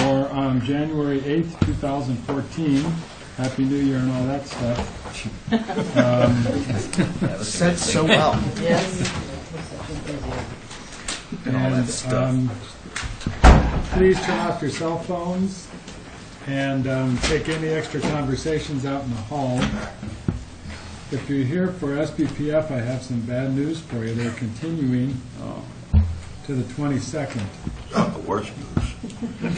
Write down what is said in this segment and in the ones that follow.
for January 8th, 2014. Happy New Year and all that stuff. That was said so well. Yes. And all that stuff. Please turn off your cell phones and take any extra conversations out in the hall. If you're here for SBPF, I have some bad news for you. They're continuing to the 22nd. Not the worst news.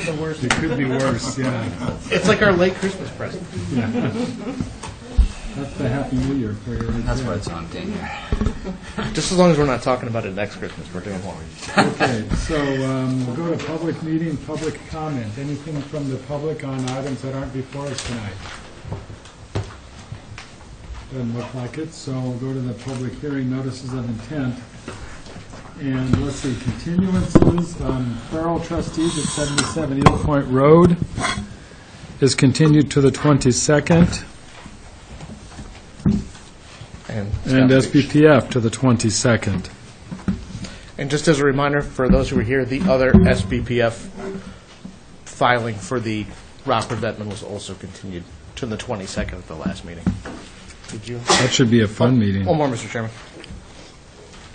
The worst. It could be worse, yeah. It's like our late Christmas present. Yeah. That's the Happy New Year for you. Right That's there. what it's on, dang. Just as long as we're not talking about it next Christmas, we're doing well. Okay, so we'll go to public meeting, public comment. Anything from the public on items that aren't before us tonight? Doesn't look like it, so we'll go to the public hearing notices of intent. And let's see, continuances, Farrell Trustees at 77 Eagle Point Road is continued to the 22nd, and SBPF to the 22nd. And just as a reminder, for those who are here, the other SBPF filing for the Rockford Vetman was also continued to the 22nd at the last meeting. Did you? That should be a fun meeting. One more, Mr. Chairman.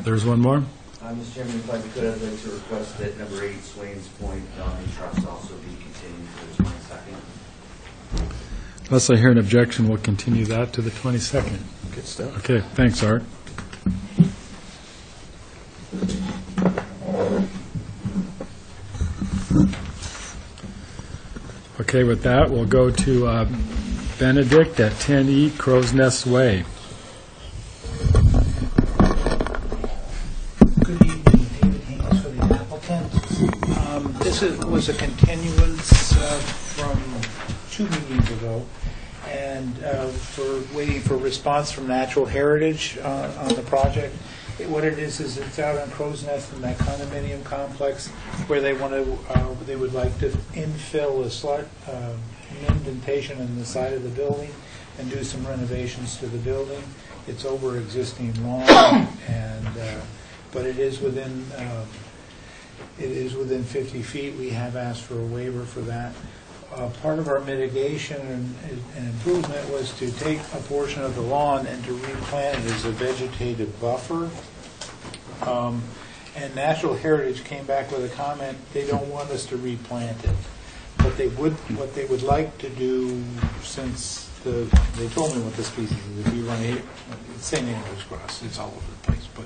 There's one more? Mr. Chairman, if I could, I'd like to request that number 8, Swains Point, Trust also be continued to the 22nd. Unless I hear an objection, we'll continue that to the 22nd. Good stuff. Okay, thanks, Art. Okay, with that, we'll go to Benedict at 10E Crow's Nest Way. Good evening, David Haynes for the applicant. This was a continuance from 2 meetings ago, and we're waiting for response from Natural Heritage on the project. What it is it's out on Crow's Nest in that condominium complex where they want to, they would like to infill a slight indentation in the side of the building and do some renovations to the building. It's over existing lawn, and but it is within 50 feet. We have asked for a waiver for that. Part of our mitigation and improvement was to take a portion of the lawn and to replant it as a vegetative buffer. And Natural Heritage came back with a comment, they don't want us to replant it. But what they would like to do, since they told me what the species is, if you run it, it's St. Andrew's grass, it's all over the place, but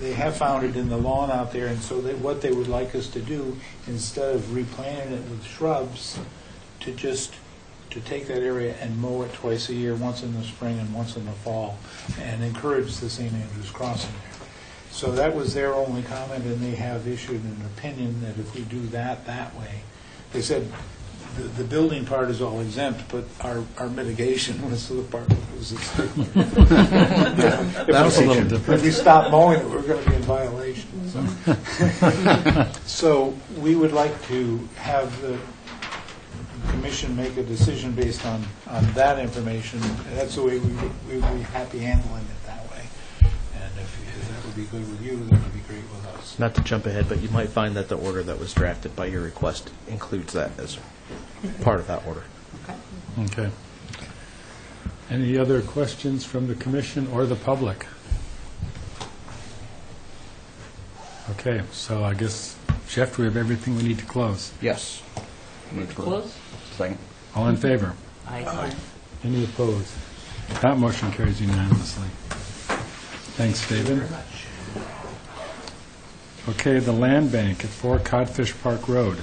they have found it in the lawn out there, and so what they would like us to do, instead of replanting it with shrubs, to take that area and mow it twice a year, once in the spring and once in the fall, and encourage the St. Andrew's crossing there. So that was their only comment, and they have issued an opinion that if we do that way, they said the building part is all exempt, but our mitigation was the part that was exempt. That was a little different. If we stop mowing it, we're going to be in violation. So we would like to have the commission make a decision based on that information. That's the way we would be happy handling it that way. And if that would be good with you, that would be great with us. Not to jump ahead, but you might find that the order that was drafted by your request includes that as part of that order. Okay. Any other questions from the commission or the public? Okay, so I guess, Jeff, we have everything we need to close. Yes. Move to close? Second. All in favor? Aye. Any opposed? That motion carries unanimously. Thanks, David. Okay, the land bank at 4 Codfish Park Road.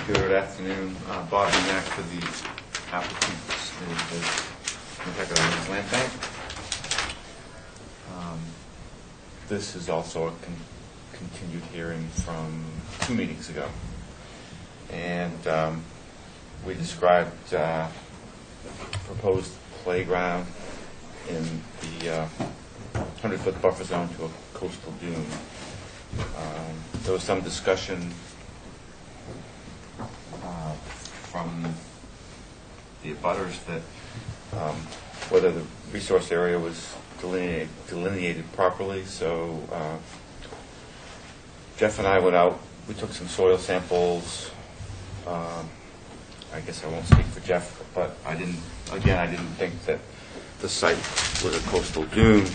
Good afternoon. Bob Benack for the applicants in the Nantucket Land Bank. this is also a continued hearing from 2 meetings ago. And we described proposed playground in the 100-foot buffer zone to a coastal dune. There was some discussion from the abutters that whether the resource area was delineated properly. So Jeff and I went out, we took some soil samples. I guess I won't speak for Jeff, but I didn't think that the site was a coastal dune,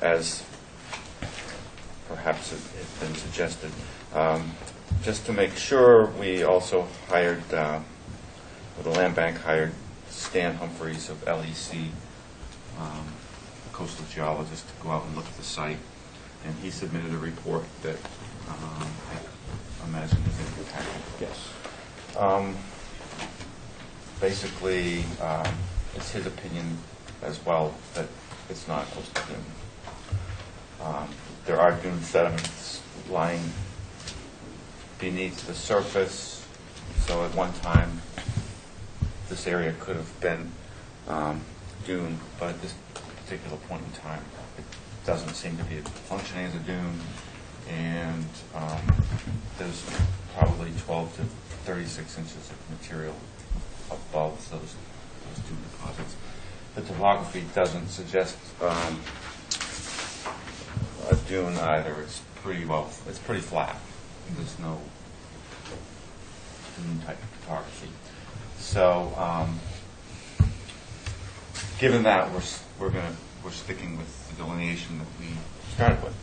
as perhaps it had been suggested. Just to make sure, we also hired, the land bank hired Stan Humphreys of LEC, a coastal geologist, to go out and look at the site. And he submitted a report that I imagine is in the packet. Yes. Basically, it's his opinion as well that it's not a coastal dune. There are dune sediments lying beneath the surface, so at one time this area could have been dune, but at this particular point in time it doesn't seem to be functioning as a dune, and there's probably 12 to 36 inches of material above those dune deposits. The topography doesn't suggest a dune either. It's pretty flat. There's no dune type topography. So, given that, we're sticking with the delineation that we started with.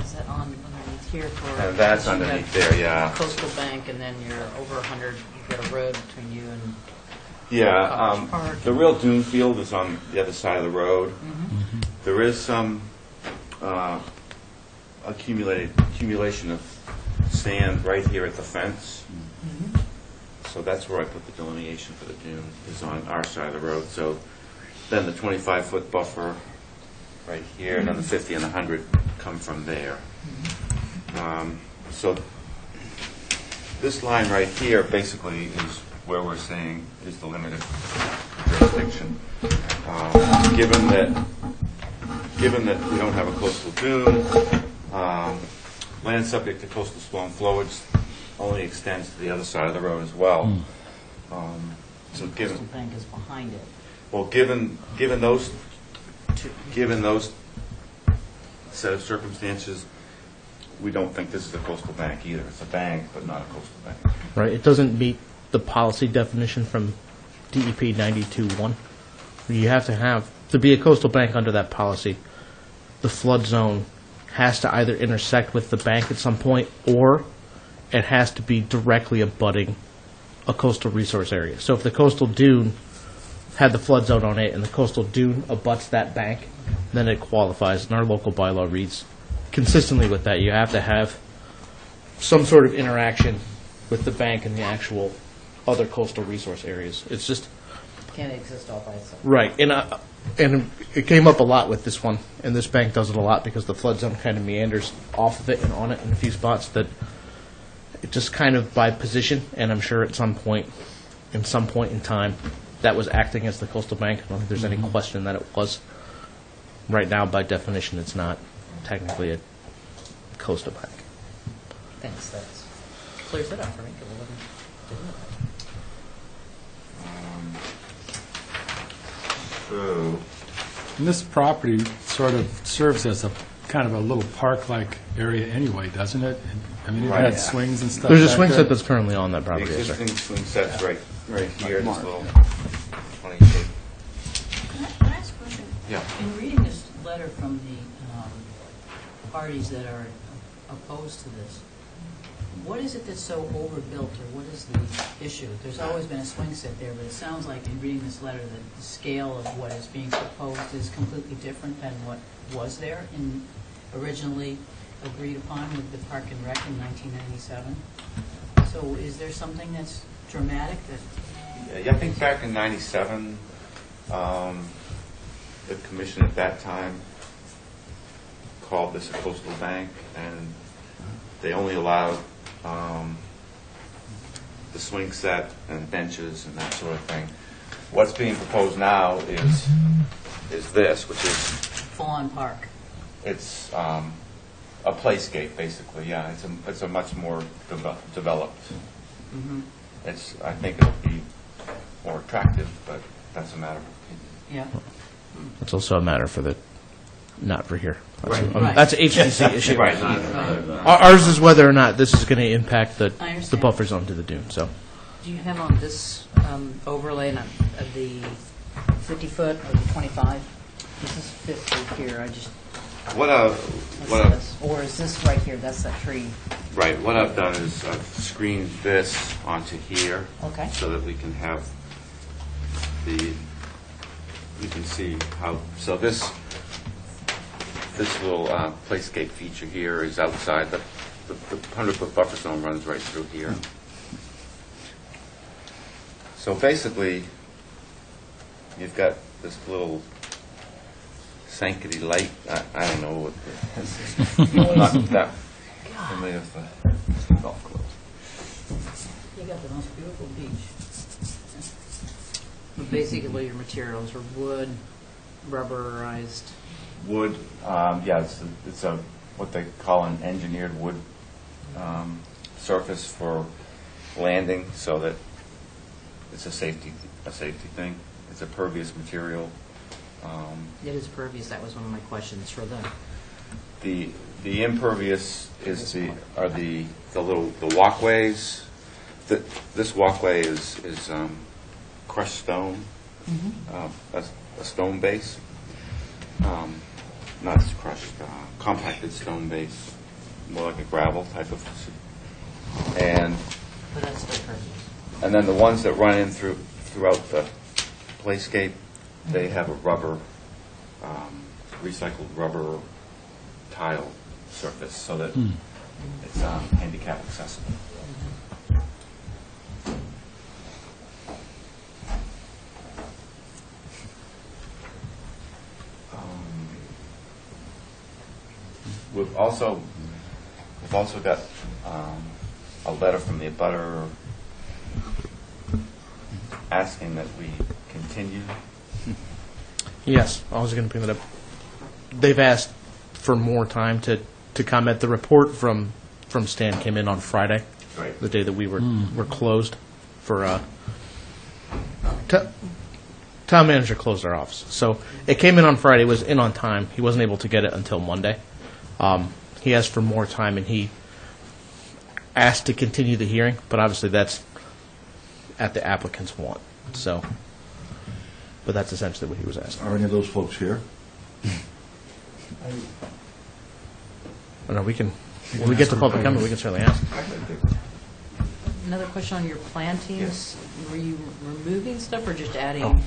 Is that on underneath here for? And that's you have underneath there, yeah. Coastal bank, and then you're over 100. You've got a road between you and. Yeah, Cottage Park. the real dune field is on the other side of the road. Mm-hmm. There is some accumulation of sand right here at the fence. Mm-hmm. So that's where I put the delineation for the dune, is on our side of the road. So then the 25-foot buffer right here, and then the 50 and the 100 come from there. So this line right here basically is where we're saying is the limit of jurisdiction. Given that we don't have a coastal dune, land subject to coastal storm flowage only extends to the other side of the road as well. So Coastal bank is behind it. well, given those set of circumstances, we don't think this is a coastal bank either. It's a bank, but not a coastal bank. Right. It doesn't meet the policy definition from DEP 92.1. You have to be a coastal bank under that policy, the flood zone has to either intersect with the bank at some point, or it has to be directly abutting a coastal resource area. So if the coastal dune had the flood zone on it and the coastal dune abuts that bank, then it qualifies. And our local bylaw reads consistently with that. You have to have some sort of interaction with the bank and the actual other coastal resource areas. It's just Can't exist all by itself. right. And it came up a lot with this one, and this bank does it a lot because the flood zone kind of meanders off of it and on it in a few spots, that it just kind of by position, and I'm sure at some point in time, that was acting as the coastal bank. I don't think there's any question that it was. Right now, by definition, it's not technically a coastal bank. Thanks. That clears it up for me. 'Cause I wasn't doing it. So, And this property sort of serves as a kind of a little park-like area anyway, doesn't it? I mean, it Right. had swings and stuff. There's a back swing there. set that's currently on that the property, yes, sir. existing swing set's right here, this little 20 shape. Can I ask a question? Yeah. In reading this letter from the parties that are opposed to this, what is it that's so overbuilt, or what is the issue? There's always been a swing set there, but it sounds like in reading this letter that the scale of what is being proposed is completely different than what was there and originally agreed upon with the Park and Rec in 1997. So is there something that's dramatic that... Yeah, I think back in '97, the commission at that time called this a coastal bank, and they only allowed the swing set and benches and that sort of thing. What's being proposed now is this, which is Full-on park. it's a playscape, basically. Yeah, it's a much more developed. Mm-hmm. I think it'll be more attractive, but that's a matter of opinion. Yeah. It's also a matter for not for here. Right. That's an HDC issue. Right. Ours is whether or not this is going to impact I the understand. buffer zone to the dune. So Do you have on this overlay of the 50-foot or the 25? This is 50 here, I just, What this? Or is this right here, that's that tree? Right. What I've done is I've screened this onto here, Okay. so that we can have you can see how. So this little playscape feature here is outside. The 100-foot buffer zone runs right through here. So basically, you've got this little sanctity light. I don't know what I'm not that familiar with the golf course. You got the most beautiful beach. But basically, your materials are wood, rubberized. Wood, yeah, it's a what they call an engineered wood surface for landing, so that it's a safety thing. It's a pervious material. It is pervious, that was one of my questions for them. The impervious is the walkways. This walkway is crushed stone, a stone base. Not crushed, compacted stone base, more like a gravel type of. And But that's still pervious. then the ones that run in throughout the playscape, they have a rubber, recycled rubber tile surface, so that it's handicap accessible. We've also got a letter from the abutter asking that we continue. yes, I was going to bring that up. They've asked for more time to comment. The report from Stan came in on Friday, Right. the day that we were closed for. Town manager closed our office, so it came in on Friday. It was in on time. He wasn't able to get it until Monday. He asked for more time, and he asked to continue the hearing, but obviously that's at the applicant's want. So, but that's essentially what he was asking. Are any of those folks here? No, we can. When we get to public comment, we can certainly ask. Another question on your plantings. Yes. Were you removing stuff or just adding? Oh,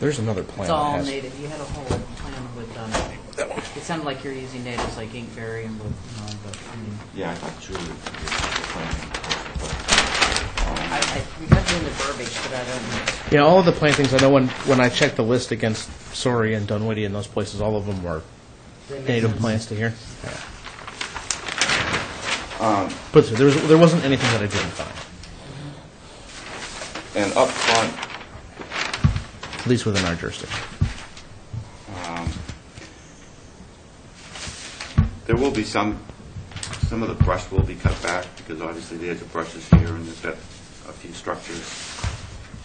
There's another plan. It's that all has- native. You had a whole plan with, it sounded like you're using natives like inkberry and, but, I mean, Yeah, I thought Julie was planning. we got you in the verbiage, but I don't know. Yeah, all of the plantings. I know when I checked the list against Surrey and Dunwoody and those places, all of them were native plants to here. But there wasn't anything that I didn't find, And up front, at least within our jurisdiction. there will be some of the brush will be cut back, because obviously the edge of brush is here, and there's got a few structures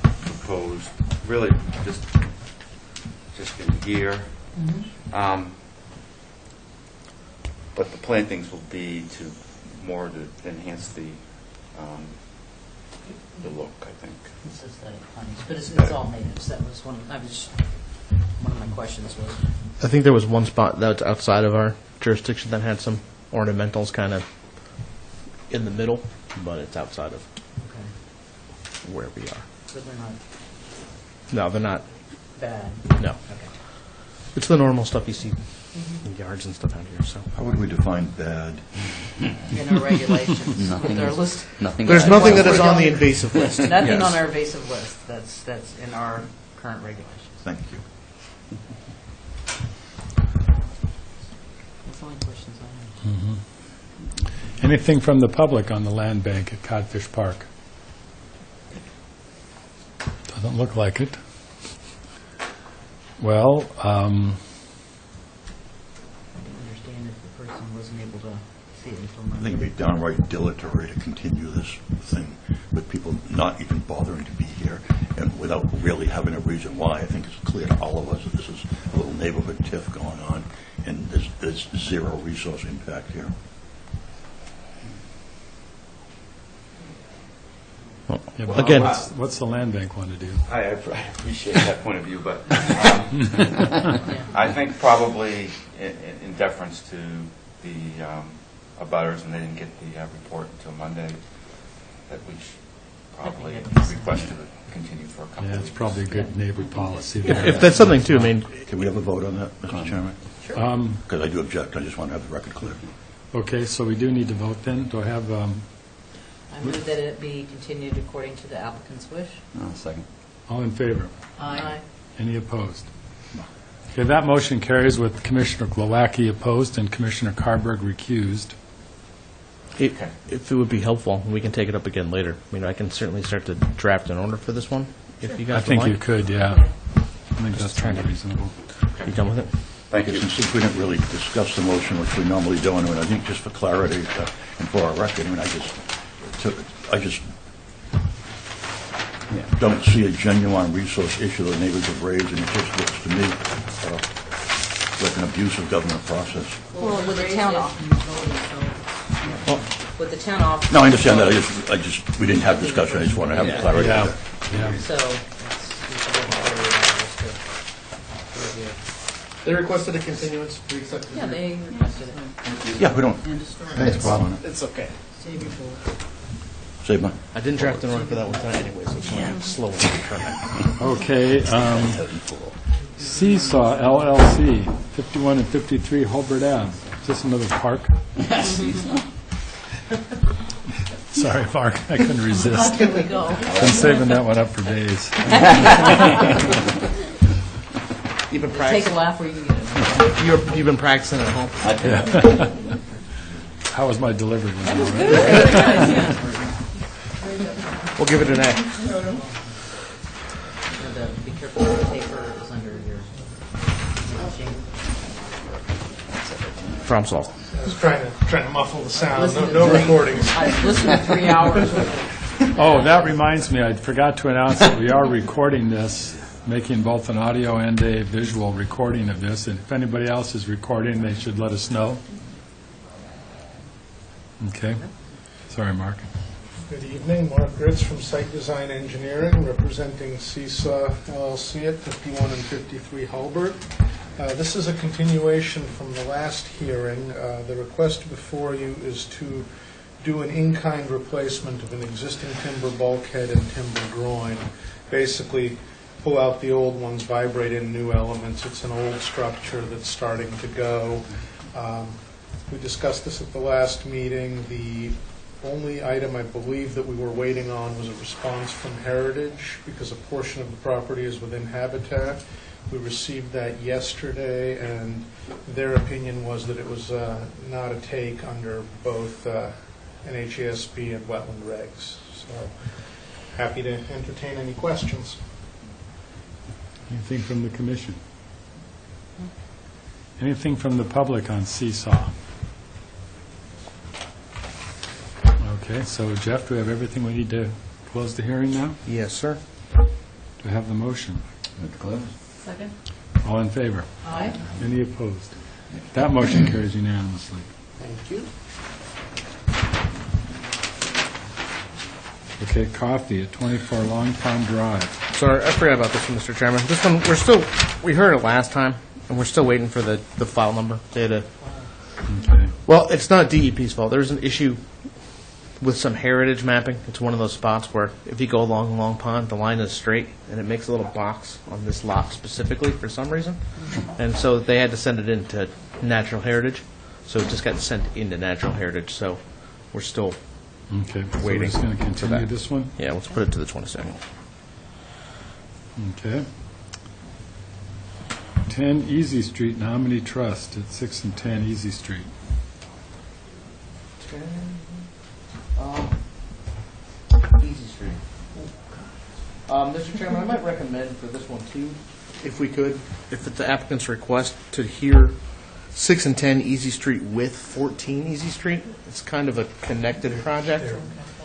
proposed, really just in here. But the plantings will be to enhance the look, I think. It's aesthetic plantings, but it's all natives. That was one of my questions was. I think there was one spot that's outside of our jurisdiction that had some ornamentals kind of in the middle, but it's outside of Okay. where we are. But they're not No, they're not. bad. No. Okay. It's the normal stuff you see in yards and stuff out here. So How would we define bad? In our regulations, with our list. there's nothing that is on the invasive list. Nothing Yes. on our invasive list. That's in our current regulations. Thank you. Anything from the public on the land bank at Codfish Park? Doesn't look like it. Well, I didn't understand if the person wasn't able to see it until I Monday. think it'd be downright dilatory to continue this thing with people not even bothering to be here and without really having a reason why. I think it's clear to all of us that this is a little neighborhood tiff going on, and there's zero resource impact here. yeah, Bob, Again- what's the land bank want to do? I appreciate that point of view, but I think probably in deference to the abutters, and they didn't get the report until Monday, that we should probably request to continue for a couple of Yeah, weeks. it's probably a good neighbor policy. If that's something too, I mean, Can we have a vote on that, Mr. Chairman? Um, Because I do object, I just want to have the record clear. Okay, so we do need to vote then. Do I have, I move that it be continued according to the applicant's wish. Second. all in favor? Aye. Any opposed? Okay, that motion carries with Commissioner Glowacki opposed and Commissioner Carberg recused. if it would be helpful, we can take it up again later. I mean, I can certainly start to draft an order for this one, if you I guys would think you like. could, yeah. I think that's trying to- reasonable. You done with it? Thank you. Since we didn't really discuss the motion, which we normally do, and I think just for clarity and for our record, I mean, I just don't see a genuine resource issue the neighbors have raised, and it just looks to me like an abuse of government process. Well, with the town off, with the town off. No, I understand that. I just, we didn't have discussion. I just want to have clarity. Yeah, yeah. So, it's- we should get all the others to review. They requested a continuance, we accepted Yeah, they requested it. Yeah, we don't, End of story. that's a problem. It's okay. Save your bullet. Save my, I didn't draft an order for that one tonight anyway, so it's going to slow it down. Okay, Seesaw LLC, 51 and 53 Holbert Ave. Is this another park? Sorry, Mark, I couldn't resist. Here we go. Been saving that one up for days. You've been Take a practicing, laugh where you can get it. you've been practicing at home? How was my delivery? We'll give it an A. And, be careful, the paper is under your machine. Problem solved. I was trying to muffle the sound, Listen to no three- recordings. I've listened to 3 hours. Oh, that reminds me, I forgot to announce that we are recording this, making both an audio and a visual recording of this, and if anybody else is recording, they should let us know. Okay. Sorry, Mark. Good evening, Mark Ritz from Site Design Engineering, representing Seesaw LLC at 51 and 53 Hulbert. This is a continuation from the last hearing. The request before you is to do an in-kind replacement of an existing timber bulkhead and timber groin. Basically, pull out the old ones, vibrate in new elements. It's an old structure that's starting to go. We discussed this at the last meeting. The only item I believe that we were waiting on was a response from Heritage, because a portion of the property is within habitat. We received that yesterday, and their opinion was that it was not a take under both NHESB and wetland regs. So happy to entertain any questions. Anything from the commission? Anything from the public on Seesaw? Okay, so Jeff, do we have everything we need to close the hearing now? Yes, sir. Do we have the motion? Second? All in favor? Aye. Any opposed? That motion carries unanimously. Thank you. Okay, coffee at 24 Long Pond Drive. Sorry, I forgot about this one, Mr. Chairman. This one, we heard it last time, and we're still waiting for the file number. They had a, Okay. well, it's not DEP's fault. There's an issue with some heritage mapping. It's one of those spots where if you go along Long Pond, the line is straight, and it makes a little box on this lot specifically for some reason. And so they had to send it into natural heritage, so it just got sent into natural heritage. So we're still, Okay, so we're Waiting just going to for continue that. this one? yeah, let's put it to the 22nd. Okay. 10 Easy Street Nominee Trust at 6 and 10 Easy Street. Easy Street. Mr. Chairman, I might recommend for this one too, if we could, if it's the applicant's request, to hear 6 and 10 Easy Street with 14 Easy Street. It's kind of a connected project.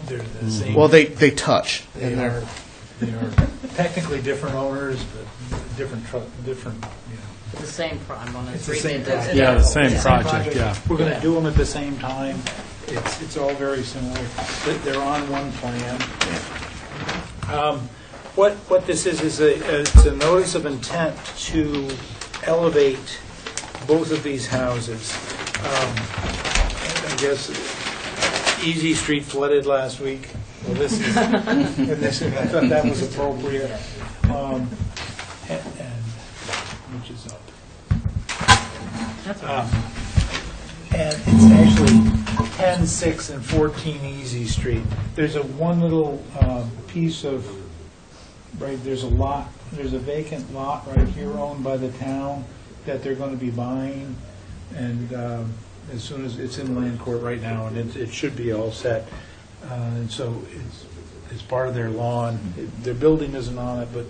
They're the same. Well, they touch. They and are technically different owners, but different, you know. It's the same, I'm on a It's the same three-minute. project. Yeah, the same It's project, yeah. We're going to do them at the same time. It's all very similar. They're on one plan. What this is it's a notice of intent to elevate both of these houses. I guess Easy Street flooded last week. Well, this is, I thought that was appropriate. And which is up. That's all right. And it's actually 10, 6, and 14 Easy Street. There's a one little piece of, right, there's a vacant lot right here owned by the town that they're going to be buying, and as soon as, it's in land court right now, and it should be all set. And so it's part of their lawn. Their building isn't on it, but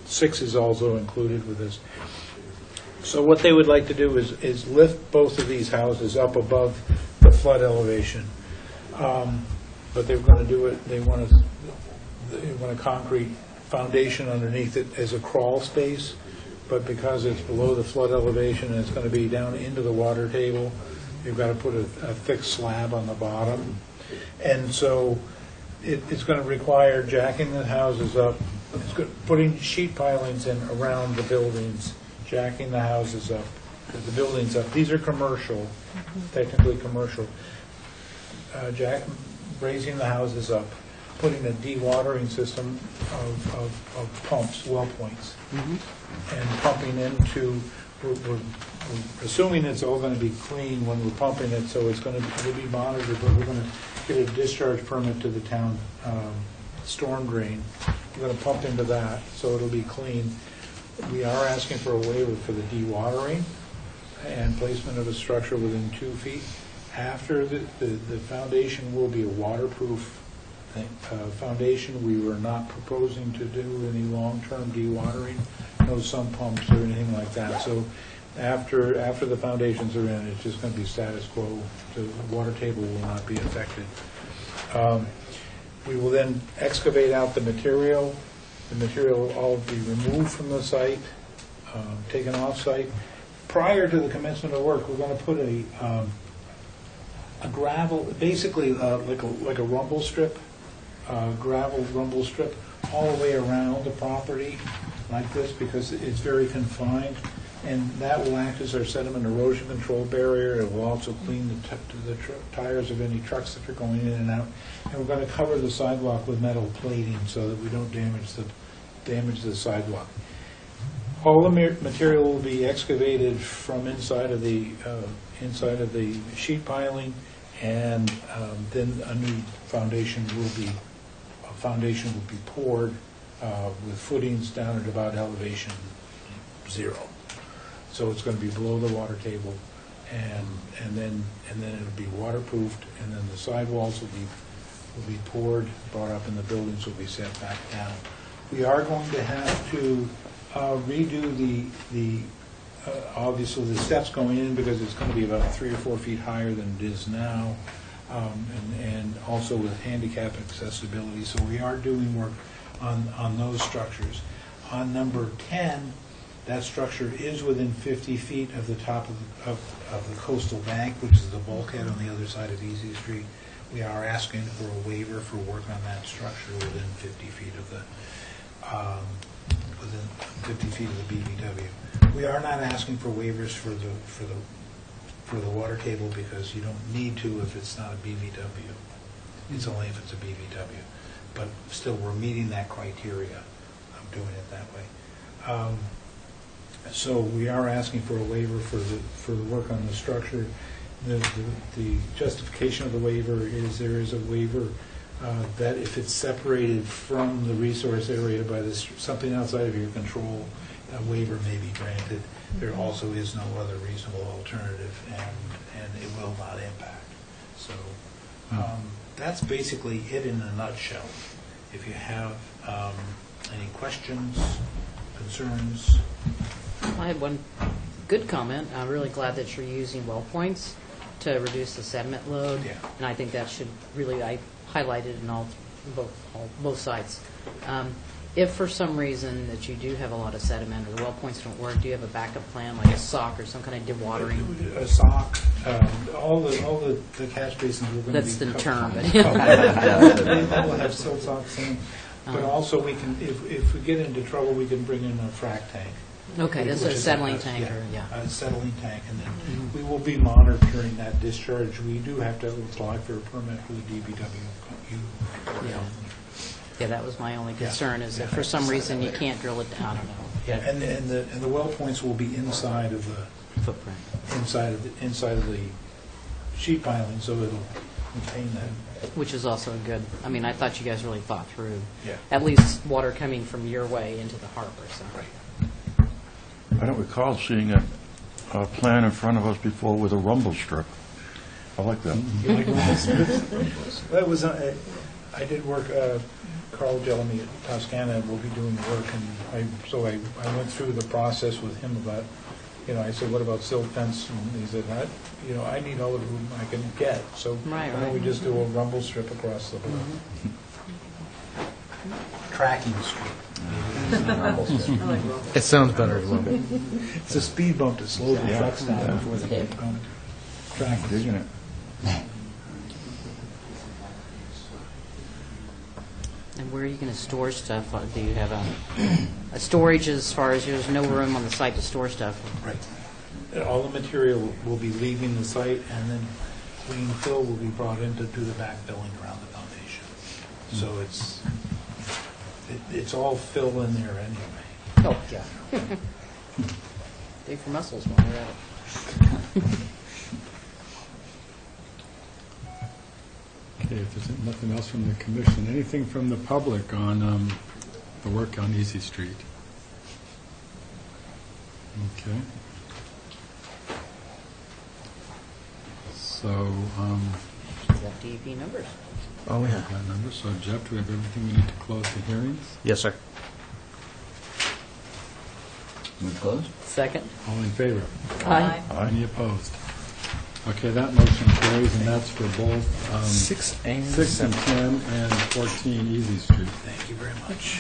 6 is also included with this. So what they would like to do is lift both of these houses up above the flood elevation. But they're going to do it, they want a concrete foundation underneath it as a crawl space, but because it's below the flood elevation and it's going to be down into the water table, you've got to put a thick slab on the bottom. And so it's going to require jacking the houses up, putting sheet pilings in around the buildings, jacking the houses up, the buildings up. These are commercial, technically commercial. Raising the houses up, putting a dewatering system of pumps, well points, and pumping into, we're assuming it's all going to be clean when we're pumping it, so it'll be monitored, but we're going to get a discharge permit to the town storm drain. We're going to pump into that, so it'll be clean. We are asking for a waiver for the dewatering and placement of a structure within 2 feet. After the foundation will be a waterproof foundation. We were not proposing to do any long-term dewatering, no sump pumps or anything like that. So after the foundations are in, it's just going to be status quo. The water table will not be affected. We will then excavate out the material. The material will all be removed from the site, taken off site. Prior to the commencement of work, we're going to put a gravel, basically like a rumble strip, gravel rumble strip, all the way around the property like this, because it's very confined, and that will act as our sediment erosion control barrier. It will also clean the tires of any trucks that are going in and out. And we're going to cover the sidewalk with metal plating so that we don't damage the sidewalk. All the material will be excavated from inside of the sheet piling, and then a new foundation will be poured with footings down at about elevation 0. So it's going to be below the water table, and then it'll be waterproofed, and then the sidewalls will be poured, brought up, and the buildings will be set back down. We are going to have to redo the obviously the steps going in, because it's going to be about 3 or 4 feet higher than it is now, and also with handicap accessibility. So we are doing work on those structures. On number 10, that structure is within 50 feet of the top of the coastal bank, which is the bulkhead on the other side of Easy Street. We are asking for a waiver for work on that structure within 50 feet of the BVW. We are not asking for waivers for the water table, because you don't need to if it's not a BVW. It's only if it's a BVW. But still, we're meeting that criteria of doing it that way. So we are asking for a waiver for the work on the structure. The justification of the waiver is there is a waiver that if it's separated from the resource area by something outside of your control, a waiver may be granted. There also is no other reasonable alternative, and it will not impact. So that's basically it in a nutshell. If you have any questions, concerns, I had one good comment. I'm really glad that you're using well points to reduce the sediment load. Yeah. And I think that should really, I highlighted in both sides. If for some reason that you do have a lot of sediment or the well points don't work, do you have a backup plan, like a sock or some kind of dewatering? a sock, all the catch basins we're going to be. That's the term, but They all have silt socks in them. But also we can, if we get into trouble, we can bring in a frac tank. okay, this is Which a settling tank, or yeah. A settling tank, and then we will be monitoring that discharge. We do have to apply for a permit for the DBW. Yeah. Yeah, that was my only Yeah. concern, is that Yeah. for some reason you can't drill it down. I don't know. Yeah, and the well points will be inside of the Footprint. inside of the sheet piling, so it'll contain that. Which is also good. I mean, I thought you guys really thought through, Yeah. at least water coming from your way into the harbor, so. Right. I don't recall seeing a plan in front of us before with a rumble strip. I like that. You like that was I did work. Carl Jellamy at Toscana will be doing the work, and I went through the process with him about. I said, what about silt fence? And he said, I need all the room I can get. So Right, why don't we right. just do a rumble strip across the whole tracking strip. It sounds better as well. It's a speed bump to slow the trucks down before they get going. Tracking, isn't it? And where are you going to store stuff? Do you have a storage as far as there's no room on the site to store stuff? Right. All the material will be leaving the site, and then clean fill will be brought in to do the backfilling around the foundation. So it's all fill in there anyway. Oh, yeah. Dig for mussels while we're at it. Okay, if there's nothing else from the commission, anything from the public on the work on Easy Street? Okay. So, We got DEP numbers. Oh, yeah. that number. So Jeff, do we have everything we need to close the hearings? Yes, sir. We close? Second. All in favor? Aye. Any opposed? Okay, that motion carries, and that's for both 6 and 6 and 10 and 14 Easy Street. Thank you very much.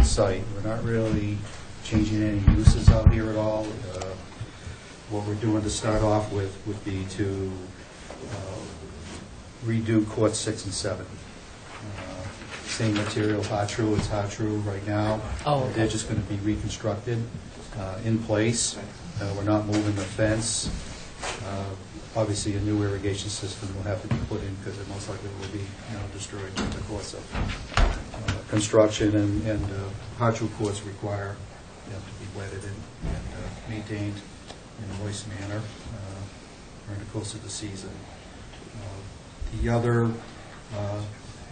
Site. We're not really changing any uses out here at all. What we're doing to start off with would be to redo courts 6 and 7. Same material, hot true, it's hot true right now. Oh, okay. They're just going to be reconstructed in place. We're not moving the fence. Obviously, a new irrigation system will have to be put in because it most likely will be destroyed in the course of construction, and hot true courts require them to be wetted and maintained in a moist manner during the course of the season. The other,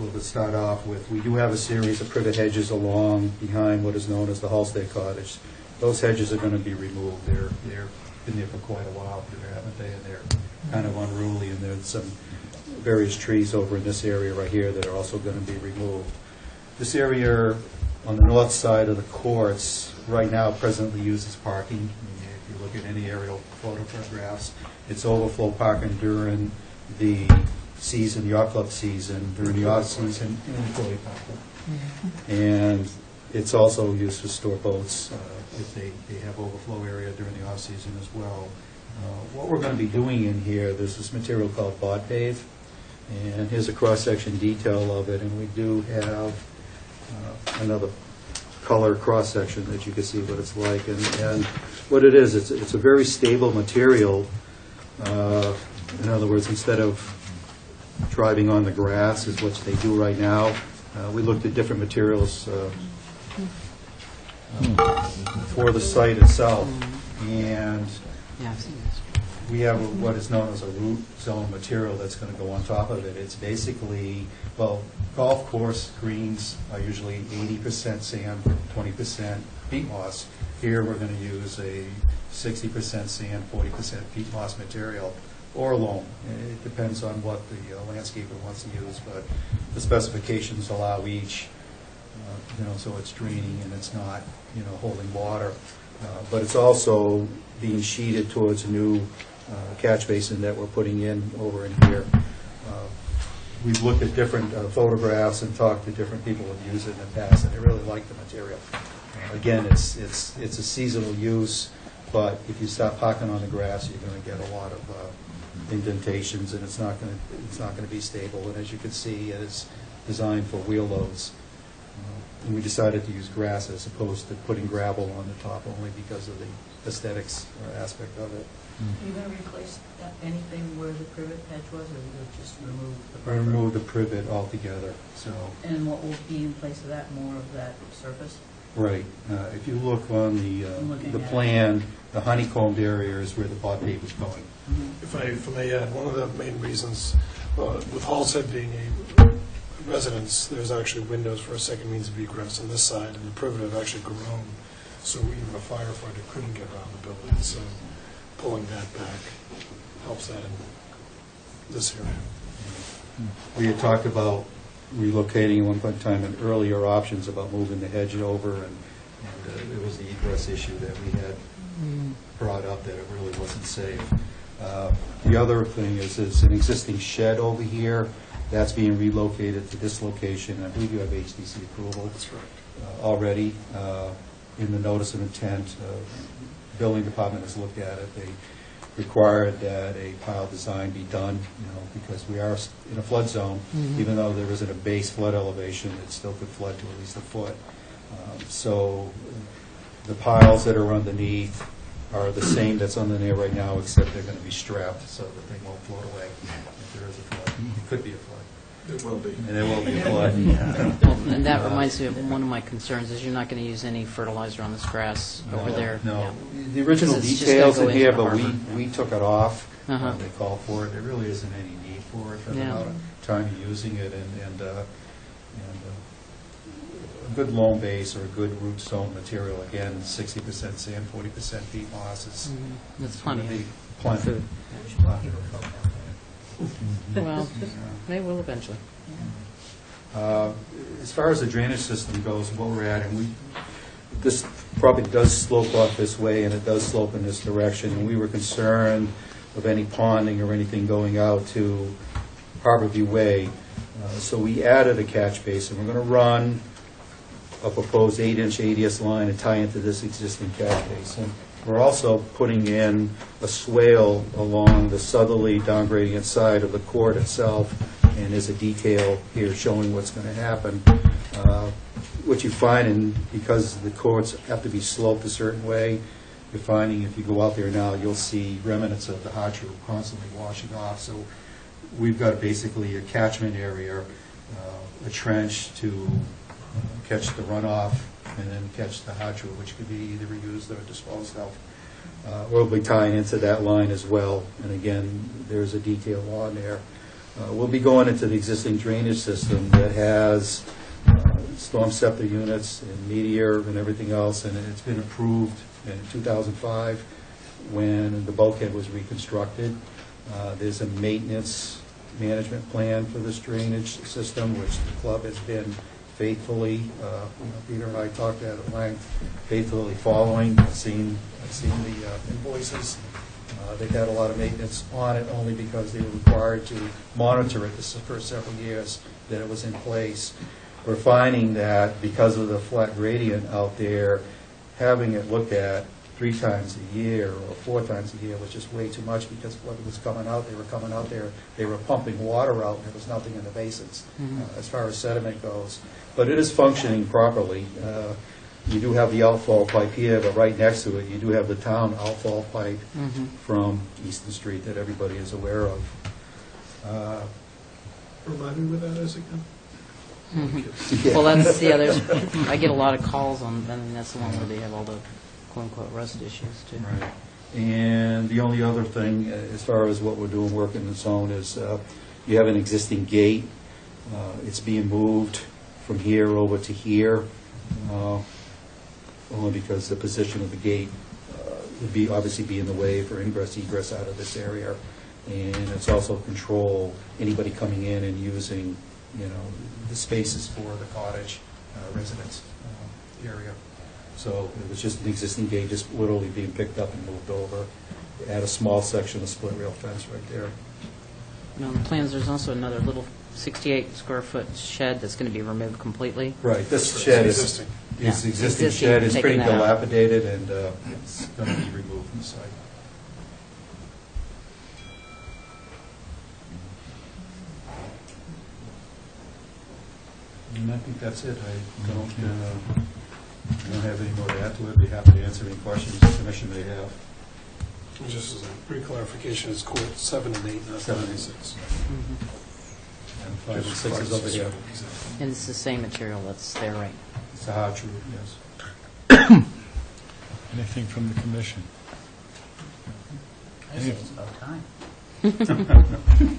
we'll start off with, we do have a series of privet hedges along behind what is known as the Halstead Cottage. Those hedges are going to be removed. They're been there for quite a while, haven't they? And they're kind of unruly, and there's some various trees over in this area right here that are also going to be removed. This area on the north side of the courts right now presently uses parking. If you look at any aerial photographs, it's overflow parking during the season, the yacht club season, during the off season, and employee parking. And It's also used to store boats if they have overflow area during the off-season as well. What we're going to be doing in here, there's this material called bod pave, and here's a cross-section detail of it, and we do have another color cross-section that you can see what it's like. And what it is, it's a very stable material. In other words, instead of driving on the grass is what they do right now, we looked at different materials for the site itself, and Yeah, I've seen this. we have what is known as a root zone material that's going to go on top of it. It's basically, well, golf course greens are usually 80% sand, 20% peat moss. Here we're going to use a 60% sand, 40% peat moss material, or loam. It depends on what the landscaper wants to use, but the specifications allow each, so it's draining and it's not, holding water. But it's also being sheeted towards a new catch basin that we're putting in over in here. We've looked at different photographs and talked to different people who've used it in the past, and they really like the material. Again, it's a seasonal use, but if you stop parking on the grass, you're going to get a lot of indentations, and it's not going to be stable. And as you can see, it's designed for wheel loads. And we decided to use grass as opposed to putting gravel on the top, only because of the aesthetics aspect of it. Are you going to replace anything where the privet hedge was, or will just remove the buffer? Remove the privet altogether. So, And what will be in place of that, more of that surface? right. If you look on the plan, the honeycombed area is where the bod pave is going. If I may add, one of the main reasons, with Halstead being a residence, there's actually windows for a second means of egress on this side, and the privet have actually grown, so even a firefighter couldn't get around the building, so pulling that back helps that in this area. We had talked about relocating at one point in time and earlier options about moving the hedge over, and it was the egress issue that we had brought up, that it really wasn't safe. The other thing is an existing shed over here that's being relocated to this location. I believe you have HDC approval. That's right. Already in the notice of intent. Building department has looked at it. They required that a pile design be done, because we are in a flood zone. Even though there isn't a base flood elevation, it still could flood to at least a foot. So the piles that are underneath are the same that's under there right now, except they're going to be strapped so that they won't float away if there is a flood. It could be a flood. It will be. And there will be a flood. Well, and that reminds me of one of my concerns, is you're not going to use any fertilizer on this grass over there. No. Yeah. The original Because it's just details gonna in go here, into the but harbor. we took it off. Uh-huh. They called for it. There really isn't any need for it for the Yeah. amount of time you're using it, and a good loam base or a good root zone material, again, 60% sand, 40% peat moss is That's plenty gonna be of plenty. food. Well, they will eventually. As far as the drainage system goes, what we're at, and this property does slope off this way, and it does slope in this direction, and we were concerned of any ponding or anything going out to Harborview Way. So we added a catch basin. We're going to run a proposed 8-inch ADS line and tie into this existing catch basin. We're also putting in a swale along the southerly down-gradient side of the court itself, and there's a detail here showing what's going to happen. What you find, and because the courts have to be sloped a certain way, you're finding if you go out there now, you'll see remnants of the hydro constantly washing off. So we've got basically a catchment area, a trench to catch the runoff, and then catch the hydro, which could be either reused or disposed of. We'll be tying into that line as well, and again, there's a detail on there. We'll be going into the existing drainage system that has storm scepter units and meteor and everything else, and it's been approved in 2005 when the bulkhead was reconstructed. There's a maintenance management plan for this drainage system, which the club has been faithfully, Peter and I talked at length, faithfully following. I've seen the invoices. They've had a lot of maintenance on it only because they were required to monitor it the first several years that it was in place. we're finding that because of the flat gradient out there, having it looked at 3 times a year or 4 times a year was just way too much, because what was coming out, they were coming out there, they were pumping water out, and there was nothing in the basins as far as sediment goes. But it is functioning properly. You do have the outfall pipe here, but right next to it, you do have the town outfall pipe from Easton Street that everybody is aware of. Remind me where that is again? Well, that's, yeah, there's, I get a lot of calls on, I mean, that's the one where they have all the quote-unquote rust issues, too. Right. And the only other thing, as far as what we're doing, working in the zone, is you have an existing gate. It's being moved from here over to here, only because the position of the gate would be, obviously be in the way for ingress, egress out of this area. And it's also control anybody coming in and using, the spaces for the cottage residence area. So it was just an existing gate, just literally being picked up and moved over. Add a small section of split rail fence right there. And on the plans, there's also another little 68-square-foot shed that's going to be removed completely. Right, this shed is, Existing. this Yeah. existing Existing, shed is pretty taking that out. dilapidated, and it's going to be removed from the site. And I think that's it. I don't have any more to add to it. I'd be happy to answer any questions the commission may have. Just as a re-clarification, it's court 7 and 8, not 7 9 and and 6. And 5 and 6 is over here. And it's the same material that's there, right? It's a hard truth, yes. Anything from the commission? I say it's about time.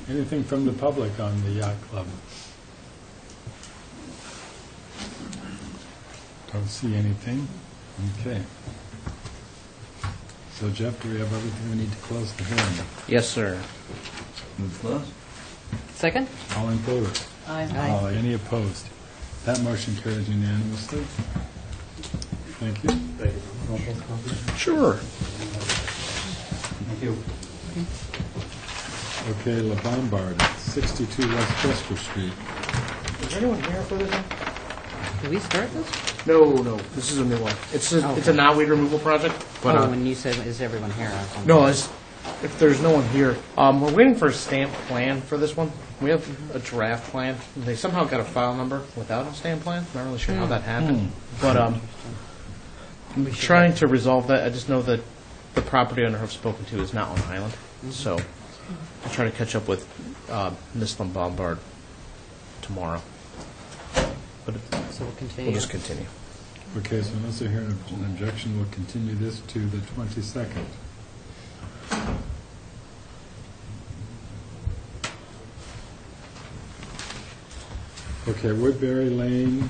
Anything from the public on the yacht club? Don't see anything. Okay. So Jeff, do we have everything we need to close the hearing? Yes, sir. Move close. Second? All in favor? Aye. Any opposed? That motion carries unanimously. Thank you. Sure. Thank you. Okay, La Bombard, 62 West Chester Street. Is anyone here for this one? Did we start this? No, this is a new one. It's a knotweed removal project, but When you said, is everyone here? I was wondering. no, if there's no one here, we're waiting for a stamped plan for this one. We have a draft plan. They somehow got a file number without a stamped plan. Not really sure how that happened, but I'm trying to resolve that. I just know that the property owner I've spoken to is not on island, so I'll try to catch up with Ms. Lombard tomorrow. But So we'll continue. we'll just continue. Okay, so unless I hear an objection, we'll continue this to the 22nd. Okay, Woodbury Lane,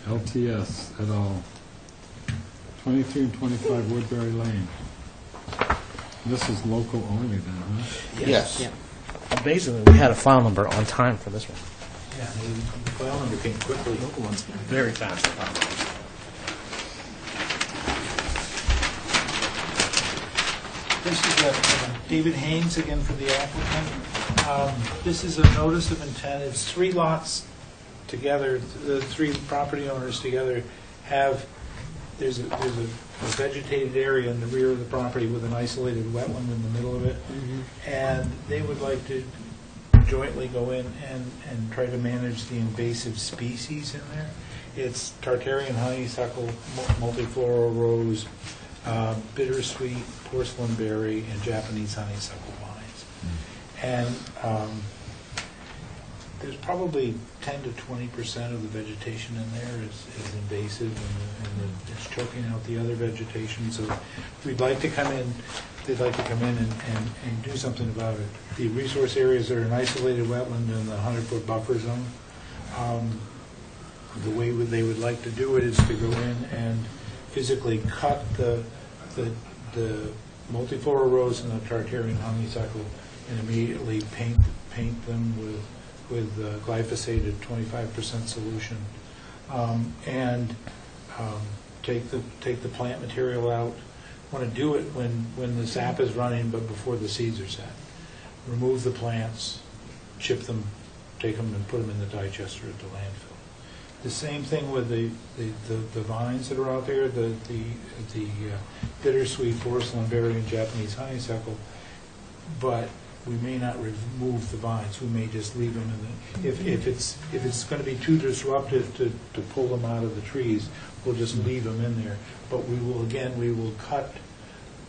LTS et al. 23 and 25 Woodbury Lane. This is local only then, huh? Yes. Yeah. Amazingly, we had a file number on time for this one. Yeah, the file number came quickly. Very fast. This is David Haynes again for the applicant. This is a notice of intent. It's 3 lots together, the 3 property owners together have, there's a vegetated area in the rear of the property with an isolated wetland in the middle of it. And they would like to jointly go in and try to manage the invasive species in there. It's Tartarian honeysuckle, multifloral rose, bittersweet, porcelain berry, and Japanese honeysuckle vines. And there's probably 10 to 20% of the vegetation in there is invasive, and it's choking out the other vegetation. So we'd like to come in, they'd like to come in and do something about it. The resource areas are an isolated wetland in the 100-foot buffer zone. The way they would like to do it is to go in and physically cut the multiflora rose and the Tartarian honeysuckle and immediately paint them with glyphosate at 25% solution, and take the plant material out. Want to do it when the sap is running, but before the seeds are set. Remove the plants, chip them, take them and put them in the digester at the landfill. The same thing with the vines that are out there, the bittersweet, porcelain berry, and Japanese honeysuckle, but we may not remove the vines, we may just leave them in the, if it's going to be too disruptive to pull them out of the trees, we'll just leave them in there. But we will cut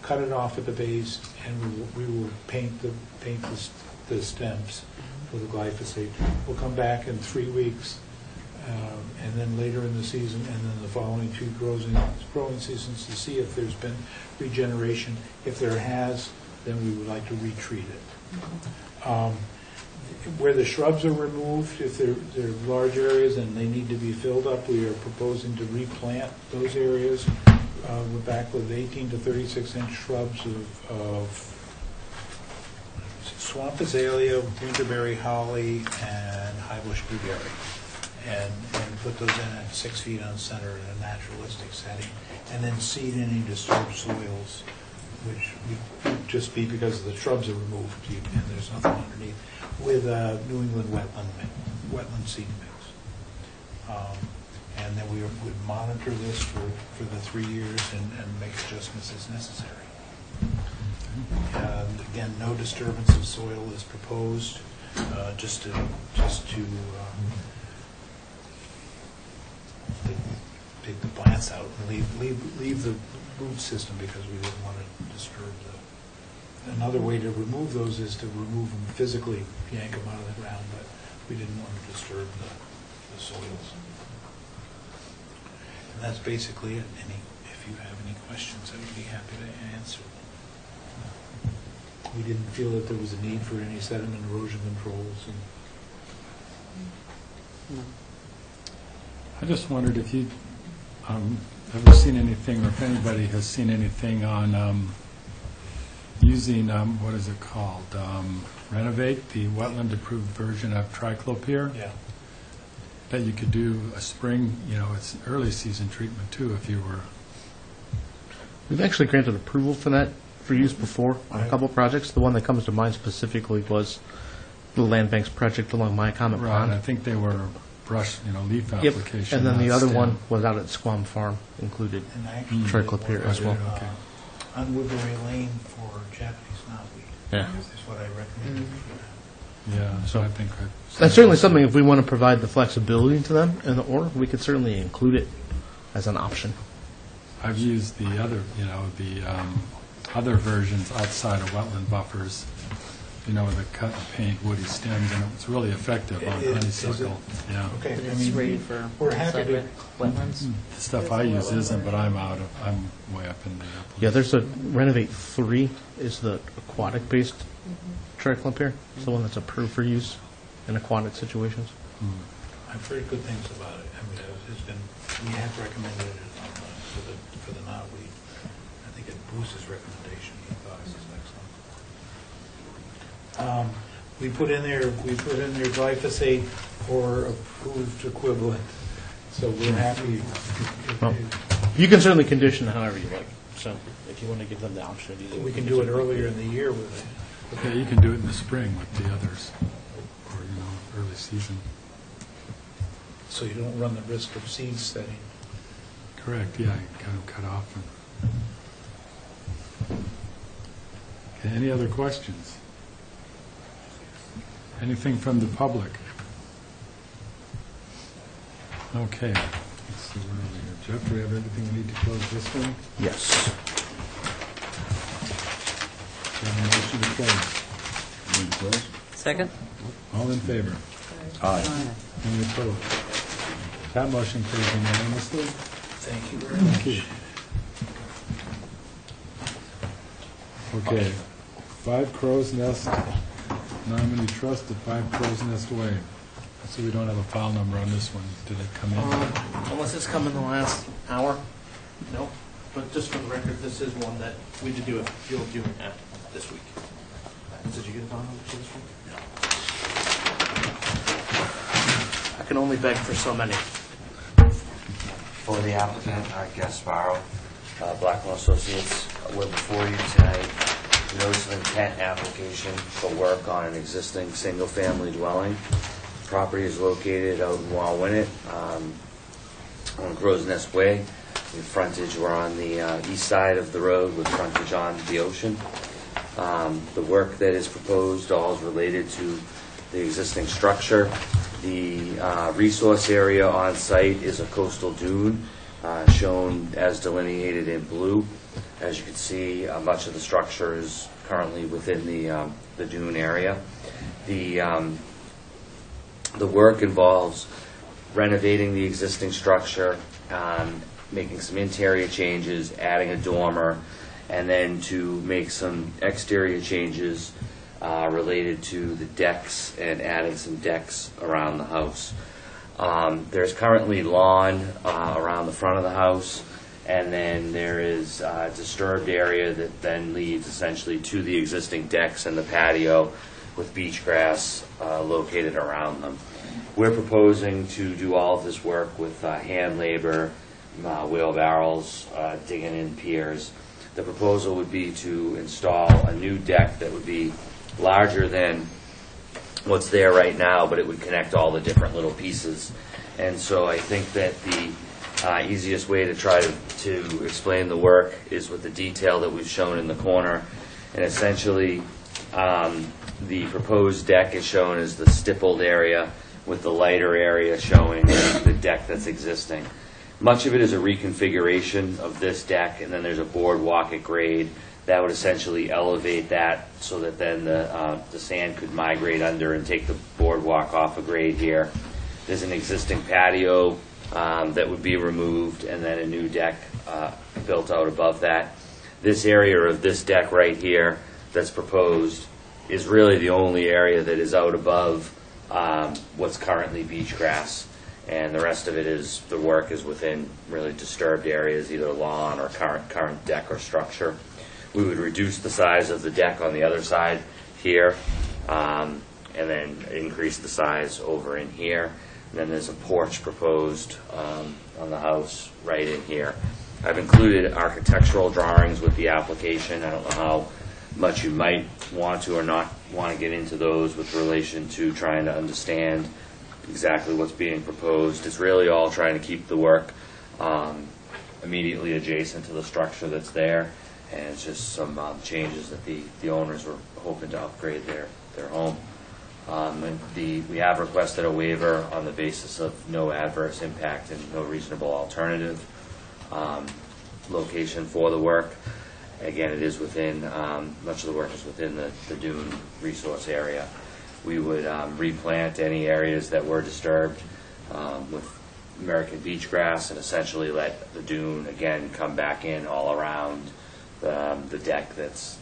it off at the base, and we will paint the stems with the glyphosate. We'll come back in 3 weeks, and then later in the season, and then the following 2 growing seasons to see if there's been regeneration. If there has, then we would like to retreat it. Where the shrubs are removed, if they're large areas and they need to be filled up, we are proposing to replant those areas. We're back with 18 to 36 inch shrubs of swamp azalea, winterberry holly, and high bush blueberry, and put those in at 6 feet on center in a naturalistic setting, and then seed any disturbed soils, which would just be because the shrubs are removed and there's nothing underneath, with New England wetland seed mix. And then we would monitor this for the 3 years and make adjustments as necessary. Again, no disturbance of soil is proposed, just to take the plants out and leave the root system, because we didn't want to disturb the. Another way to remove those is to remove them physically, yank them out of the ground, but we didn't want to disturb the soils. And that's basically it. If you have any questions, I would be happy to answer. We didn't feel that there was a need for any sediment erosion controls. I just wondered if you ever seen anything, or if anybody has seen anything on using, what is it called? Renovate, the wetland-approved version of triclopyr. Yeah. That you could do a spring, it's early season treatment too, if you were. We've actually granted approval for that for use before on a couple projects. The one that comes to mind specifically was the land banks project along Myacomet Right, Pond. I think they were brush, leaf Yep, application. and then the not other stem. one was out at Squam Farm, included And I actually triclopyr as well. Okay. On Woodbury Lane for Japanese knotweed. Yeah. Is what I recommended. Yeah, so I think That's certainly something, if we want to provide the flexibility to them in the order, we could certainly include it as an option. I've used the other, other versions outside of wetland buffers, with the cut and paint woody stems, and it's really effective on Is it? honeysuckle. Yeah. Okay, But I it's mean, rated for we're happy to. wetlands? The stuff I use isn't, but I'm way up in the uplands. Yeah, there's a Renovate 3 is the aquatic-based triclopyr. It's the one that's approved for use in aquatic situations. I've heard good things about it. I mean, we have recommended it for the knotweed. I think at Bruce's recommendation, he thought it was excellent. We put in there glyphosate or approved equivalent, so we're happy. Well, you can certainly condition it however you like. So if you want to give them the option, We can do it earlier in the year with it. Yeah, you can do it in the spring with the others, or early season. So you don't run the risk of seed setting. Correct, yeah, you kind of cut off. Okay, any other questions? Anything from the public? Okay, let's see, where are we here? Jeff, do we have everything we need to close this one? Yes. Do you have a motion to close? Second? All in favor? Aye. Any opposed? That motion carries unanimously. Thank you very Thank much. you. Okay, 5 Crow's Nest Nominee Trust at 5 Crow's Nest Way. So we don't have a file number on this one. Did it come in? Unless it's come in the last hour? No. But just for the record, this is one that we did do a field viewing at this week. Did you get a file number for this one? No. I can only beg for so many. For the applicant, Gasparo, Blackwell Associates, we're before you tonight. Notice of intent application for work on an existing single-family dwelling. property is located out in Wauwinet, on Crow's Nest Way. The frontage, we're on the east side of the road with frontage on the ocean. The work that is proposed all is related to the existing structure. The resource area on site is a coastal dune, shown as delineated in blue. As you can see, much of the structure is currently within the dune area. The work involves renovating the existing structure, making some interior changes, adding a dormer, and then to make some exterior changes related to the decks and adding some decks around the house. There's currently lawn around the front of the house, and then there is a disturbed area that then leads essentially to the existing decks and the patio with beach grass located around them. We're proposing to do all of this work with hand labor, wheelbarrows, digging in piers. The proposal would be to install a new deck that would be larger than what's there right now, but it would connect all the different little pieces. And so I think that the easiest way to try to explain the work is with the detail that we've shown in the corner. And essentially, the proposed deck is shown as the stippled area, with the lighter area showing the deck that's existing. Much of it is a reconfiguration of this deck, and then there's a boardwalk at grade that would essentially elevate that so that then the sand could migrate under and take the boardwalk off a grade here. There's an existing patio that would be removed, and then a new deck built out above that. This area of this deck right here that's proposed is really the only area that is out above what's currently beach grass, and the rest of it is, the work is within really disturbed areas, either lawn or current deck or structure. We would reduce the size of the deck on the other side here, and then increase the size over in here. And then there's a porch proposed on the house right in here. I've included architectural drawings with the application. I don't know how much you might want to or not want to get into those with relation to trying to understand exactly what's being proposed. It's really all trying to keep the work immediately adjacent to the structure that's there, and it's just some changes that the owners were hoping to upgrade their home. We have requested a waiver on the basis of no adverse impact and no reasonable alternative location for the work. Again, it is within, much of the work is within the dune resource area. We would replant any areas that were disturbed with American beach grass, and essentially let the dune again come back in all around the deck that's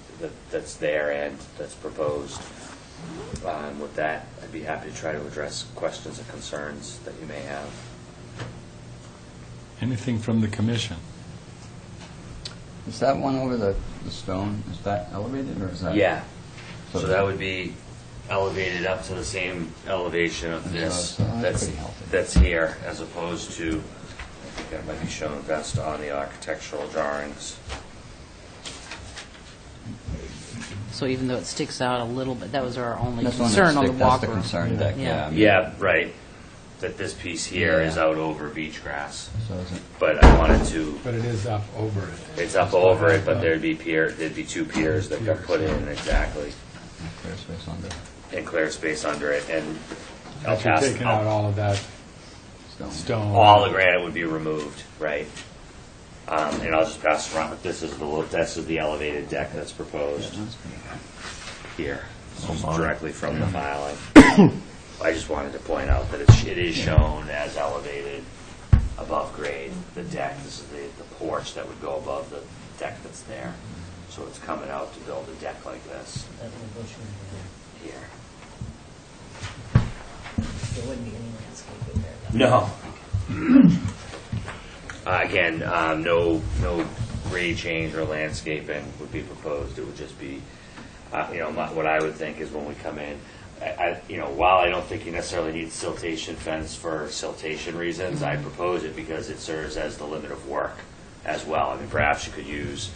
there and that's proposed. With that, I'd be happy to try to address questions and concerns that you may have. Anything from the commission? Is that one over the stone, is that elevated, or is that? Yeah, so that would be elevated up to the same elevation of this that's here, as opposed to, I think that might be shown best on the architectural drawings. So even though it sticks out a little bit, that was our only That's one concern on the that's walkway. the concern deck, Yeah. yeah. Yeah, right. That this piece here is Yeah. out over beach grass. So is it, But I wanted to, But it is up over it. it's up over it, but there'd be two piers that got put in, exactly, clear space under and clear space under it. And I'll But you're pass, taking out all of that stone? stone. all the granite would be removed, right? And I'll just pass around, but this is the elevated deck that's proposed Yeah, that's pretty good. here, Oh, my. directly from the filing. I just wanted to point out that it is shown as elevated above grade, the deck. This is the porch that would go above the deck that's there. So it's coming out to build a deck like this That little bush in here. there. There wouldn't be any landscaping there, though. No. Again, no grade change or landscaping would be proposed. It would just be, what I would think is when we come in, while I don't think you necessarily need siltation fence for siltation reasons, I propose it because it serves as the limit of work as well. I mean, perhaps you could use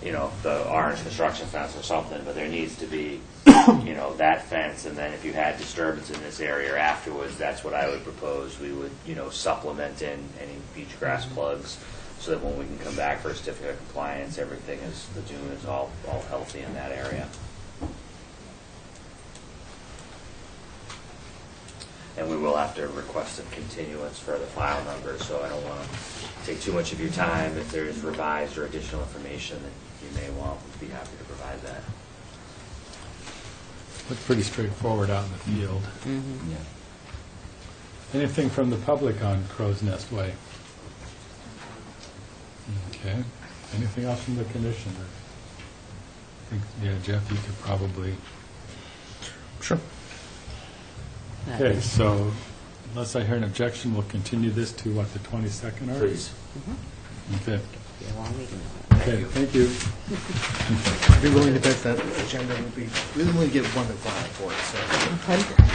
the orange construction fence or something, but there needs to be, that fence, and then if you had disturbance in this area afterwards, that's what I would propose. We would, supplement in any beach grass plugs, so that when we can come back for a certificate of compliance, everything is, the dune is all healthy in that area. And we will have to request a continuance for the file number, so I don't want to take too much of your time. If there's revised or additional information that you may want, we'd be happy to provide that. Looks pretty straightforward out in the field. Yeah. Anything from the public on Crow's Nest Way? Okay. Anything else from the commission? I think, Jeff, you could probably... Sure. Okay, so unless I hear an objection, we'll continue this to, what, the 22nd? Art? Please. Okay. Be a long meeting. Okay, thank you. I'd be willing to bet that agenda would be, we only get one to file for it, so.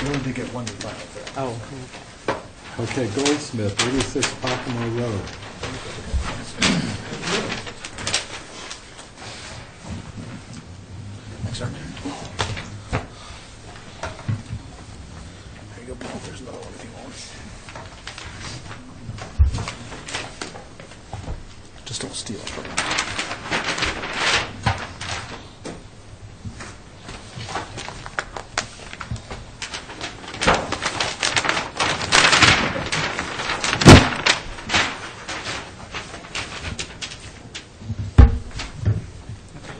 We only get one to file for it. Oh, Okay, Goldsmith, 86 Pocomo Road. Thanks, sir. There you go, Paul, there's another one if you want. Just don't steal it from me.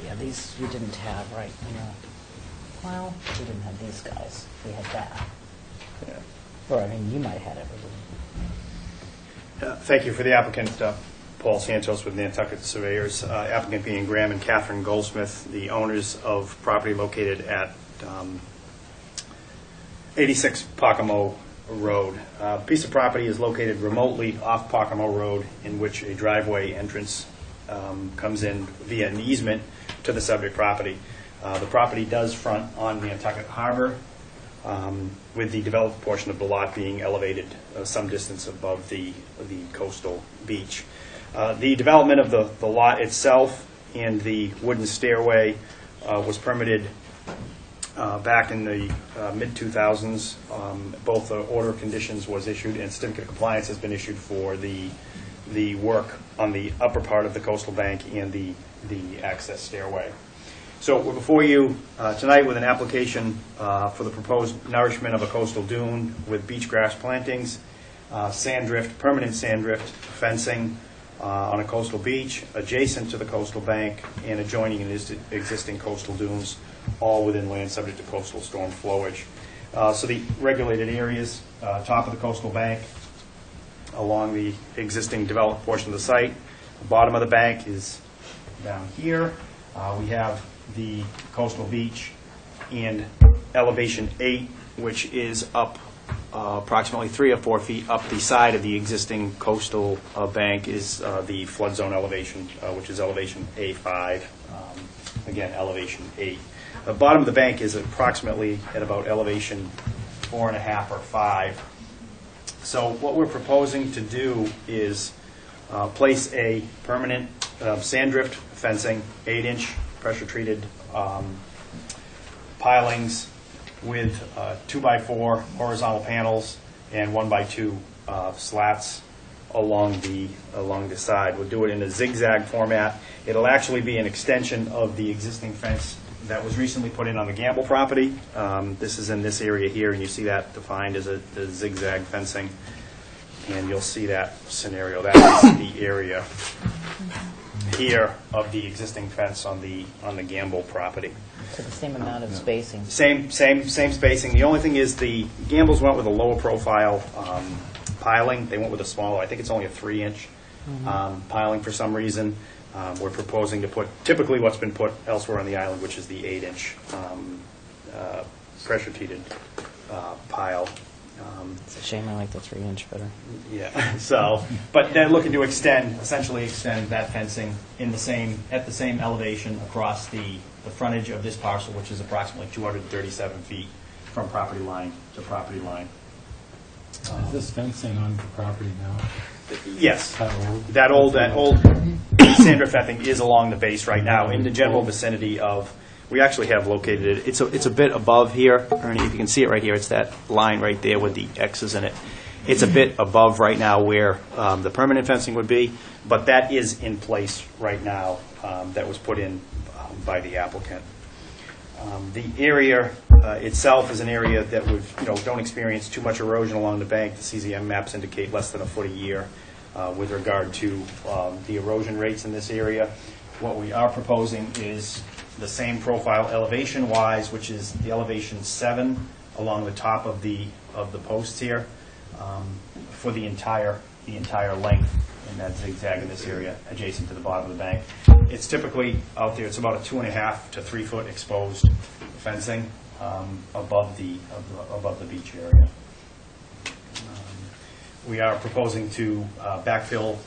yeah, these we didn't have, right? Well, we didn't have these guys. We had that. Or, I mean, you might have had everything. Thank you. For the applicant, Paul Santos with Nantucket Surveyors, applicant being Graham and Catherine Goldsmith, the owners of property located at 86 Pocomo Road. Piece of property is located remotely off Pocomo Road, in which a driveway entrance comes in via an easement to the subject property. The property does front on Nantucket Harbor, with the developed portion of the lot being elevated some distance above the coastal beach. The development of the lot itself and the wooden stairway was permitted back in the mid-2000s. Both the order of conditions was issued, and certificate of compliance has been issued for the work on the upper part of the coastal bank and the access stairway. So we're before you tonight with an application for the proposed nourishment of a coastal dune with beach grass plantings, sand drift, permanent sand drift fencing on a coastal beach, adjacent to the coastal bank and adjoining existing coastal dunes, all within land subject to coastal storm flowage. So the regulated areas, top of the coastal bank, along the existing developed portion of the site. The bottom of the bank is down here. We have the coastal beach, and elevation 8, which is up approximately 3 or 4 feet up the side of the existing coastal bank, is the flood zone elevation, which is elevation A5, again elevation 8. The bottom of the bank is approximately at about elevation 4.5 or 5. So what we're proposing to do is place a permanent sand drift fencing, 8-inch pressure-treated pilings with 2x4 horizontal panels and 1x2 slats along the side. We'll do it in a zigzag format. It'll actually be an extension of the existing fence that was recently put in on the Gamble property. This is in this area here, and you see that defined as a zigzag fencing. And you'll see that scenario. That is the area here of the existing fence on the Gamble property. So the same amount of spacing. Same spacing. The only thing is the Gambles went with a lower profile piling. They went with a smaller, I think it's only a 3-inch piling for some reason. We're proposing to put typically what's been put elsewhere on the island, which is the 8-inch pressure-treated pile. It's a shame I like the 3-inch better. Yeah. So, but they're looking to essentially extend that fencing at the same elevation across the frontage of this parcel, which is approximately 237 feet from property line to property line. Is this fencing on the property now? Yes. That old sand drift fenting is along the base right now, in the general vicinity of, we actually have located it, it's a bit above here, Ernie, if you can see it right here, it's that line right there with the X's in it. It's a bit above right now where the permanent fencing would be, but that is in place right now, that was put in by the applicant. The area itself is an area that would, don't experience too much erosion along the bank. The CZM maps indicate less than a foot a year with regard to the erosion rates in this area. What we are proposing is the same profile elevation-wise, which is the elevation 7 along the top of the posts here for the entire length in that zigzag in this area adjacent to the bottom of the bank. It's typically out there, it's about a 2.5 to 3 foot exposed fencing above the beach area. We are proposing to backfill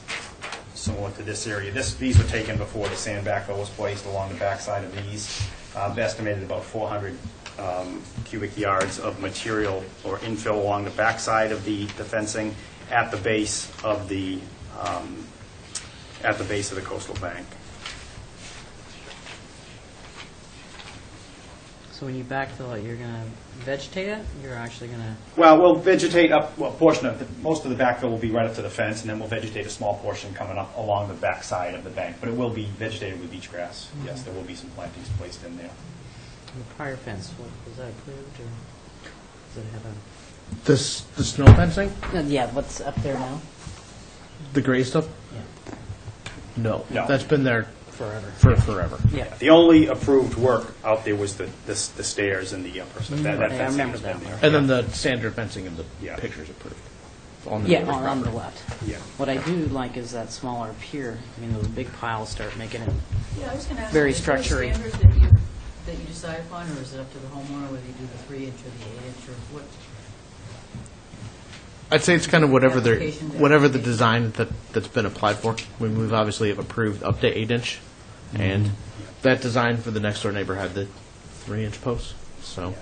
similar to this area. These were taken before the sand backfill was placed along the backside of these. Estimated about 400 cubic yards of material or infill along the backside of the fencing at the base of the coastal bank. So when you backfill it, you're going to vegetate it? You're actually going to... Well, we'll vegetate up, well, portion of most of the backfill will be right up to the fence, and then we'll vegetate a small portion coming up along the backside of the bank. But it will be vegetated with beach grass. Mm-hmm. Yes, there will be some plantings placed in there. The prior fence, was that approved, or does it have a... The snow fencing? Yeah, what's up there now? The gray stuff? Yeah. No. No. That's been there Forever. forever. Yeah. The only approved work out there was the stairs and the upper. That Right, I fencing remember has been that. there. And then the sand drift fencing in the Yeah. pictures approved. On the Yeah, neighbor's on the property. left. Yeah. What I do like is that smaller pier. I mean, those big piles start making it... Yeah, I was going to ask, Very is there a structury. standard that you decide upon, or is it up to the homeowner whether you do the 3-inch or the 8-inch, or what? I'd say it's kind of whatever Application the design that's been applied for. We've obviously have approved up to 8-inch, and that design for the next door neighbor had the 3-inch posts. So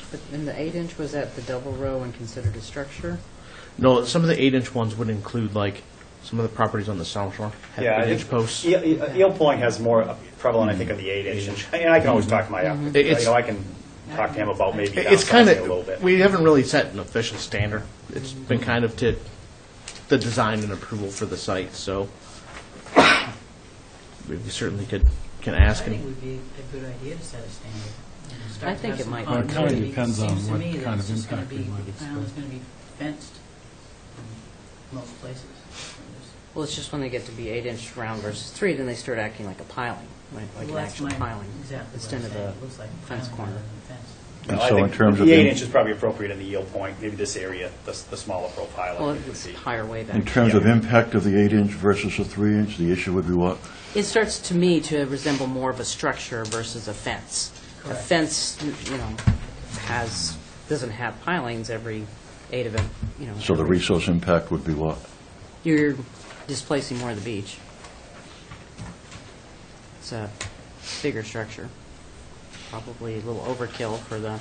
But in the 8-inch, was that the double row and considered a structure? no, some of the 8-inch ones would include like some of the properties on the South Shore had Yeah, 8-inch posts. Eel Point has more prevalent, I think, of the 8-inch. And I can always talk to my applicant. It's- I can talk to him about maybe It's kind downsizing a little of bit. we haven't really set an official standard. It's been kind of to the design and approval for the site. So we certainly can I ask think it him. would be a good idea to set a standard. and start I to think have it some might. Well, it kinda continuity. depends on Seems to what me that kind it's of just gonna impact we be- might The town is expect. going to be fenced in most places. Well, it's just when they get to be 8-inch round versus 3, then they start acting like a piling, right? Like Well, an that's actual my- piling exactly what instead I'm of saying. a It looks like a fence piling corner. rather than fence. And I so think in terms of the the- 8-inch is probably appropriate in the Eel Point. Maybe this area, the smaller profile. I Well, think would it's be. higher way back. In terms of impact of the 8-inch versus the 3-inch, the issue would be what? It starts to me to resemble more of a structure versus a fence. A Correct. fence, doesn't have pilings every 8 of them, So the every- resource impact would be what? You're displacing more of the beach. It's a bigger structure. Probably a little overkill for the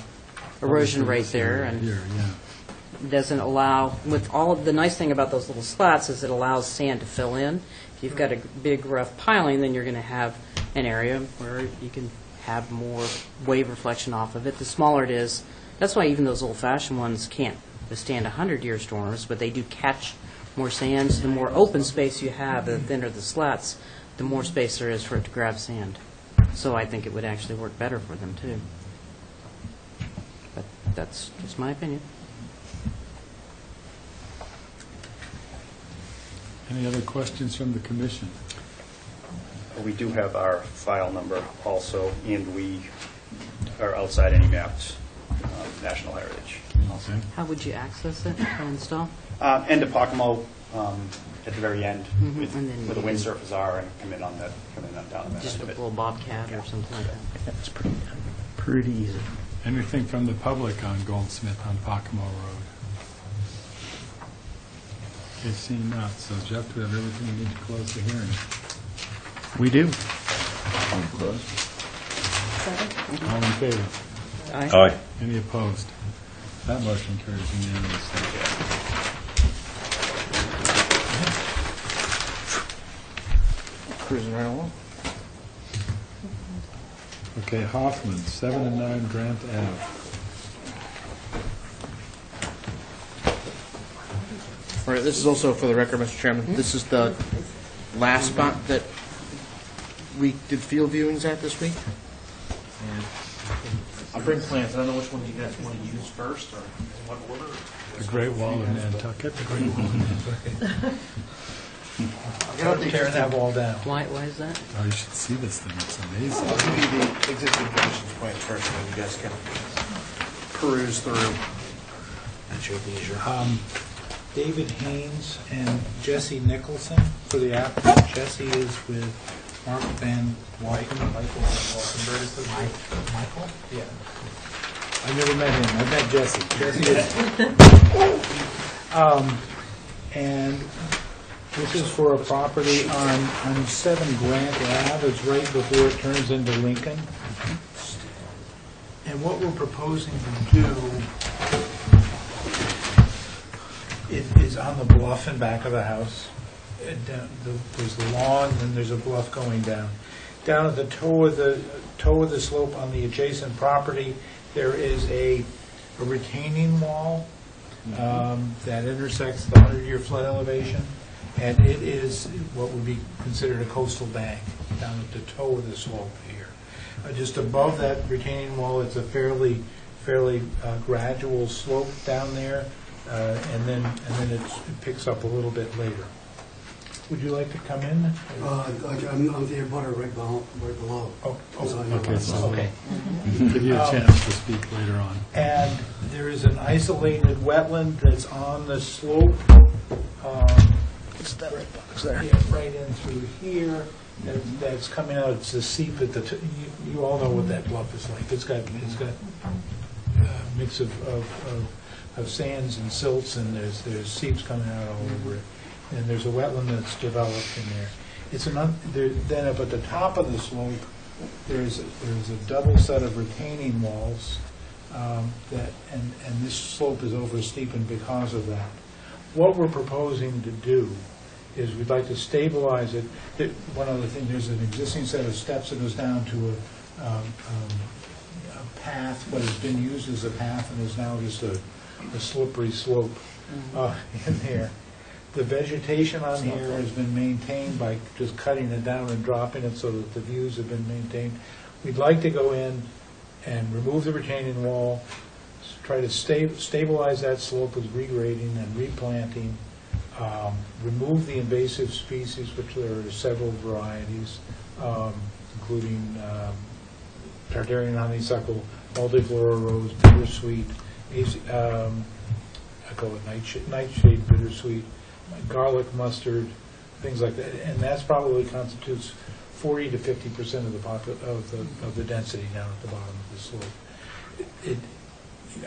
erosion rate there, and Here, yeah. doesn't allow, with all of the nice thing about those little slats is it allows sand to fill in. If you've got a big rough piling, then you're going to have an area where you can have more wave reflection off of it. The smaller it is, that's why even those old-fashioned ones can't withstand 100-year storms, but they do catch more sand. So the more open space you have, the thinner the slats, the more space there is for it to grab sand. So I think it would actually work better for them, too. But that's just my opinion. Any other questions from the commission? We do have our file number also, and we are outside any maps, National Heritage. Okay. How would you access it to install? End of Pocomo, at the very end, Mhm, with- and then where the you- wind surfaces are, and come in on down that Just end a of it. little bobcat or something like that? It's pretty easy. Anything from the public on Goldsmith on Pocomo Road? Okay, seeing none. So Jeff, do we have everything we need to close the hearing? We do. All in favor? Aye. Any opposed? That motion carries unanimously. Cruising right along. Okay, Hoffman, 7 and 9 Grant Ave. All right, this is also for the record, Mr. Chairman. This is the last spot that we did field viewings at this week. And I'll bring plans. I don't know which one you guys want to use first or in what order. The Great Wall in Nantucket. Tearing that wall down. Why is that? Oh, you should see this thing, it's amazing. I'll give you the existing conditions plans first, and then you guys can peruse through at your leisure. David Haynes and Jesse Nicholson for the applicant. Jesse is with Mark Van Walken. Michael Van Walkenberg. Michael? Yeah. I never met him. I met Jesse. And this is for a property on 7 Grant Ave. It's right before it turns into Lincoln. And what we're proposing to do is on the bluff in back of the house. There's the lawn, and there's a bluff going down. Down at the toe of the slope on the adjacent property, there is a retaining wall that intersects the 100-year flood elevation, and it is what would be considered a coastal bank down at the toe of the slope here. Just above that retaining wall, it's a fairly gradual slope down there, and then it picks up a little bit later. Would you like to come in? I'm the abutter right below. Okay. Give you a chance to speak later on. And there is an isolated wetland that's on the slope. It's that red box there. Yeah, right in through here. That's coming out. It's the seep at the. You all know what that bluff is like. It's got a mix of sands and silts, and there's seeps coming out all over it. And there's a wetland that's developed in there. Then up at the top of the slope, there's a double set of retaining walls and this slope is over-steepened because of that. What we're proposing to do is we'd like to stabilize it. One other thing, there's an existing set of steps that goes down to a path, what has been used as a path and is now just a slippery slope in there. The vegetation on here has been maintained by just cutting it down and dropping it so that the views have been maintained. We'd like to go in and remove the retaining wall, try to stabilize that slope with regrading and replanting, remove the invasive species, which there are several varieties, including Tartarian honeysuckle, multiflora rose, bittersweet, I call it nightshade bittersweet, garlic mustard, things like that, and that's probably constitutes 40 to 50% of the density down at the bottom of the slope.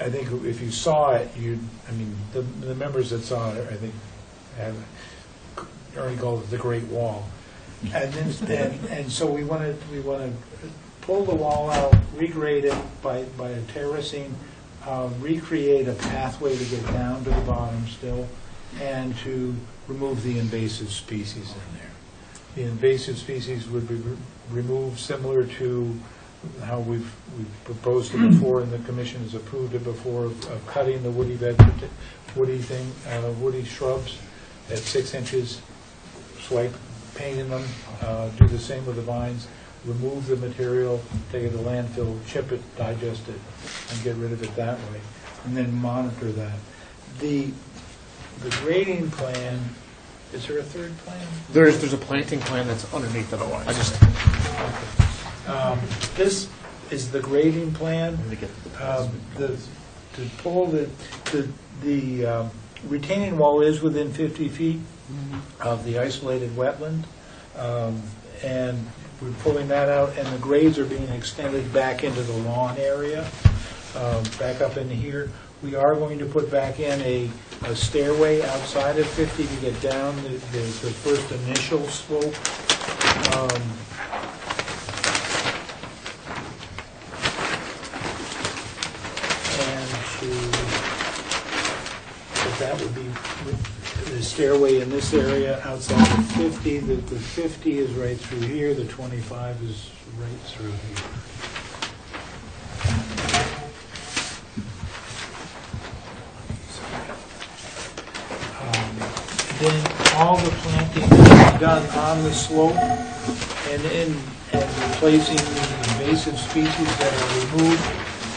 I think if you saw it, the members that saw it, I think, have already called it the Great Wall, and so we want to pull the wall out, regrade it by a terracing, recreate a pathway to get down to the bottom still, and to remove the invasive species in there. The invasive species would be removed similar to how we've proposed it before, and the commission has approved it before, of cutting the woody shrubs at 6 inches, swipe, painting them, do the same with the vines, remove the material, take it to landfill, chip it, digest it, and get rid of it that way, and then monitor that. The grading plan, is there a third plan? There's a planting plan that's underneath it. I just this is the grading plan. let me get to the To pull the retaining wall is within 50 feet of the isolated wetland, and we're pulling that out, and the grades are being extended back into the lawn area, back up into here. We are going to put back in a stairway outside of 50 to get down the first initial slope. That would be the stairway in this area outside of 50. The 50 is right through here, the 25 is right through here. Then all the planting is done on the slope and replacing the invasive species that are removed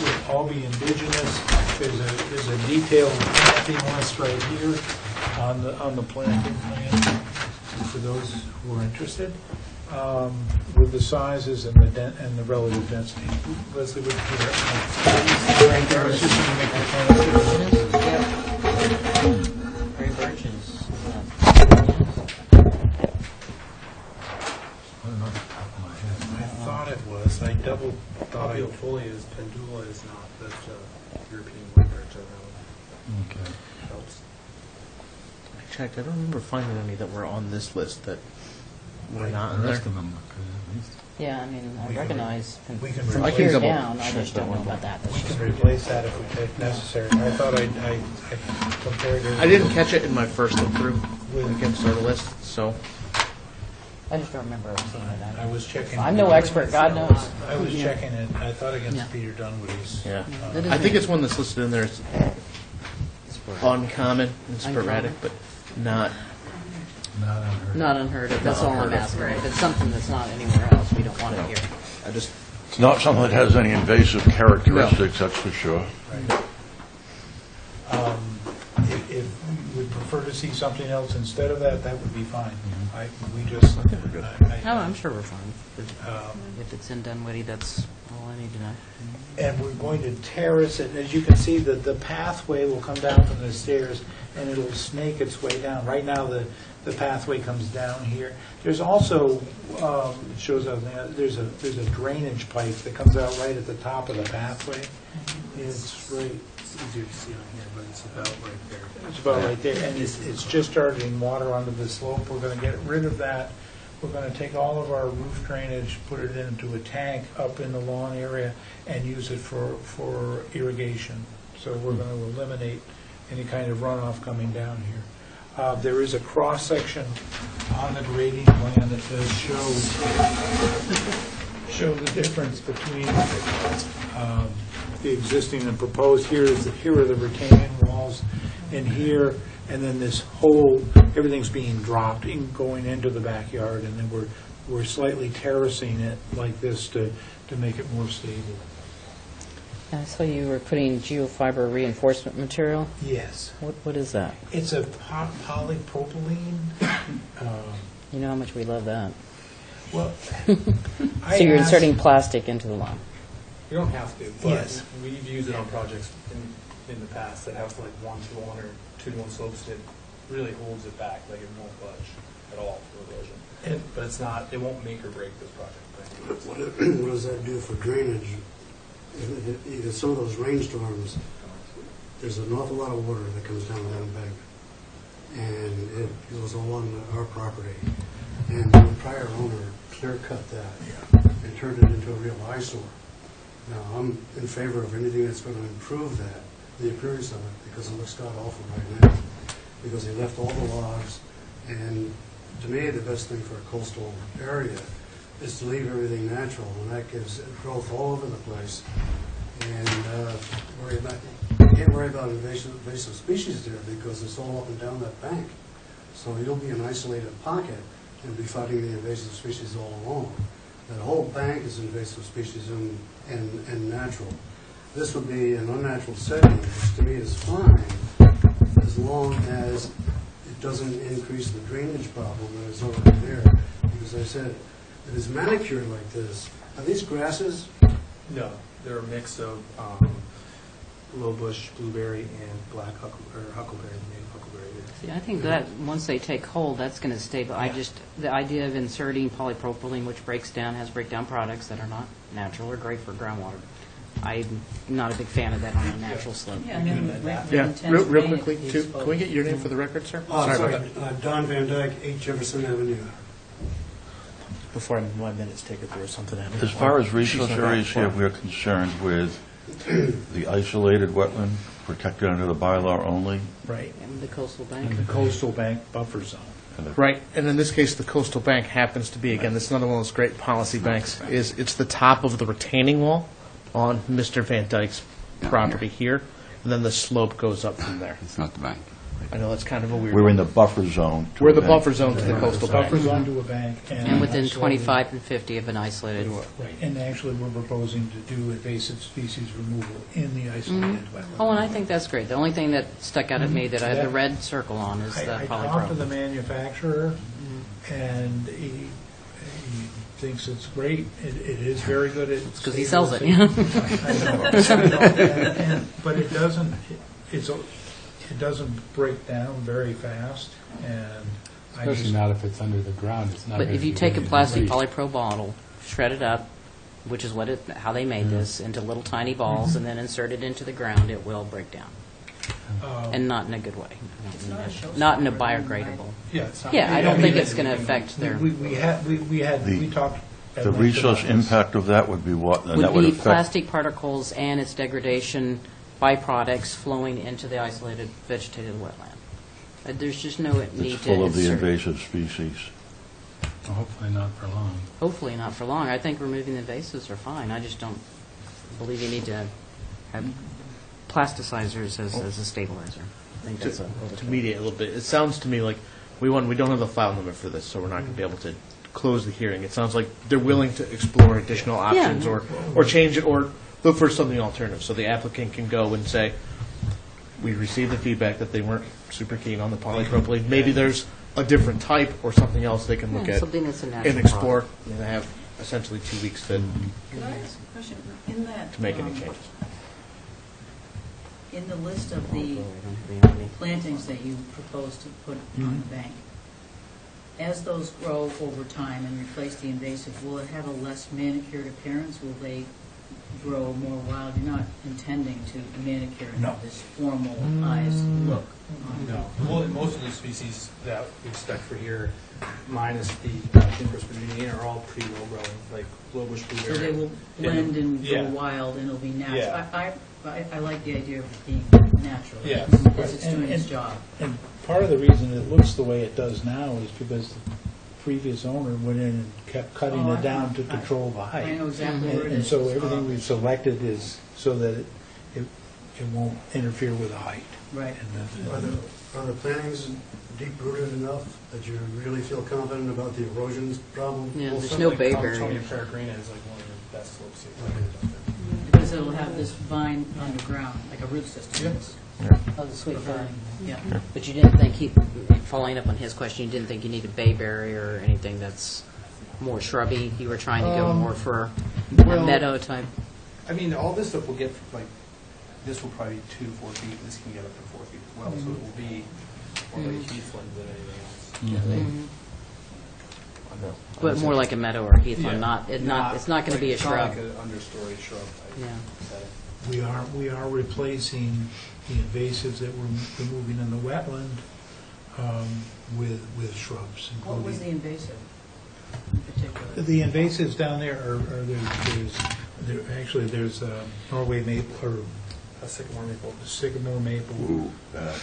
will all be indigenous. There's a detailed planting list right here on the planting plan for those who are interested, with the sizes and the relative density. Leslie, would you do that? Right there, I was just going to make the plan. Green birches. I thought it was. I double thought I... Folia is pendula is not, but European white birch, I know. Okay. Helps. I checked. I don't remember finding any that were on this list that were not in The there. rest of them look good, at least. Yeah, I mean, I We can recognize we can from replace here double down, I check just that don't know one. about that. That's We just can replace that if necessary. I thought I compared it. I didn't catch it in my first look through against our list, so I just don't remember ever seeing it. I was checking. I'm no expert, God knows. I was Yeah. checking it. I thought against Yeah. Peter Dunwoody's. yeah. That is I think neat. it's one that's listed in there as uncommon and sporadic, but not. Not unheard. Not unheard of, that's Not all I'm unheard of. asking. If it's something that's not anywhere else, we don't want it here. I just. It's not something that has any invasive characteristics, that's for sure. If you would prefer to see something else instead of that, that would be fine. We just. Oh, I'm sure we're fine. Um, If it's in Dunwoody, that's all I need to know. And we're going to terrace it. As you can see, the pathway will come down from the stairs, and it'll snake its way down. Right now, the pathway comes down here. There's also, it shows up there, there's a drainage pipe that comes out right at the top of the pathway. It's right, It's easier to see on here, but it's about right there. it's about right there, and it's just starting water onto the slope. We're going to get rid of that. We're going to take all of our roof drainage, put it into a tank up in the lawn area, and use it for irrigation. So we're going to eliminate any kind of runoff coming down here. There is a cross-section on the grading plan that does show the difference between the existing and proposed. Here are the retaining walls, and here, and then this whole, everything's being dropped and going into the backyard, and then we're slightly terracing it like this to make it more stable. I saw you were putting geofiber reinforcement material. Yes. What is that? It's a polypropylene. You know how much we love that. Well, So you're inserting plastic into the lawn. You don't have to, but Yes. we've used it on projects in the past that have like 1-to-1 or 2-to-1 slopes that really holds it back, like it won't budge at all for erosion. But it's not, it won't make or break this project. What does that do for drainage? In some of those rainstorms, there's an awful lot of water that comes down that bank, and it goes along our property. And the prior owner clear-cut that and turned it into a real eyesore. Now, I'm in favor of anything that's going to improve that, the appearance of it, because it looks god-awful right now, because they left all the logs, and to me, the best thing for a coastal area is to leave everything natural, and that gives growth all over the place. And you can't worry about invasive species there because it's all up and down that bank. So you'll be an isolated pocket and be fighting the invasive species all along. That whole bank is invasive species and natural. This would be an unnatural setting, which to me is fine, as long as it doesn't increase the drainage problem that is already there. Because I said, it is manicured like this. Are these grasses? No, they're a mix of low bush, blueberry, and black huckleberry, native huckleberry. See, I think that once they take hold, that's going to stay. But the idea of inserting polypropylene, which breaks down, has breakdown products that are not natural or great for groundwater. I'm not a big fan of that on a natural slope. Yeah, I mean, Yeah, real quickly, too. Can we get your name for the record, sir? Sorry, about that. Don Van Dyke, 8 Jefferson Avenue. Before my minutes take it, there was something As far as resource areas here, we're concerned with the isolated wetland protected under the bylaw only. Right. And the coastal bank. And the coastal bank buffer zone. And the- Right, and in this case, the coastal bank happens to be, again, this is another one of those great policy banks, is it's the top of the retaining wall on Mr. Van Dyke's property here, and then the slope goes up from there. It's not the bank. I know that's kind of a weird We're in one. the buffer zone. to We're the a bank. buffer zone to the coastal Buffer bank. zone to a bank. And within isolated- 25 and 50 of an isolated. Right, and actually, we're proposing to do invasive species removal in the isolated wetland. Oh, and I think that's great. The only thing that stuck out at me that I have the red circle on is the I talked to the polypropylene. manufacturer, and he thinks it's great. It is very good at. It's 'cause he sells it. I know. But it doesn't, it doesn't break down very fast, and I Especially just, not if it's under the ground, it's not. But gonna if you be take a ready to plastic breathe. polypro bottle, shred it up, which is how they made this, into little tiny balls, and then insert it into the ground, it will break down. And not in a good way. It's not a showstopper. Not in a biodegradable. yeah, it's not. Yeah, I don't think it's going to affect their, We talked. at The length resource about this. impact of that would be what? And that would be affect- plastic particles and its degradation byproducts flowing into the isolated vegetated wetland. There's just no need It's to full of the insert. invasive species. Well, hopefully not for long. Hopefully not for long. I think removing the invasives are fine. I just don't believe you need to have plasticizers as a stabilizer. I think that's To mediate a little bit, it sounds to me like we don't have the file number for this, so we're not going to be able to close the hearing. It sounds like they're willing to explore additional options or change it or look for something alternative. So the applicant can go and say, we received the feedback that they weren't super keen on the polypropylene. Maybe there's a different type or something else they can look at something that's a natural and explore. product. And they have essentially 2 weeks to Could I ask a question? In that, make any changes. in the list of the plantings that you propose to put on the bank, as those grow over time and replace the invasive, will it have a less manicured appearance? Will they grow more wild? You're not intending to manicure and have this formalized look on No, well, most of the species that we expect for here, minus the Pinus Virginia, are all pretty low growing, like blowbush So they blueberry. will blend and go Yeah. wild, and it'll be natural. Yeah. I like the idea of it being natural. Yes. Because it's doing its And- job. And part of the reason it looks the way it does now is because the previous owner went in and kept cutting Oh, it down to I- control the height. I know exactly where it And is. so everything we've selected is so that it won't interfere with the height. Right. And Are the plantings deep rooted enough that you really feel confident about the erosion problem? Yeah, Well, there's something no bay like barrier. California Peregrina is like one of the best slopes you've Because it'll have this vine underground, like a root system. Oh, the sweet vine. Yeah. But you didn't think following up on his question, you didn't think you needed bay barrier or anything that's more shrubby? You were trying to go more for a well- meadow type? I mean, all this stuff will get, like, this will probably be 2 to 4 feet, and this can get up to 4 feet as well, so it will be more like heathland than anything else. But more like a meadow or heathland, Yeah. it's not going to be a It's not shrub. like an understory shrub type Yeah. setting. we are replacing the invasives that we're removing in the wetland with shrubs, What was the invasive in particular? The invasives down there there's Norway maple, or A sycamore maple. sycamore maple. Ooh, bad.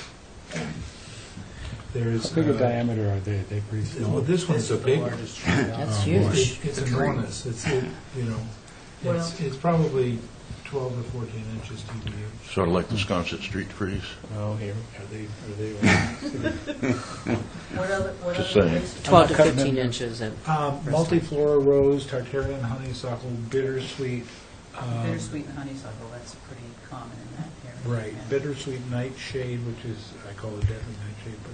There's. How big a diameter are they? They pretty Well, small? this one's a big one. That's huge. It's enormous. It's probably 12 to 14 inches TBH. Sort of like the Sconset Street trees. Oh, here. Are they? What Just other saying. invasive? 12 to cutting 15 them. inches at Multiflora rose, Tartarian honeysuckle, bittersweet. Bittersweet and honeysuckle, that's pretty common in that area. Right, And bittersweet nightshade, which is, I call it deadly nightshade, but,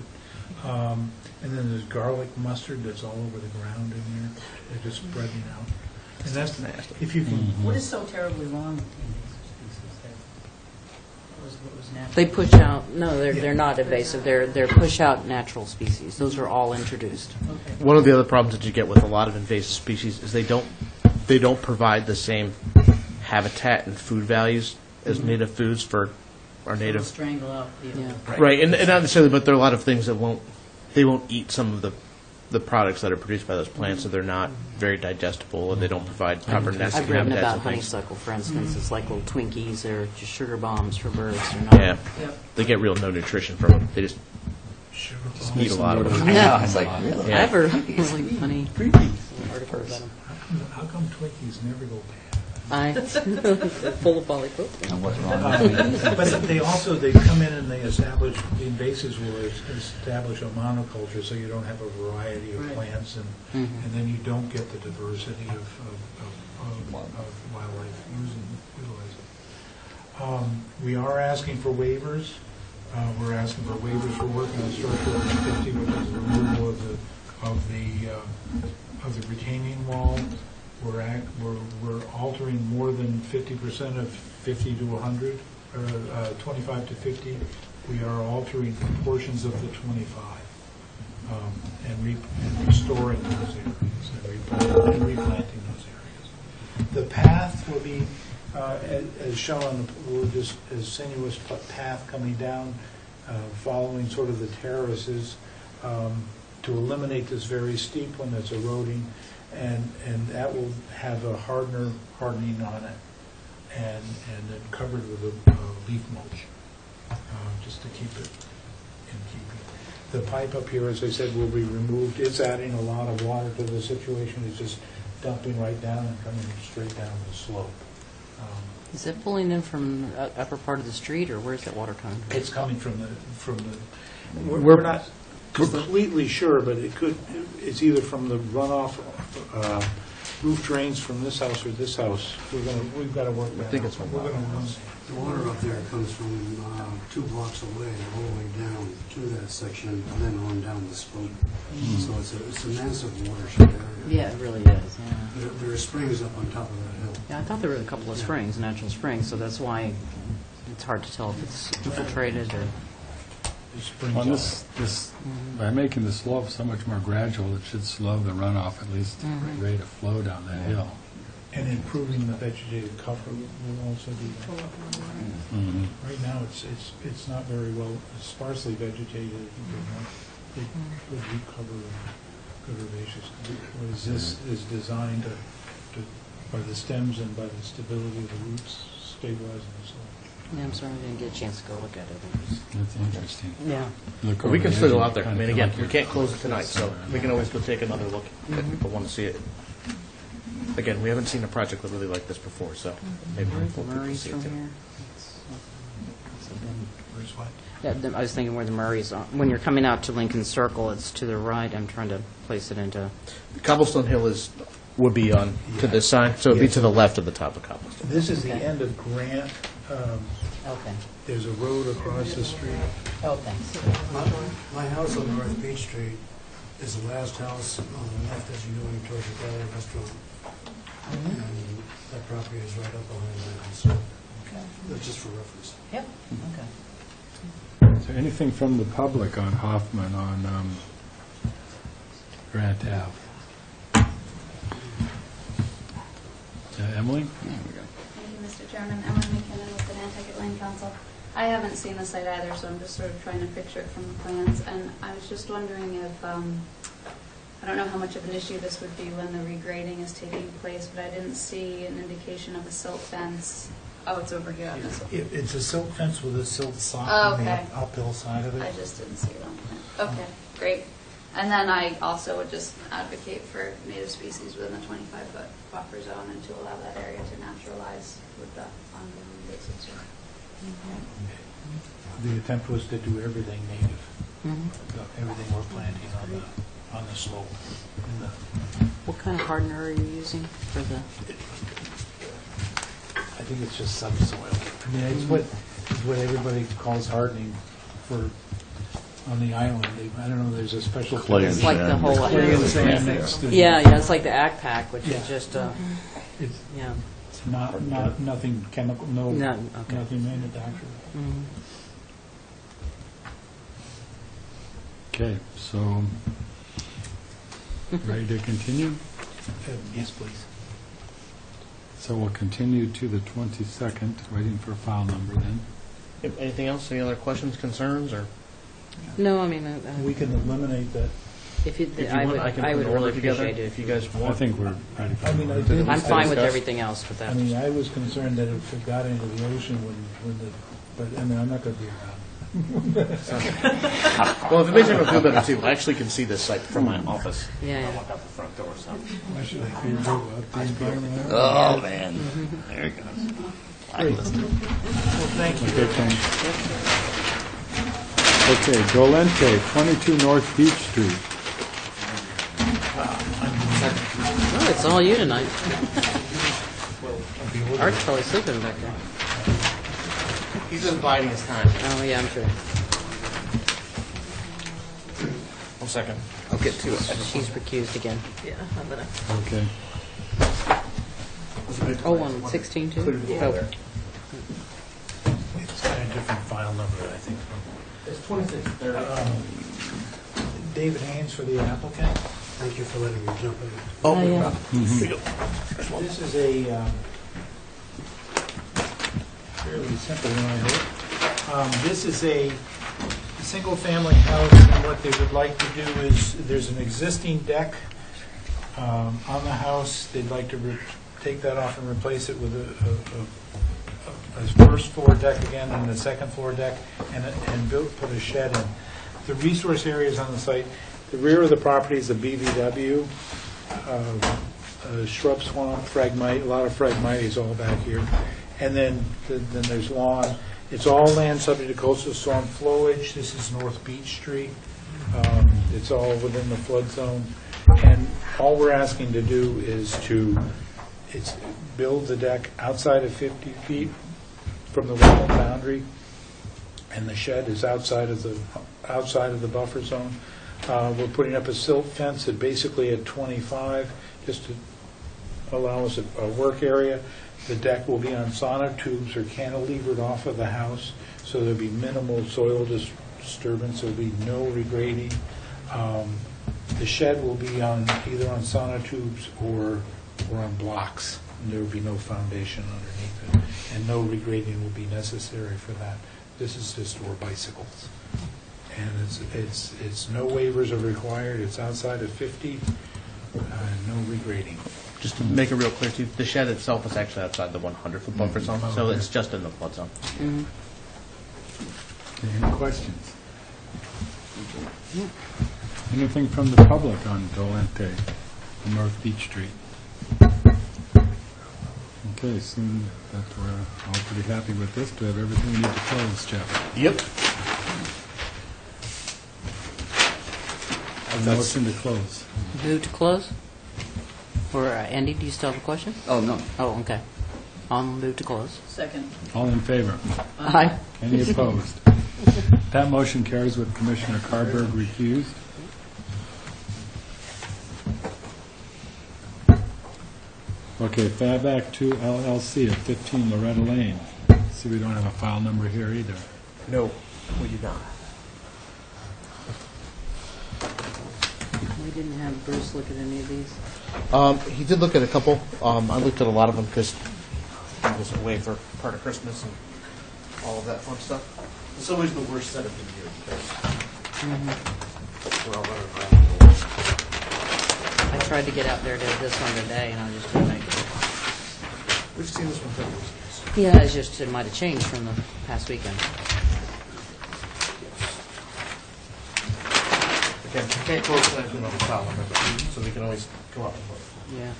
and then there's garlic mustard that's all over the ground in there. They're just spreading out. And that's, if you can, What is so terribly wrong with the invasive species there? What was natural? They push out, no, they're not invasive, they're push out natural species. Those are all introduced. Okay. One of the other problems that you get with a lot of invasive species is they don't provide the same habitat and food values as native foods for our It'll native. strangle out the. Yeah. Right, and not necessarily, but there are a lot of things that they won't eat some of the the products that are produced by those plants, so they're not very digestible, and they don't provide proper nesting I've written habitats about and things. honeysuckle, for instance. It's like little Twinkies or just sugar bombs for birds. They're not. Yeah, they get real no nutrition from them. They just eat a lot of them. Yeah. It's like, really? I've heard really funny article about them. How come Twinkies never go bad? They're full of polypropylene. And what's wrong with it? But they come in and they establish, the invasives will establish a monoculture, so you don't have a variety of Right. plants, and then you don't get the diversity of wildlife utilizing. We are asking for waivers. We're asking for waivers for work on a structure over 50, which is the removal of the retaining wall. We're altering more than 50% of 50 to 100, or 25 to 50. We are altering portions of the 25 and restoring those areas and replanting those areas. The path will be, as shown, will just a sinuous path coming down, following sort of the terraces, to eliminate this very steep one that's eroding. And that will have a hardening on it, and then covered with a leaf mulch, just to keep it in keeping. The pipe up here, as I said, will be removed. It's adding a lot of water to the situation. It's just dumping right down and coming straight down the slope. Is it pulling in from the upper part of the street, or where's that water coming from? It's coming from the. We're not completely sure, but it's either from the runoff roof drains from this house or this house. We've got to work that out. I think it's from We're going to The water up there comes from 2 blocks away, all the way down to that section, and then on down the slope. So it's a massive watershed area. Yeah, it really is. Yeah. There are springs up on top of that hill. Yeah, I thought there were a couple of springs, natural springs, so that's why it's hard to tell if it's infiltrated or. On this, by making the slope so much more gradual, it should slow the runoff, at least rate of flow down that hill. And improving the vegetative cover will also be. Right now, it's not very well, it's sparsely vegetated. Good root cover and good herbaceous cover. Whereas this is designed to, by the stems and by the stability of the roots, stabilizing the soil. Yeah, I'm sorry I didn't get a chance to go look at it. That's interesting. Yeah. Look Well, we over can the still go edge, out there. I kinda mean, come again, up we here. can't close it tonight, so we can always go take another look if people want to see it. Again, we haven't seen a project that really like this before, so maybe we'll The Murray's see it from too. here. Where's what? Yeah, I was thinking where the Murray's are. When you're coming out to Lincoln Circle, it's to the right. I'm trying to place it into. Cobblestone Hill would be on to this side, so it'd be to the left of the top of Cobblestone. This is the Okay. end of Grant. Okay. There's a road across the street. Oh, thanks. My house on North Beach Street is the last house on the left as you're going towards the Valley Restaurant. And that property is right up behind that house. That's just for reference. Yep. Okay. Is there anything from the public on Hoffman on Grant Ave? Emily? There we go. Thank you, Mr. Chairman. Emily McKinnon with the Nantucket Land Council. I haven't seen the site either, so I'm just sort of trying to picture it from the plans. And I was just wondering if, I don't know how much of an issue this would be when the regrading is taking place, but I didn't see an indication of a silt fence. Oh, it's over here on this one. It's a silt fence with a silt sock Oh, on the okay. uphill side of I it. just didn't see it on the plan. Okay, great. And then I also would just advocate for native species within the 25-foot buffer zone and to allow that area to naturalize with the ongoing invasive zone. The attempt was to do everything native. Everything we're planting on the slope. What kind of hardener are you using for the? I think it's just subsoil. I mean, it's what everybody calls hardening for, on the island. I don't know, there's a special. Clay It's like the whole. Clay and sand mixed in. Yeah, it's like the Ag Pack, which Yeah. is just It's yeah. not nothing chemical, No, okay. nothing manufactured. Okay, so, ready to continue? Yes, please. So we'll continue to the 22nd, waiting for a file number then. Anything else? Any other questions, concerns, or? No, I mean. We can eliminate that If you, If you I want, would, I can I put would an order really together appreciate it. if you guys I want. think we're ready for I mean, I it. did. I'm fine with discuss. everything else, but I that, mean, I was concerned that if it got into the ocean, when the, but, I mean, I'm not going to be around. Well, if it makes everyone feel better too, I actually can see this site from my office. Yeah, yeah. I walk out the front door, so. I should have figured out the environment. Oh, man. There it goes. I listened. Well, thank you. Okay, thanks. Okay, Dolente, 22 North Beach Street. Oh, it's all you tonight. Art's probably sleeping back there. He's just biding his time. Oh, yeah, I'm sure. 1 second. I'll get to it. She's recused again. Yeah, I'm gonna. Okay. Oh, 116 too? Yeah. Oh. It's got a different file number, I think. It's 26. David Haynes for the applicant. Thank you for letting me jump in. Oh, yeah. This is a fairly simple one, I hope. This is a single-family house, and what they would like to do is, there's an existing deck on the house. They'd like to take that off and replace it with a first floor deck again, and a second floor deck, and put a shed in. The resource areas on the site, the rear of the property is a BVW, shrub swamp, Phragmite, a lot of Phragmites all back here. And then there's lawn. It's all land subject to coastal storm flowage. This is North Beach Street. It's all within the flood zone. And all we're asking to do is to build the deck outside of 50 feet from the wetland boundary, and the shed is outside of the buffer zone. We're putting up a silt fence basically at 25, just to allow us a work area. The deck will be on sonotubes or cantilevered off of the house, so there'll be minimal soil disturbance. There'll be no regrading. The shed will be either on sonotubes or on blocks. And there will be no foundation underneath it, and no regrading will be necessary for that. This is to store bicycles, and it's no waivers are required. It's outside of 50, no regrading. Just to make it real clear too, the shed itself is actually outside the 100-foot buffer zone, so it's just in the flood zone. Mhm. Okay, any questions? Anything from the public on Dolente, North Beach Street? Okay, seeing that we're all pretty happy with this, do we have everything we need to close, Jeff? Yep. A motion to close. Move to close? Or Andy, do you still have a question? Oh, no. Oh, okay. On move to close. Second. All in favor? Aye. Any opposed? That motion carries with Commissioner Carberg recused. Okay, Fab Act 2 LLC at 15 Loretta Lane. See, we don't have a file number here either. No, we do not. We didn't have Bruce look at any of these. He did look at a couple. I looked at a lot of them because he was away for part of Christmas and all of that fun stuff. It's always the worst setup of the year because we're all running around. I tried to get out there to this one today, and I just couldn't make it. We've seen this one several times. Yeah, it's just, it might have changed from the past weekend. Again, we can't close tonight, we don't have a file number, so we can always go out and vote. Yeah.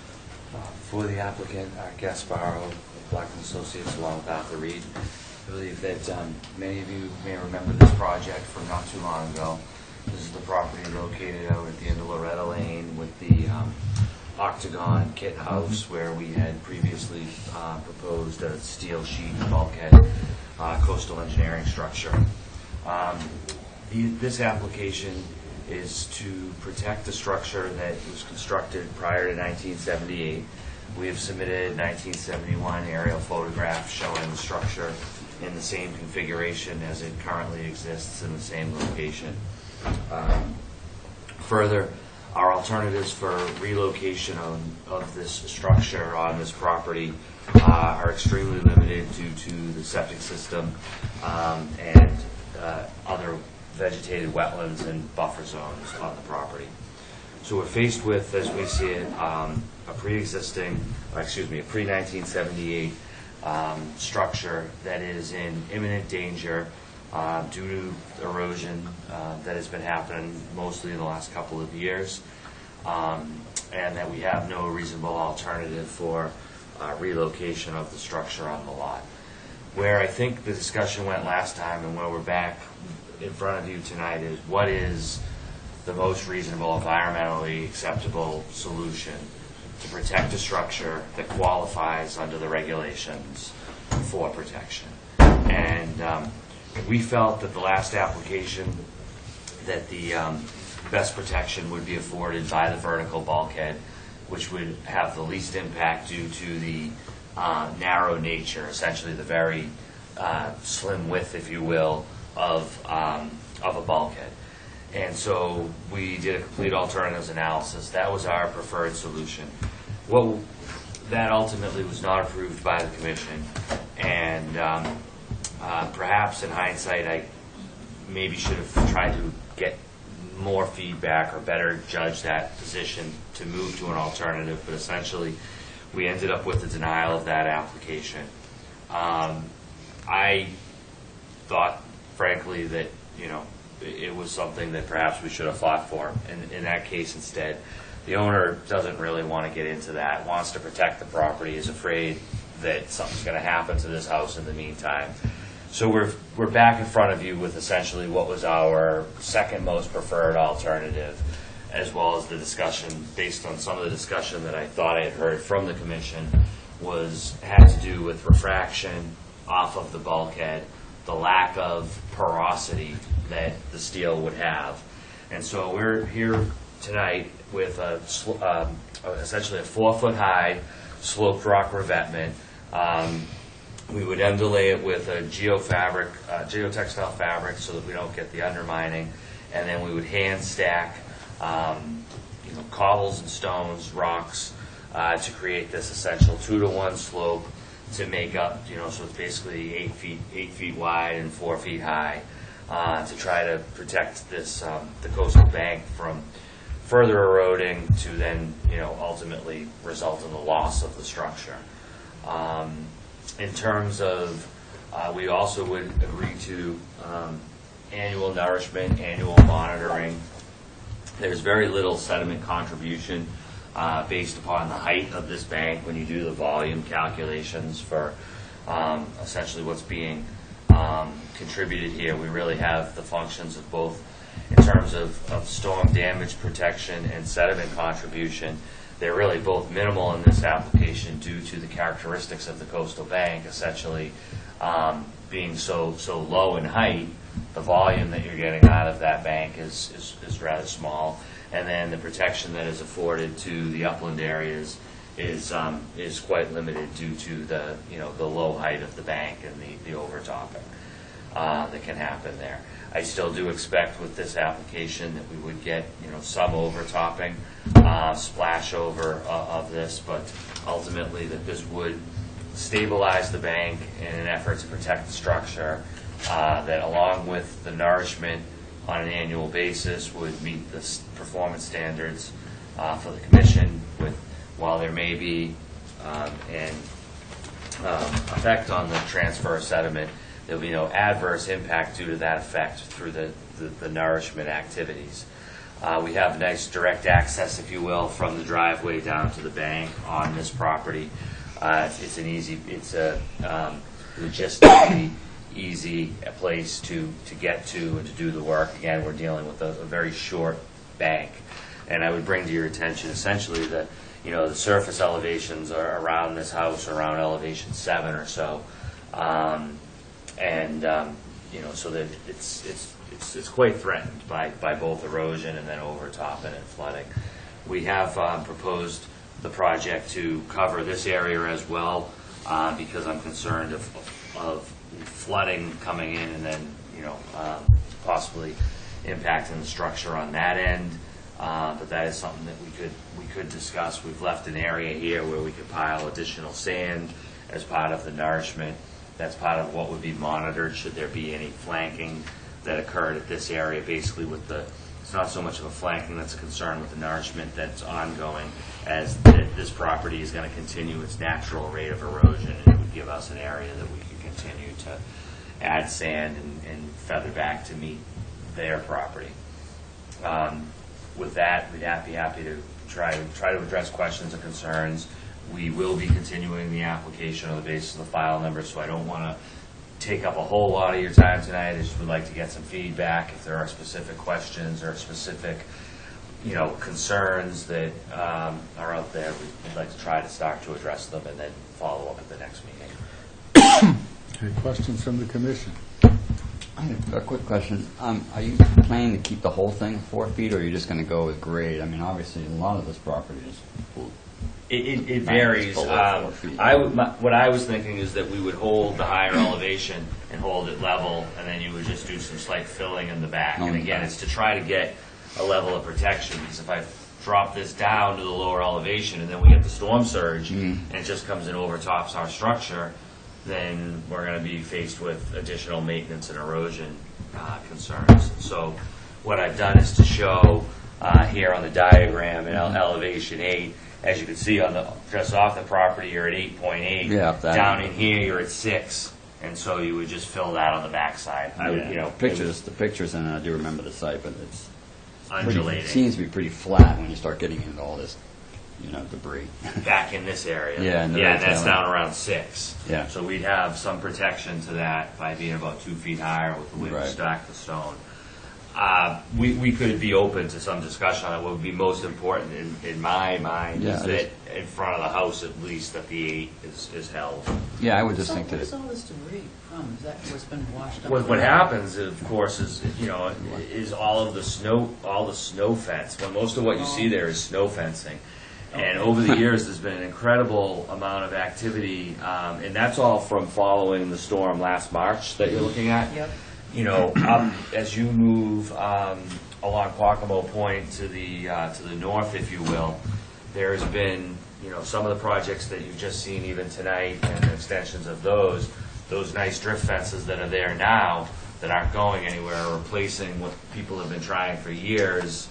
For the applicant, Gasparo, Black & Associates, along with Arthur Reed, I believe that many of you may remember this project from not too long ago. This is the property located out at the end of Loretta Lane with the octagon kit house where we had previously proposed a steel sheet bulkhead coastal engineering structure. This application is to protect the structure that was constructed prior to 1978. We have submitted 1971 aerial photographs showing the structure in the same configuration as it currently exists in the same location. Further, our alternatives for relocation of this structure on this property are extremely limited due to the septic system and other vegetated wetlands and buffer zones on the property. So we're faced with, as we see it, a pre-1978 structure that is in imminent danger due to erosion that has been happening mostly in the last couple of years, and that we have no reasonable alternative for relocation of the structure on the lot. Where I think the discussion went last time and where we're back in front of you tonight is what is the most reasonable, environmentally acceptable solution to protect a structure that qualifies under the regulations for protection. And we felt that the last application that the best protection would be afforded by the vertical bulkhead, which would have the least impact due to the narrow nature, essentially the very slim width, if you will, of a bulkhead. And so we did a complete alternatives analysis. That was our preferred solution. Well, that ultimately was not approved by the commission, and perhaps in hindsight I maybe should have tried to get more feedback or better judge that position to move to an alternative, but essentially we ended up with the denial of that application. I thought, frankly, that it was something that perhaps we should have fought for. And in that case, instead, the owner doesn't really want to get into that, wants to protect the property, is afraid that something's going to happen to this house in the meantime. So we're back in front of you with essentially what was our second most preferred alternative, as well as the discussion, based on some of the discussion that I thought I had heard from the commission, had to do with refraction off of the bulkhead, the lack of porosity that the steel would have. And so we're here tonight with essentially a 4-foot high sloped rock revetment. We would underlay it with a geotextile fabric so that we don't get the undermining, and then we would hand stack cobbles and stones, rocks, to create this essential 2-to-1 slope to make up, so it's basically 8 feet wide and 4 feet high, to try to protect this the coastal bank from further eroding to then ultimately result in the loss of the structure. In terms of, we also would agree to annual nourishment, annual monitoring. There's very little sediment contribution based upon the height of this bank when you do the volume calculations for essentially what's being contributed here. We really have the functions of both in terms of storm damage protection and sediment contribution. They're really both minimal in this application due to the characteristics of the coastal bank, essentially being so low in height. The volume that you're getting out of that bank is rather small, and then the protection that is afforded to the upland areas is quite limited due to the low height of the bank and the overtopping that can happen there. I still do expect with this application that we would get some overtopping, splash over of this, but ultimately that this would stabilize the bank in an effort to protect the structure, that along with the nourishment on an annual basis would meet the performance standards for the commission. While there may be an effect on the transfer of sediment, there will be no adverse impact due to that effect through the nourishment activities. We have nice direct access, if you will, from the driveway down to the bank on this property. It's a logistically easy place to get to and to do the work. Again, we're dealing with a very short bank. And I would bring to your attention essentially that the surface elevations are around this house, around elevation 7 or so. So that it's quite threatened by both erosion and then overtopping and flooding. We have proposed the project to cover this area as well, because I'm concerned of flooding coming in and then possibly impacting the structure on that end. But that is something that we could discuss. We've left an area here where we could pile additional sand as part of the nourishment. That's part of what would be monitored should there be any flanking that occurred at this area, basically with the not so much of a flanking that's a concern with the nourishment that's ongoing, as that this property is going to continue its natural rate of erosion, and it would give us an area that we could continue to add sand and feather back to meet their property. With that, we'd be happy to try to address questions or concerns. We will be continuing the application on the basis of the file number, so I don't want to take up a whole lot of your time tonight. I just would like to get some feedback if there are specific questions or specific, concerns that are out there. We'd like to try to start to address them and then follow up at the next meeting. Okay, questions from the commission? I have a quick question. Are you planning to keep the whole thing 4 feet, or are you just going to go with grade? I mean, obviously, a lot of this property is... It varies. What I was thinking is that we would hold the higher elevation and hold it level, and then you would just do some slight filling in the back. And again, it's to try to get a level of protection, because if I drop this down to the lower elevation and then we get the storm surge and it just comes and overtops our structure, then we're going to be faced with additional maintenance and erosion concerns. So what I've done is to show here on the diagram in elevation 8, as you can see just off the property, you're at 8.8. Yeah, down in here, you're at 6. And so you would just fill that on the backside. The pictures, and I do remember the site, but it's undulating. It seems to be pretty flat when you start getting into all this, debris. Back in this area. Yeah, that's down around 6. Yeah. So we'd have some protection to that by being about 2 feet higher with the way we stack the stone. We could be open to some discussion on it. What would be most important in my mind is that in front of the house, at least, that the 8 is held. Yeah, I would just think that... Where's all this debris from? Is that what's been washed up? What happens, of course, is all the snow fence. When most of what you see there is snow fencing. And over the years, there's been an incredible amount of activity, and that's all from following the storm last March that you're looking at. Yep. As you move along Quackamo Point to the north, if you will, there's been, some of the projects that you've just seen even tonight and extensions of those nice drift fences that are there now that aren't going anywhere are replacing what people have been trying for years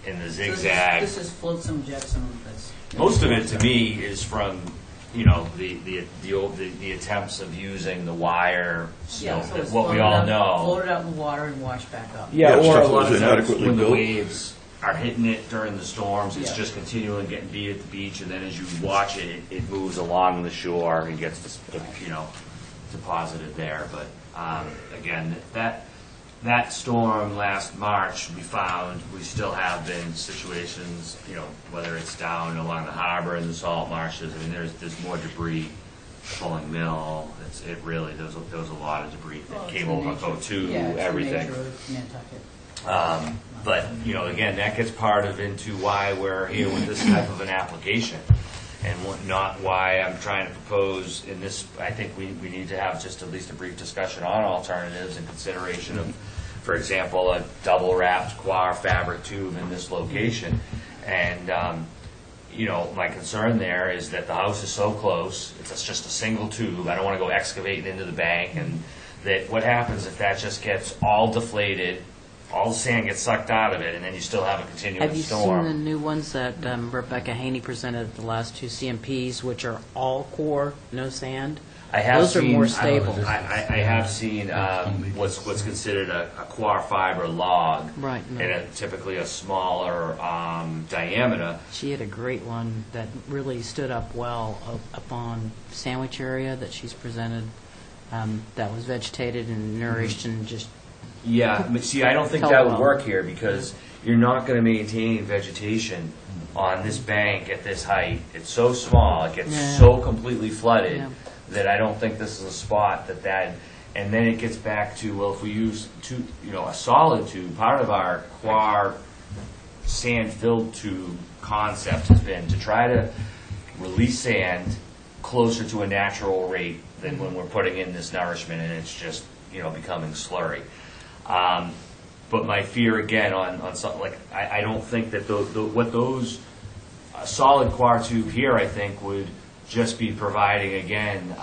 in the zigzag. So this is flotsam jetsam. Most of it, to me, is from the attempts of using the wire snow, so it's what we all know. Floated out in the water and washed back up. Yeah, or a stuff lot of was times inadequately when the built. waves are hitting it during the storms, it's Yeah. just continually getting beat at the beach, and then as you watch it, it moves along the shore and gets deposited there. But again, that storm last March, we still have been situations, whether it's down along the harbor in the salt marshes. I mean, there's more debris. Pulling mill, there was a lot of debris that came over go-to, everything. Nantucket. But, again, that gets part into why we're here with this type of an application. And not why I'm trying to propose in this. I think we need to have just at least a brief discussion on alternatives and consideration of, for example, a double-wrapped coir fabric tube in this location. And, my concern there is that the house is so close, it's just a single tube. I don't want to go excavating into the bank. And that what happens if that just gets all deflated, all the sand gets sucked out of it, and then you still have a continuous Have you storm. seen the new ones that Rebecca Haney presented at the last 2 CMPs, which are all core, no sand? I have Those are seen, more stable. I have seen what's considered a coir fiber log, Right. No. and typically a smaller diameter. She had a great one that really stood up well up on Sandwich area that she's presented, that was vegetated and nourished and just... Yeah, but see, I don't think Held that would well. work here because you're not going to maintain vegetation on this bank at this height. It's so small, it gets so completely flooded that I don't think this is a spot that. And then it gets back to, well, if we use a solid tube, part of our coir sand-filled tube concept has been to try to release sand closer to a natural rate than when we're putting in this nourishment and it's just becoming slurry. But my fear again on something like I don't think that those solid coir tube here I think would just be providing again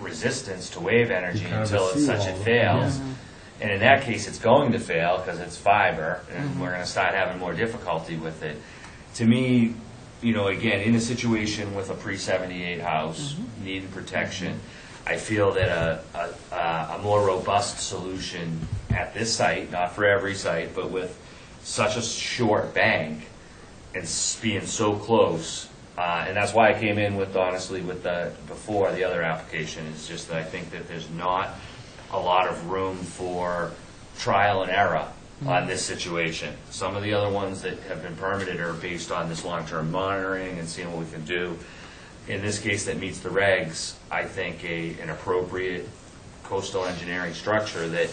resistance to wave energy until it fails. And in that case, it's going to fail because it's fiber, and we're going to start having more difficulty with it. To me, again, in a situation with a pre-78 house, needing protection, I feel that a more robust solution at this site, not for every site, but with such a short bank and being so close, and that's why I came in with, honestly, before the other application, is just that I think that there's not a lot of room for trial and error on this situation. Some of the other ones that have been permitted are based on this long-term monitoring and seeing what we can do. In this case that meets the regs, I think an appropriate coastal engineering structure that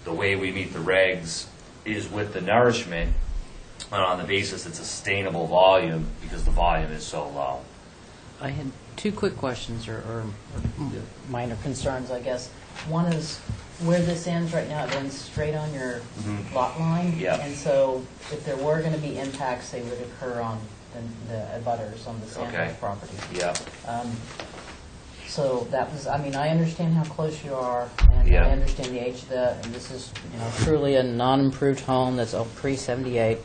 the way we meet the regs is with the nourishment on the basis it's a sustainable volume because the volume is so low. I had two quick questions or minor concerns, I guess. One is where this ends right now, it ends straight on your lot line. Yep. And so if there were going to be impacts, they would occur on the abutters on the Sanders property. Yeah. So that was, I understand how close you are, and I understand the age of that, and this is truly a non-improved home that's pre-78.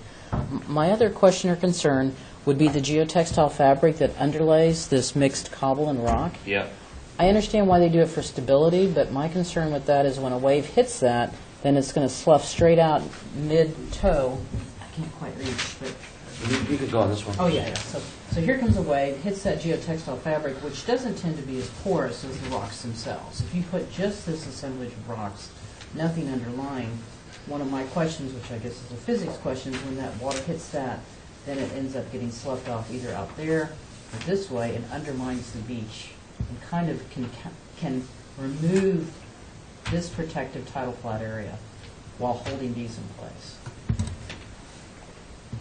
My other question or concern would be the geotextile fabric that underlays this mixed cobble and rock. Yeah. I understand why they do it for stability, but my concern with that is when a wave hits that, then it's going to slough straight out mid-toe. I can't quite reach, but... You could go on this one. Oh, yeah. So here comes a wave, hits that geotextile fabric, which doesn't tend to be as porous as the rocks themselves. If you put just this assemblage of rocks, nothing underlying, one of my questions, which I guess is a physics question, is when that water hits that, then it ends up getting sloughed off either out there or this way and undermines the beach and kind of can remove this protective tidal flat area while holding these in place.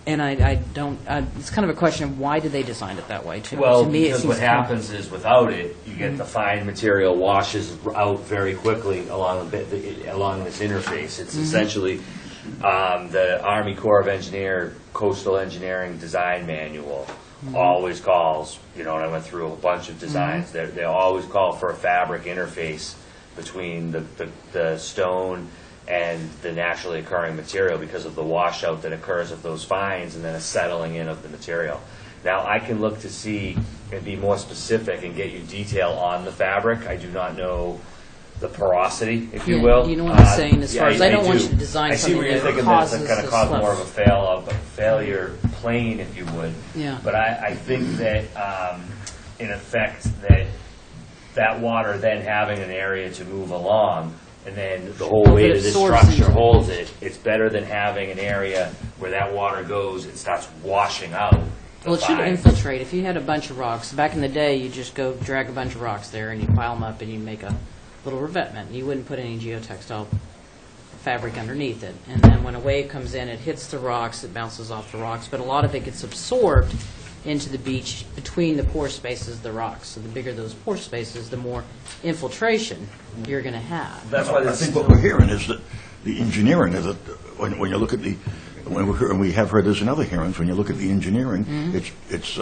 And I don't, it's kind of a question of why did they design it that way, too? Well, To me, because what happens is without it, you get the fine material washes out very quickly along this interface. It's essentially the Army Corps of Engineer Coastal Engineering Design Manual always calls, and I went through a bunch of designs, they always call for a fabric interface between the stone and the naturally occurring material because of the washout that occurs of those fines and then a settling in of the material. Now, I can look to see and be more specific and get you detail on the fabric. I do not know the porosity, if you will. You know what I'm saying? As far as I don't want you to design something that thinking causes that's going to cause more of a failure plane, if you would. Yeah. But I think that, in effect, that water then having an area to move along, and then the whole weight of this structure holds it, it's better than having an area where that water goes and starts washing out. Well, it should infiltrate. If you had a bunch of rocks, back in the day, you just go drag a bunch of rocks there and you pile them up and you make a little revetment. You wouldn't put any geotextile fabric underneath it. And then when a wave comes in, it hits the rocks, it bounces off the rocks, but a lot of it gets absorbed into the beach between the pore spaces of the rocks. So the bigger those pore spaces, the more infiltration you're going to have. That's why I think what we're hearing is that the engineering is that when you look at and we have heard this in other hearings, when you look at the engineering, it's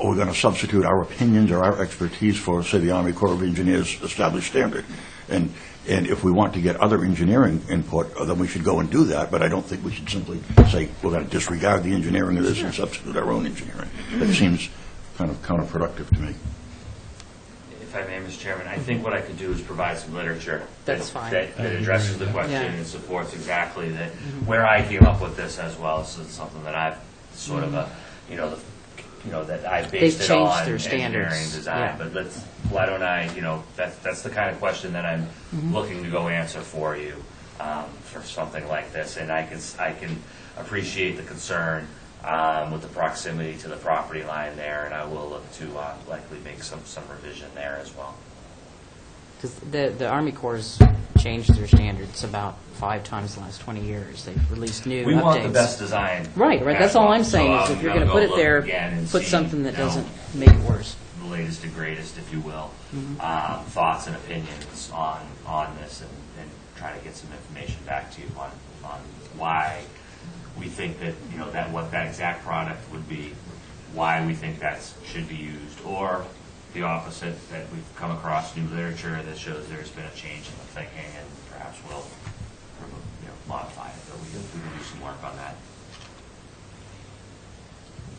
we're going to substitute our opinions or our expertise for, say, the Army Corps of Engineers established standard. And if we want to get other engineering input, then we should go and do that. But I don't think we should simply say we're going to disregard the engineering of this and substitute our own engineering. That seems kind of counterproductive to me. If I may, Mr. Chairman, I think what I could do is provide some literature That's fine. that addresses the question Yeah. and supports exactly that where I came up with this as well. So it's something that I've sort of that I based it changed on their engineering standards. design. Yeah. But why don't I, that's the kind of question that I'm looking to go answer for you for something like this. And I can appreciate the concern with the proximity to the property line there, and I will look to likely make some revision there as well. Because the Army Corps has changed their standards about 5 times in the last 20 years. They've released new We updates. want the best design. Right. That's all I'm saying is if you're going to put it there, put something that doesn't make it worse. The latest and greatest, if you will, thoughts and opinions on this, and try to get some information back to you on why we think that what that exact product would be, why we think that should be used, or the opposite, that we've come across new literature that shows there's been a change in the thinking, and perhaps we'll modify it, but we can do some work on that.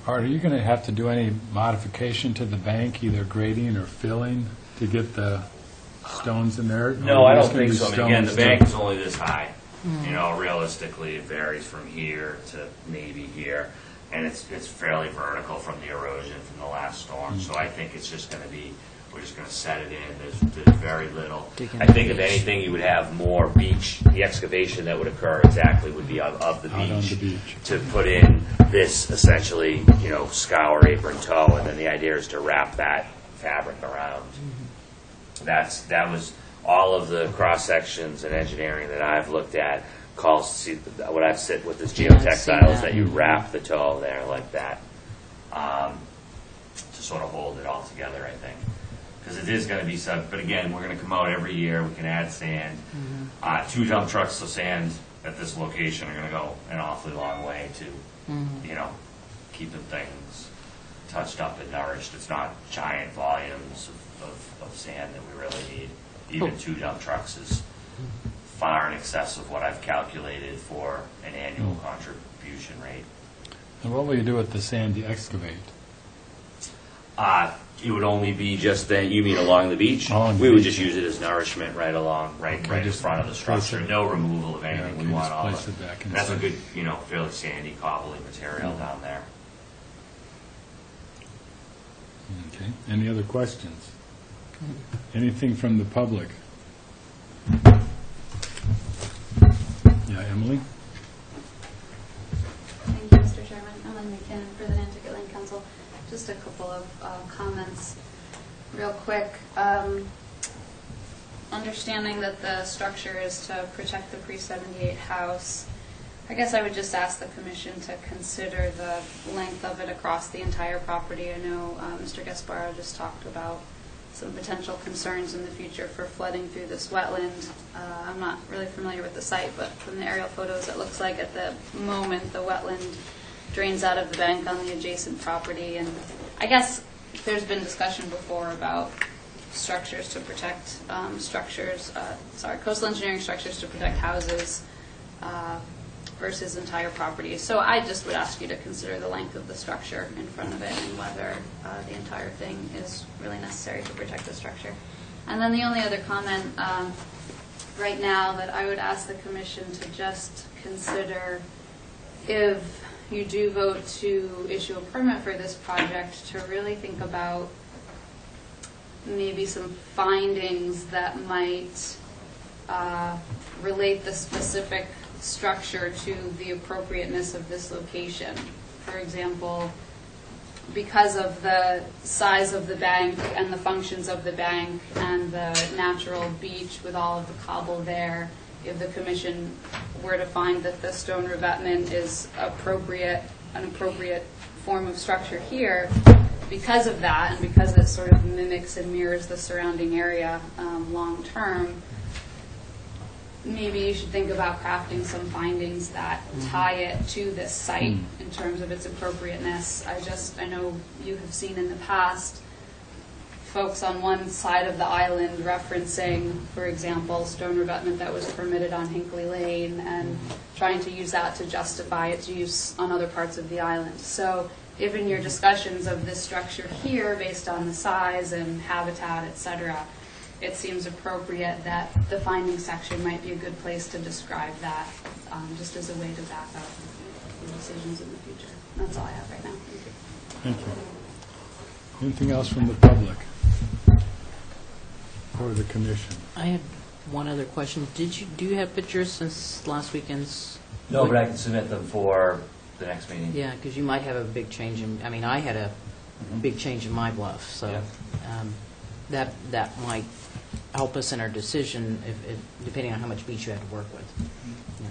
Art, are you going to have to do any modification to the bank, either grading or filling, to get the stones in there? No, Or I are don't these think gonna so. be I mean, again, the stones bank to- is only this high. You know, realistically, it varies from here to maybe here, and it's fairly vertical from the erosion from the last storm. So I think it's just going to be, we're just going to set it in. There's very little. I think if anything, you would have more beach. The excavation that would occur exactly would be of the Out on beach, the beach. to put in this essentially, scour, apron, toe, and then the idea is to wrap that fabric around. That was all of the cross sections and engineering that I've looked at calls to what I've said with this Yeah, I've seen geotextile is that. that you wrap the toe there like that, to sort of hold it all together, I think. Because it is going to be but again, we're going to come out every year, we can add sand. 2 dump trucks of sand at this location are going to go an awfully long way to, keeping things touched up and nourished. It's not giant volumes of sand that we really need. Even 2 dump trucks is far in excess of what I've calculated for an annual contribution rate. And what will you do with the sand you excavate? It would only be just then, you mean along the beach? Along the We would beach. just use it as nourishment right along, right in just front of the place structure. it- No removal of anything. okay, We want just all place of it back and that's a inside. good, fairly sandy, cobbly material down there. Okay. Any other questions? Anything from the public? Yeah, Emily? Thank you, Mr. Chairman. Ellen McKinnon for the Nantucket Land Council. Just a couple of comments real quick. Understanding that the structure is to protect the pre-78 house, I guess I would just ask the commission to consider the length of it across the entire property. I know Mr. Gasparo just talked about some potential concerns in the future for flooding through this wetland. I'm not really familiar with the site, but from the aerial photos, it looks like at the moment the wetland drains out of the bank on the adjacent property. And I guess there's been discussion before about structures to protect coastal engineering structures to protect houses versus entire properties. So I just would ask you to consider the length of the structure in front of it and whether the entire thing is really necessary to protect the structure. And then the only other comment right now that I would ask the commission to just consider, if you do vote to issue a permit for this project, to really think about maybe some findings that might relate the specific structure to the appropriateness of this location. For example, because of the size of the bank and the functions of the bank and the natural beach with all of the cobble there, if the commission were to find that the stone revetment is an appropriate form of structure here, because of that and because it sort of mimics and mirrors the surrounding area long term, maybe you should think about crafting some findings that tie it to this site in terms of its appropriateness. I know you have seen in the past folks on one side of the island referencing, for example, stone revetment that was permitted on Hinckley Lane and trying to use that to justify its use on other parts of the island. So if in your discussions of this structure here, based on the size and habitat, et cetera, it seems appropriate that the finding section might be a good place to describe that, just as a way to back up decisions in the future. That's all I have right now. Thank you. Thank you. Anything else from the public or the commission? I had one other question. Do you have pictures since last weekend's? No, but I can submit them for the next meeting. Yeah, because you might have a big change in, I had a big change in my bluff, so Yeah. that might help us in our decision, if depending on how much beach you have to work with. You know,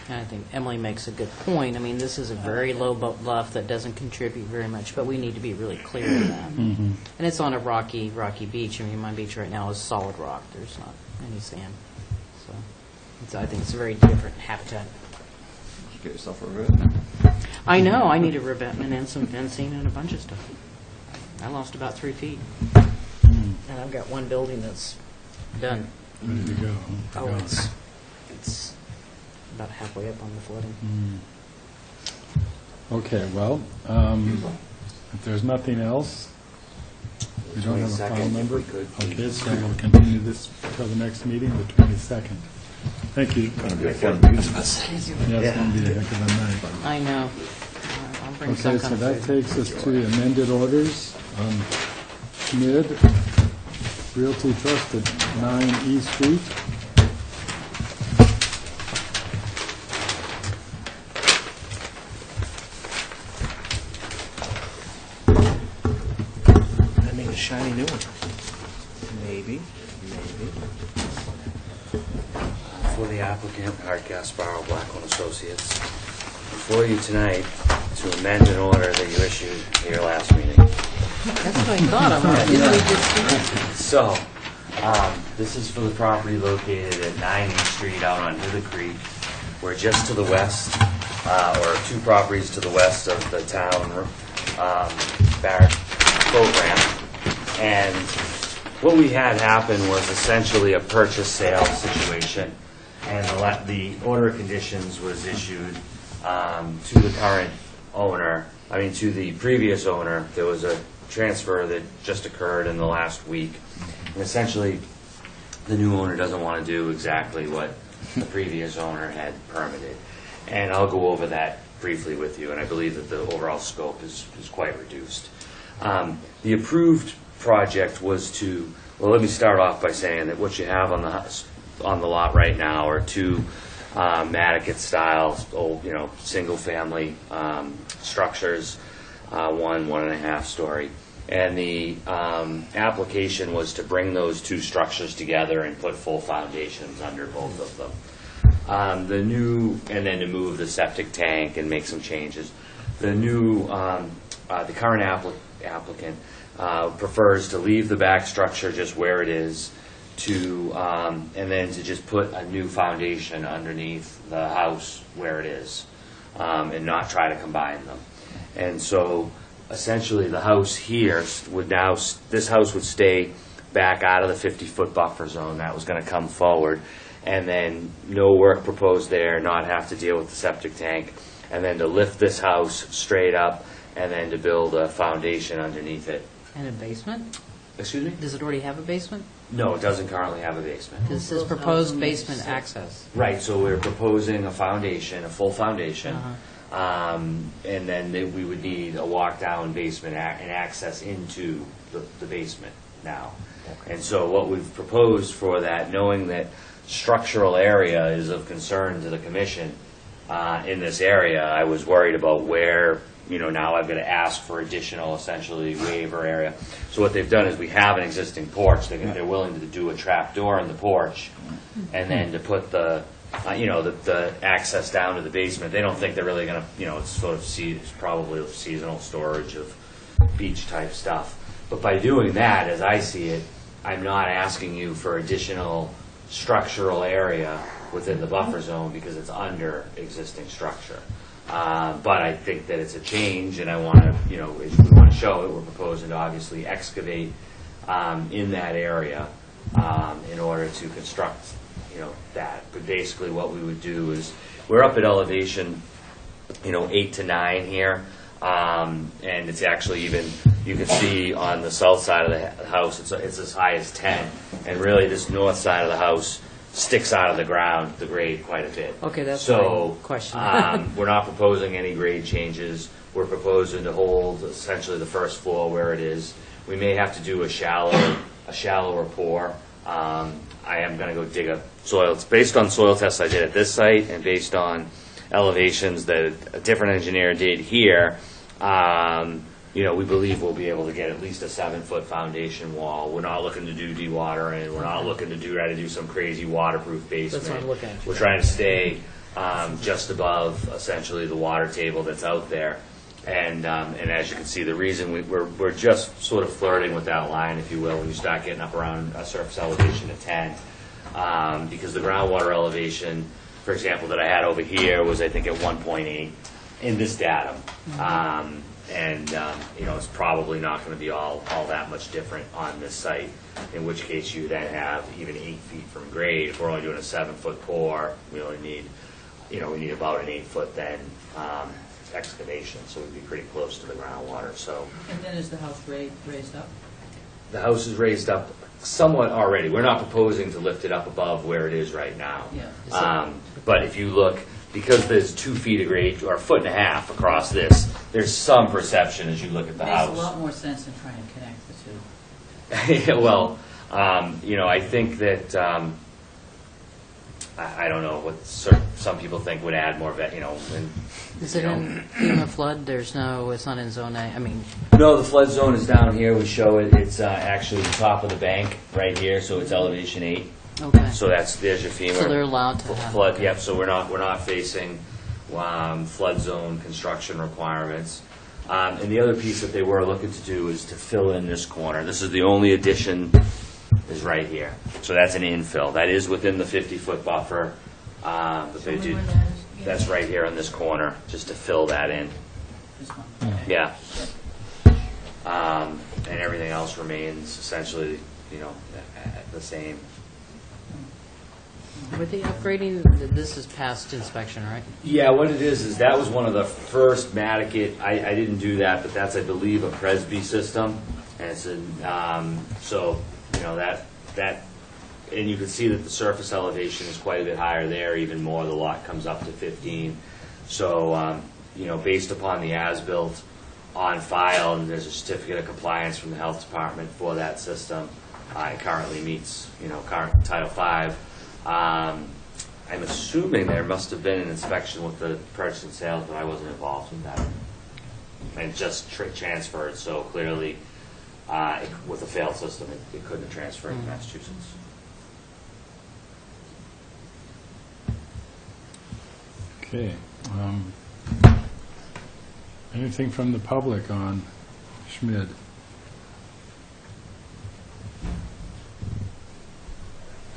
and I think Emily makes a good point. This is a very low bluff that doesn't contribute very much, but we need to be really clear of that. Mm-hmm. And it's on a rocky beach. My beach right now is solid rock. There's not any sand. So I think it's a very different habitat. Did you get yourself a room? I know, I need a revetment and some fencing and a bunch of stuff. I lost about 3 feet. And I've got one building that's done. Ready to go. Oh, it's about halfway up on the footing. Okay, well, if there's nothing else, we don't have a final 22nd, if number. we could, Okay, please. so we'll continue this until the next meeting, the 22nd. Thank you. Going to be a fun meeting. Yeah, it's going to be a heck of a night. I know. I'll bring some Okay, so kind of that food. takes us to the amended orders. Schmid Realty Trust at 9 E Street. I mean, a shiny new one. Maybe. For the applicant, Art Gasparo, Blackwell Associates, before you tonight to amend an order that you issued at your last meeting. That's what I thought. I'm like, didn't we just do that? So, this is for the property located at 9 East Street out on Hither Creek. We're just to the west, or 2 properties to the west of the town Barrett boat ramp. And what we had happen was essentially a purchase-sale situation. And the order of conditions was issued to the current owner, to the previous owner. There was a transfer that just occurred in the last week. And essentially, the new owner doesn't want to do exactly what the previous owner had permitted. And I'll go over that briefly with you, and I believe that the overall scope is quite reduced. The approved project was to, well, let me start off by saying that what you have on the lot right now are 2 Nantucket-style, old, single-family structures, 1.5 story. And the application was to bring those 2 structures together and put full foundations under both of them. And then to move the septic tank and make some changes. The current applicant prefers to leave the back structure just where it is, and then to just put a new foundation underneath the house where it is, and not try to combine them. And so essentially the house here this house would stay back out of the 50-foot buffer zone. That was going to come forward, and then no work proposed there, not have to deal with the septic tank, and then to lift this house straight up, and then to build a foundation underneath it. And a basement? Excuse me? Does it already have a basement? No, it doesn't currently have a basement. This is proposed basement access. Right, so we're proposing a foundation, a full foundation, and then we would need a walk-down basement and access into the basement now. Okay. And so what we've proposed for that, knowing that structural area is of concern to the commission in this area, I was worried about where, now I've got to ask for additional, essentially, waiver area. So what they've done is we have an existing porch. They're willing to do a trap door in the porch, and then to put the access down to the basement. They don't think they're really going to, it's sort of it's probably seasonal storage of beach-type stuff. But by doing that, as I see it, I'm not asking you for additional structural area within the buffer zone because it's under existing structure. But I think that it's a change, and I want to, if we want to show it, we're proposing to obviously excavate in that area in order to construct, that. But basically what we would do is, we're up at elevation, 8 to 9 here, and it's actually even, you can see on the south side of the house, it's as high as 10, and really this north side of the house sticks out of the ground, the grade, quite a bit. Okay, that's so, my question. We're not proposing any grade changes. We're proposing to hold essentially the first floor where it is. We may have to do a shallower pour. I am going to go dig a soil. It's based on soil tests I did at this site and based on elevations that a different engineer did here. We believe we'll be able to get at least a 7-foot foundation wall. We're not looking to do dewatering. We're not looking to try to do some crazy waterproof basement. That's what I'm looking at. We're trying to stay just above essentially the water table that's out there. And as you can see, the reason we're just sort of flirting with that line, if you will, when you start getting up around a surface elevation of 10, because the groundwater elevation, for example, that I had over here was I think at 1.8. in this datum. It's probably not going to be all that much different on this site, in which case you then have even 8 feet from grade. If we're only doing a 7-foot pour, we only need, we need about an 8-foot then excavation, so we'd be pretty close to the groundwater. So, And then is the house raised up? the house is raised up somewhat already. We're not proposing to lift it up above where it is right now. Yeah. But if you look, because there's 2 feet of grade, or 1.5 foot across this, there's some perception as you look at the Makes house. a lot more sense than trying to connect the two. Well, I think that, I don't know what some people think would add more, and, Is it in a flood? It's not in zone A? I mean, No, the flood zone is down here. We show it. It's actually the top of the bank right here, so it's elevation 8. okay. So there's your femur. So they're allowed to have. Flood, yep, so we're not facing flood zone construction requirements. And the other piece that they were looking to do is to fill in this corner. This is the only addition is right here. So that's an infill. That is within the 50-foot buffer. But they do, that's right here in this corner, just to fill that in. This one. Yeah. And everything else remains essentially, the same. Were they upgrading, this is past inspection, right? Yeah, what it is that was one of the first Nantucket, I didn't do that, but that's, I believe, a Presby system. And it's that, and you can see that the surface elevation is quite a bit higher there, even more, the lot comes up to 15. So, based upon the as-built on file, and there's a certificate of compliance from the health department for that system. It currently meets, current Title V. I'm assuming there must have been an inspection with the purchase and sales, but I wasn't involved in that. And just transferred, so clearly, with a failed system, it couldn't have transferred to Massachusetts. Okay. Anything from the public on Schmid?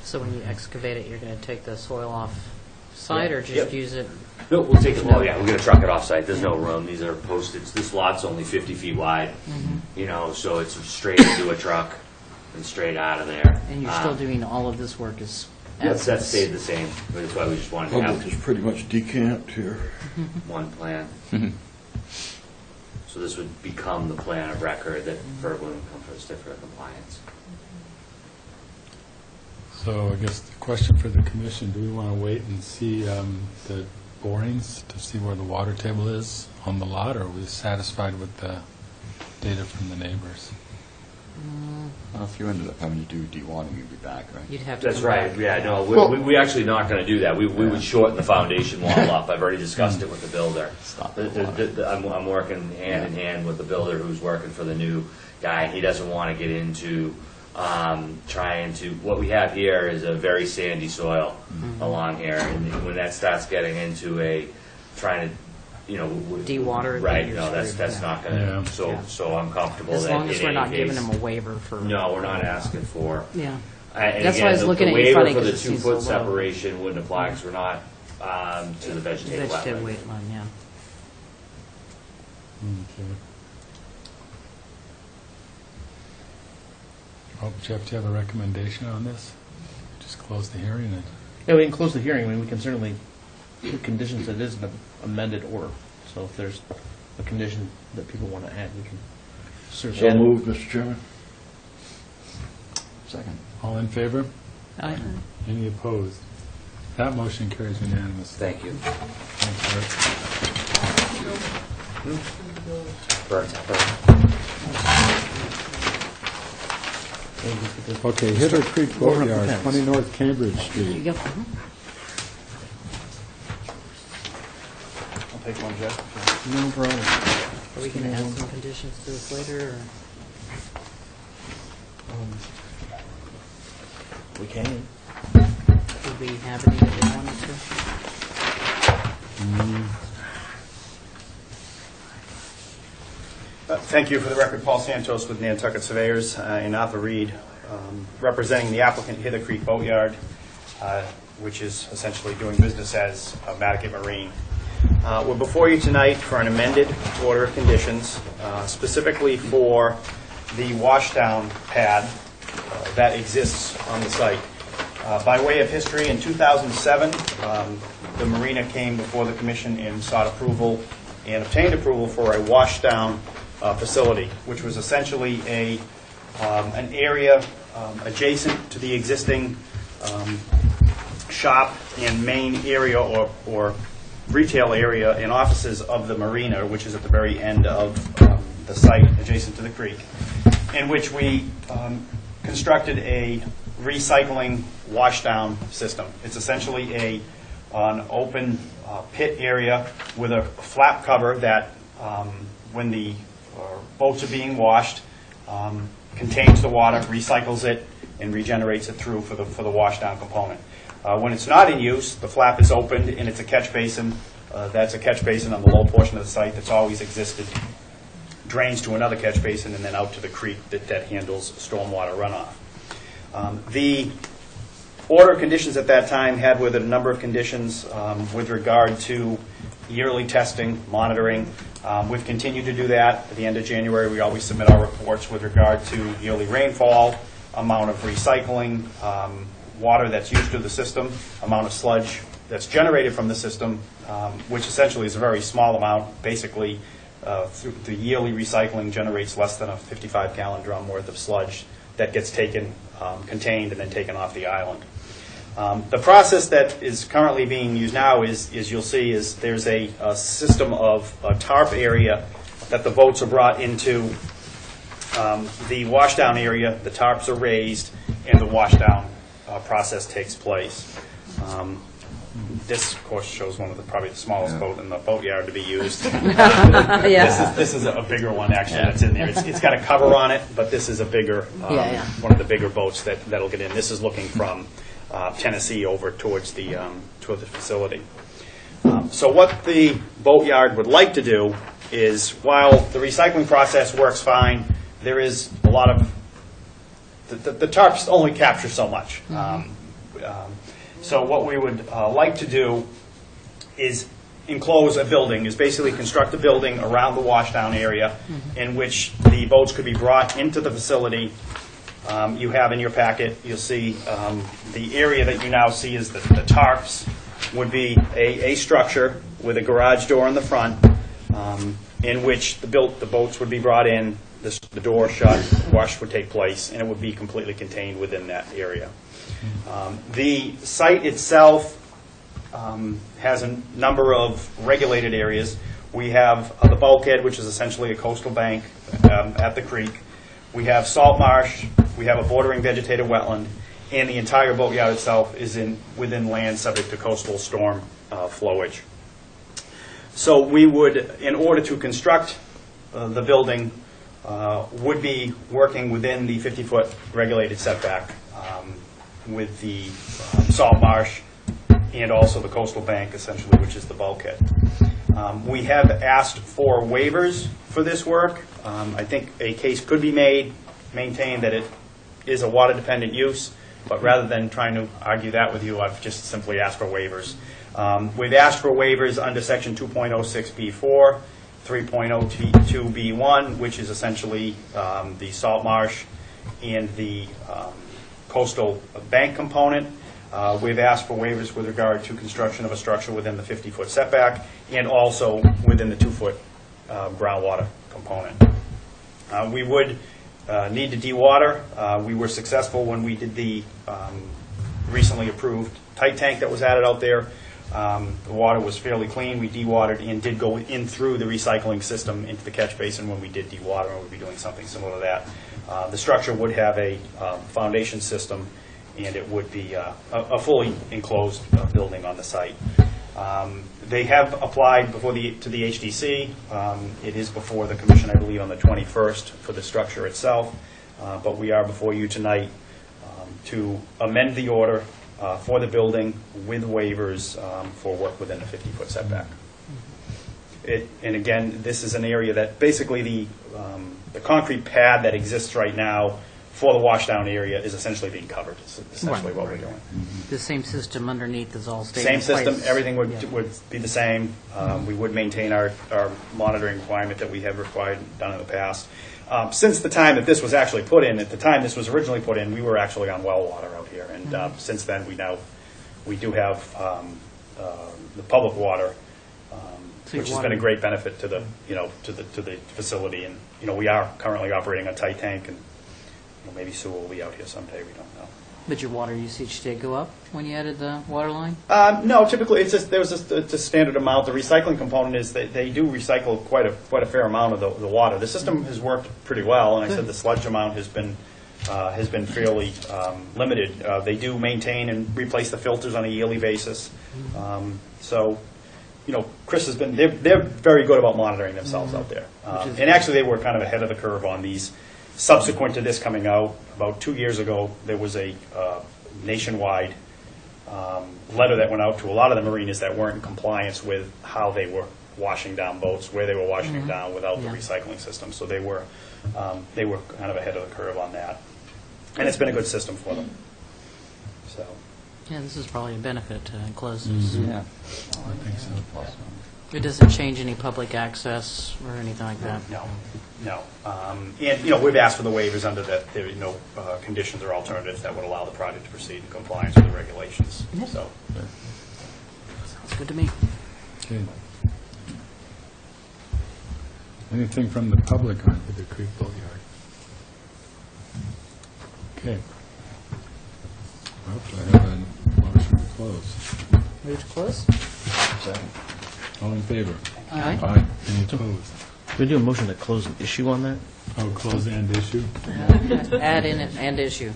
So when you excavate it, you're going to take the soil off site or just use it? No, we'll take it. Oh, yeah, we're going to truck it off site. There's no room. These are posted. This lot's only 50 feet wide. So it's straight into a truck and straight out of there. And you're still doing all of this work as Yes, that stayed the same. But that's why we just wanted to Public have is pretty much decamped here. one plan. So this would become the plan of record that FERC would come for a certificate of compliance. So I guess the question for the commission, do we want to wait and see the borings to see where the water table is on the lot, or are we satisfied with the data from the neighbors? Well, if you ended up having to do dewatering, you'd be back, right? You'd have to That's come right. back. Yeah, no, we're actually not going to do that. We would shorten the foundation wall up. I've already discussed it with the builder. Stop the I'm working hand in hand with the builder who's working for the new guy. He doesn't want to get into trying to. What we have here is a very sandy soil along here, and when that starts getting into trying to. De-water it, right? then No, you're that's screwed. not going to. Yeah. So I'm comfortable As that long as in we're not any giving case- them a waiver for. No, we're not asking for. Yeah. And That's again, why I was looking the at you funny, waiver for the 'cause it seems 2-foot so low. separation wouldn't apply because we're not to the vegetative Vegetative wetland. wetland, yeah. Okay. Oh, Jeff, do you have a recommendation on this? Just close the hearing and. Yeah, we can close the hearing. I mean, we can certainly put conditions that it is an amended order. So if there's a condition that people want to add, we can certainly So add it. moved, Mr. Chairman. Second. All in favor? Aye. Any opposed? That motion carries unanimously. Thank you. Thanks, Bert. Art. Okay, Hitter Creek Over up the Boatyard, fence. 20 North Cambridge There you Street. go. I'll take one, Jeff. No problem. Are we going to add some conditions to this later, or? We can. Would we have any if we wanted to? Thank you. For the record, Paul Santos with Nantucket Surveyors and Arthur Reed, representing the applicant Hither Creek Boatyard, which is essentially doing business as Nantucket Marine. We're before you tonight for an amended order of conditions, specifically for the washdown pad that exists on the site. By way of history, in 2007, the marina came before the commission and sought approval and obtained approval for a washdown facility, which was essentially an area adjacent to the existing shop and main area or retail area and offices of the marina, which is at the very end of the site adjacent to the creek, in which we constructed a recycling washdown system. It's essentially an open pit area with a flap cover that, when the boats are being washed, contains the water, recycles it, and regenerates it through for the washdown component. When it's not in use, the flap is opened and it's a catch basin. That's a catch basin on the low portion of the site that's always existed. Drains to another catch basin and then out to the creek that handles stormwater runoff. The order of conditions at that time had with it a number of conditions with regard to yearly testing, monitoring. We've continued to do that. At the end of January, we always submit our reports with regard to yearly rainfall, amount of recycling, water that's used through the system, amount of sludge that's generated from the system, which essentially is a very small amount. Basically, through the yearly recycling generates less than a 55-gallon drum worth of sludge that gets taken, contained, and then taken off the island. The process that is currently being used now is you'll see, is there's a system of a tarp area that the boats are brought into the washdown area. The tarps are raised, and the washdown process takes place. This, of course, shows one of probably the smallest boat in the boatyard to be used. This is a bigger one, actually, that's in there. It's got a cover on it, but this is a bigger, one of the bigger boats that'll get in. This is looking from Tennessee over towards the facility. So what the boatyard would like to do is, while the recycling process works fine, there is a lot of the tarps only capture so much. So what we would like to do is enclose a building, is basically construct a building around the washdown area in which the boats could be brought into the facility. You have in your packet, you'll see the area that you now see is the tarps would be a structure with a garage door in the front, in which the boats would be brought in, the door shut, wash would take place, and it would be completely contained within that area. The site itself has a number of regulated areas. We have the bulkhead, which is essentially a coastal bank at the creek. We have salt marsh. We have a bordering vegetated wetland, and the entire boatyard itself is within land subject to coastal storm flowage. So we would, in order to construct the building, would be working within the 50-foot regulated setback with the salt marsh and also the coastal bank, essentially, which is the bulkhead. We have asked for waivers for this work. I think a case could be maintained that it is a water-dependent use, but rather than trying to argue that with you, I've just simply asked for waivers. We've asked for waivers under Section 2.06B4, 3.02B1, which is essentially the salt marsh and the coastal bank component. We've asked for waivers with regard to construction of a structure within the 50-foot setback and also within the 2-foot groundwater component. We would need to dewater. We were successful when we did the recently approved tight tank that was added out there. The water was fairly clean. We dewatered and did go in through the recycling system into the catch basin when we did dewater, and we'll be doing something similar to that. The structure would have a foundation system, and it would be a fully enclosed building on the site. They have applied to the HDC. It is before the commission, I believe, on the 21st for the structure itself, but we are before you tonight to amend the order for the building with waivers for work within the 50-foot setback. And again, this is an area that basically the concrete pad that exists right now for the washdown area is essentially being covered, is essentially what we're doing. The same system underneath is all staying Same in place. system, everything would Yeah. be the same. We would maintain our monitoring requirement that we have required, done in the past. Since the time that this was actually put in, at the time this was originally put in, we were actually on well water out here. And since then, we do have the public water, which has been a great benefit to the, to the facility. And, we are currently operating a tight tank, and maybe Sue will be out here someday, we don't know. But your water usage did go up when you added the water line? No, typically it's just it's a standard amount. The recycling component is that they do recycle quite a fair amount of the water. The system has worked pretty well, and I said the sludge amount has been fairly limited. They do maintain and replace the filters on a yearly basis. So, Chris has been they're very good about monitoring themselves out there. And actually, they were kind of ahead of the curve on these. Subsequent to this coming out, about 2 years ago, there was a nationwide letter that went out to a lot of the marinas that weren't in compliance with how they were washing down boats, where they were washing them down without the recycling system. So they were kind of ahead of the curve on that, and it's been a good system for them. So. Yeah, this is probably a benefit to enclose this. Yeah. I think so. It doesn't change any public access or anything like that? No. And, we've asked for the waivers under that. There are no conditions or alternatives that would allow the project to proceed in compliance with the regulations. So. Sounds good to me. Okay. Anything from the public on the Creek Boatyard? Okay. Oops, I have a motion to close. Move to close? Second. All in favor? Aye. Aye. Any opposed? Can we do a motion to close an issue on that? Oh, close and issue? Add in it and issue.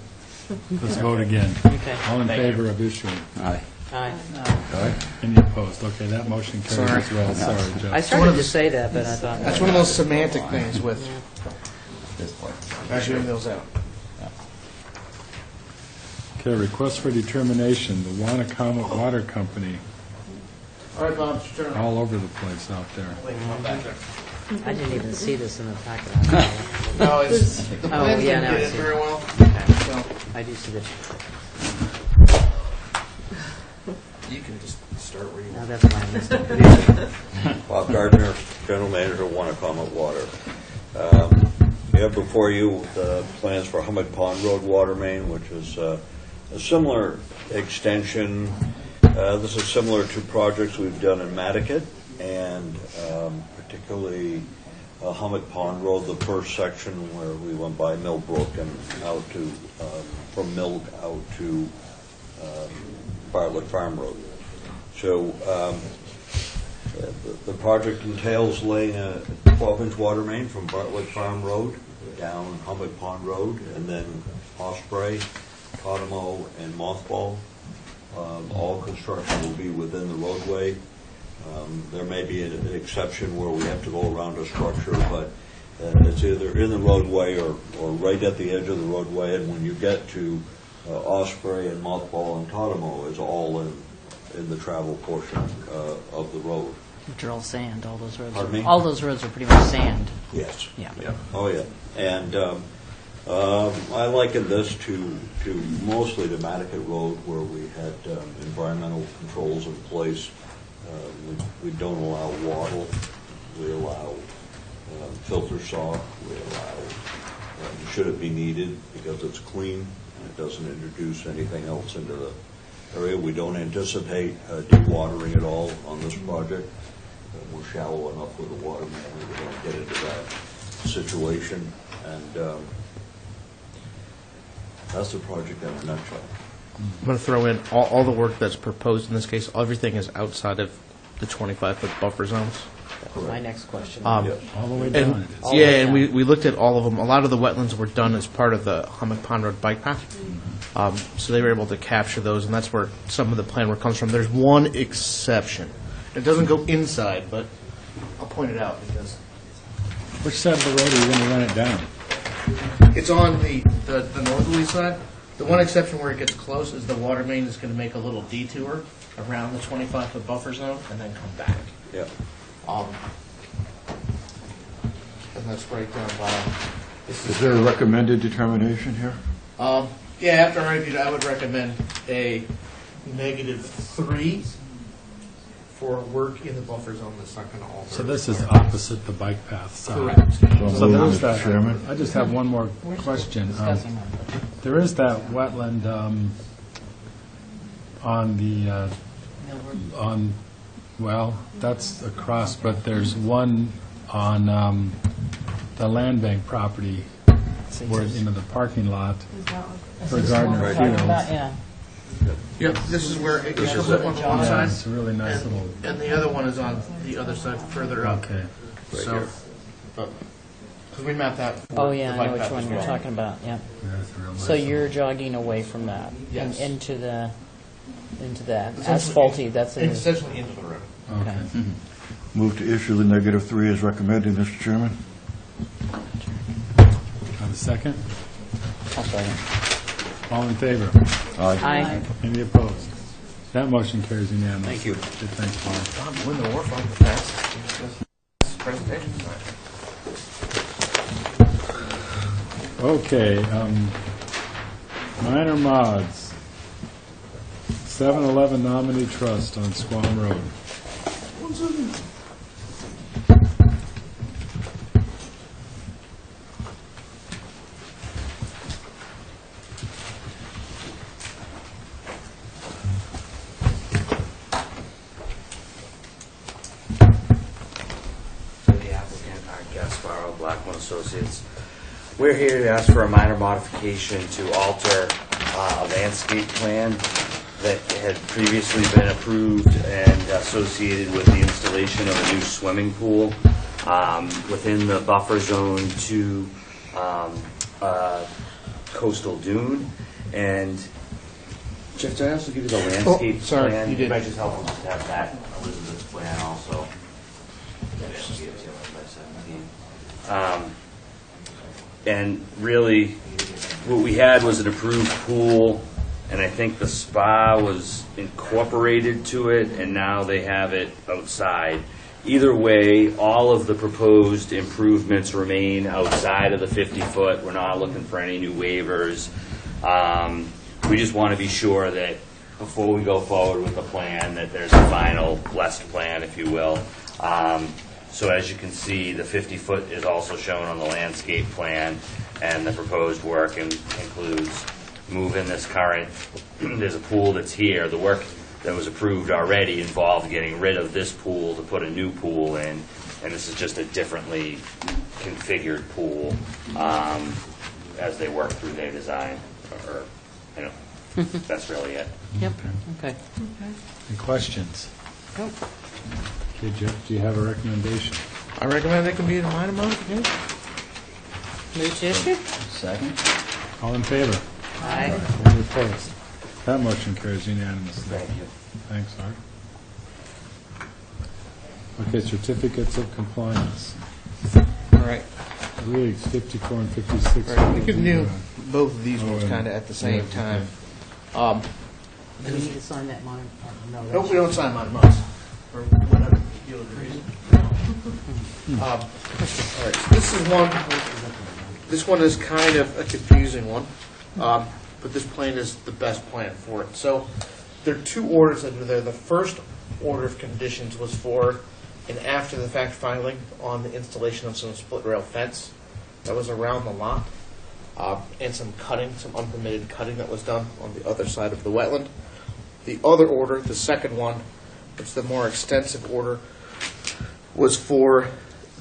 Let's vote again. Okay. All in favor of issuing? Aye. Aye. Aye. Any opposed? Okay, that motion carries as well. Sorry, Jeff. I started to say that, but I thought... That's one of those semantic things with This point. measuring those out. Okay, request for determination, the Wanacoma Water Company, All right, Bob, it's your turn. all over the place out there. I didn't even see this in the packet. No, it's, the Oh, plan yeah, didn't now I get it see. very well. Okay. So I do see that. you can just start where you No, want. that's fine. That's not- Bob Gardner, General Manager of Wanacoma Water. You have before you the plans for Hummock Pond Road water main, which is a similar extension. This is similar to projects we've done in Nantucket, and particularly Hummock Pond Road, the first section where we went by Millbrook and out to, from Mill out to Bartlett Farm Road. So the project entails laying a 12-inch water main from Bartlett Farm Road down Hummock Pond Road, and then Osprey, Cottamo, and Mothball. All construction will be within the roadway. There may be an exception where we have to go around a structure, but it's either in the roadway or right at the edge of the roadway. And when you get to Osprey and Mothball and Cottamo, it's all in the travel portion of the road. Which are all sand, all those roads. Pardon me? All those roads are pretty much sand. Yes. Yeah. Oh, yeah. And I liken this to mostly the Nantucket Road, where we had environmental controls in place. We don't allow wattle. We allow filter saw. We allow, should it be needed, because it's clean and it doesn't introduce anything else into the area. We don't anticipate dewatering at all on this project. We're shallow enough with the water main. We don't get into that situation. And that's the project in a nutshell. I'm going to throw in all the work that's proposed in this case. Everything is outside of the 25-foot buffer zones. My next question. All the way down. And, it is. All the yeah, way and down. we looked at all of them. A lot of the wetlands were done as part of the Hummock Pond Road bike path. So they were able to capture those, and that's where some of the plan work comes from. There's one exception. It doesn't go inside, but I'll point it out because Which side of the road are you going to run it down? it's on the northerly side. The one exception where it gets close is the water main is going to make a little detour around the 25-foot buffer zone and then come back. Yeah. And that's right down by Is there a recommended determination here? Yeah, after I reviewed, I would recommend a -3 for work in the buffer zone that's not going to alter. So this is opposite the bike path side. Correct. So there's Mr. that. Chairman? I just have one more question. Discussing There is that wetland on the, on, well, that's across, but there's one on the land bank property where, you know, the parking lot for Gardner Fields. Yeah. Yep, this is where it comes up on the one Yeah, side, it's a really nice little, and the other one is on the other side, further up. okay. So, because we mapped that. for Oh, the yeah, I bike know which path one as you're well. talking about, yeah. Yeah, it's a real nice So little- you're jogging away from that? Yes. And into the Essentially- asphalty, that's in the... Essentially into the road. Okay. Move to issue the -3 as recommended, Mr. Chairman. Have a second? I'll second. All in favor? Aye. Any opposed? That motion carries unanimously. Thank you. Good, thanks, Paul. Tom, win the war from the past. Presentation tonight. Okay, minor mods. 7-Eleven nominee trust on Squam Road. The applicant, Art Gasparo, Blackmon Associates. We're here to ask for a minor modification to alter a landscape plan that had previously been approved and associated with the installation of a new swimming pool within the buffer zone to coastal dune. And Jeff, did I also give you the landscape sorry, plan? you did. It might just help us to have that Elizabeth's plan also. And really, what we had was an approved pool, and I think the spa was incorporated to it, and now they have it outside. Either way, all of the proposed improvements remain outside of the 50-foot. We're not looking for any new waivers. We just want to be sure that before we go forward with the plan, that there's a final blessed plan, if you will. So as you can see, the 50-foot is also shown on the landscape plan, and the proposed work includes moving this current, there's a pool that's here. The work that was approved already involved getting rid of this pool to put a new pool in, and this is just a differently configured pool as they work through their design, or, you know, that's really it. Yep, okay. Any questions? Nope. Okay, Jeff, do you have a recommendation? I recommend it can be a minor modification. Move to issue? Second? All in favor? Aye. Any opposed? That motion carries unanimously. Thank you. Thanks, Art. Okay, certificates of compliance. All right. Reads 54 and 56. All right. We could do both of these ones Oh, kind of at the same yeah, time. Do we need to sign that minor? No, Nope, we don't sign minor mods, or whatever you agree. All right, so this is one, this one is kind of a confusing one, but this plan is the best plan for it. So there are two orders that are there. The first order of conditions was for an after-the-fact filing on the installation of some split rail fence that was around the lot, and some cutting, some unpermitted cutting that was done on the other side of the wetland. The other order, the second one, which is the more extensive order, was for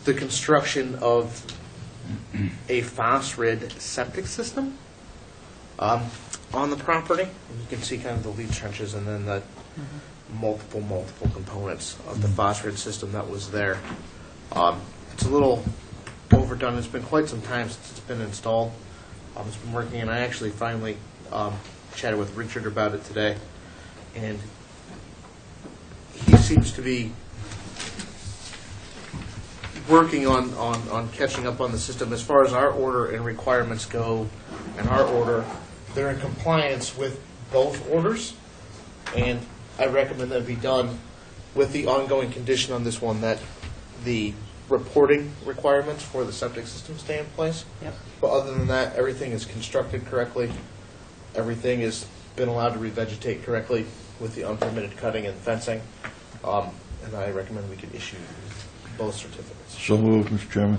the construction of a phosphid septic system on the property. And you can see kind of the leach trenches and then the multiple components of the phosphid system that was there. It's a little overdone. It's been quite some time since it's been installed. It's been working, and I actually finally chatted with Richard about it today, and he seems to be working on catching up on the system. As far as our order and requirements go, and our order, they're in compliance with both orders, and I recommend that it be done with the ongoing condition on this one that the reporting requirements for the septic system stay in place. Yep. But other than that, everything is constructed correctly. Everything has been allowed to revegetate correctly with the unpermitted cutting and fencing. And I recommend we could issue both certificates. So moved, Mr. Chairman.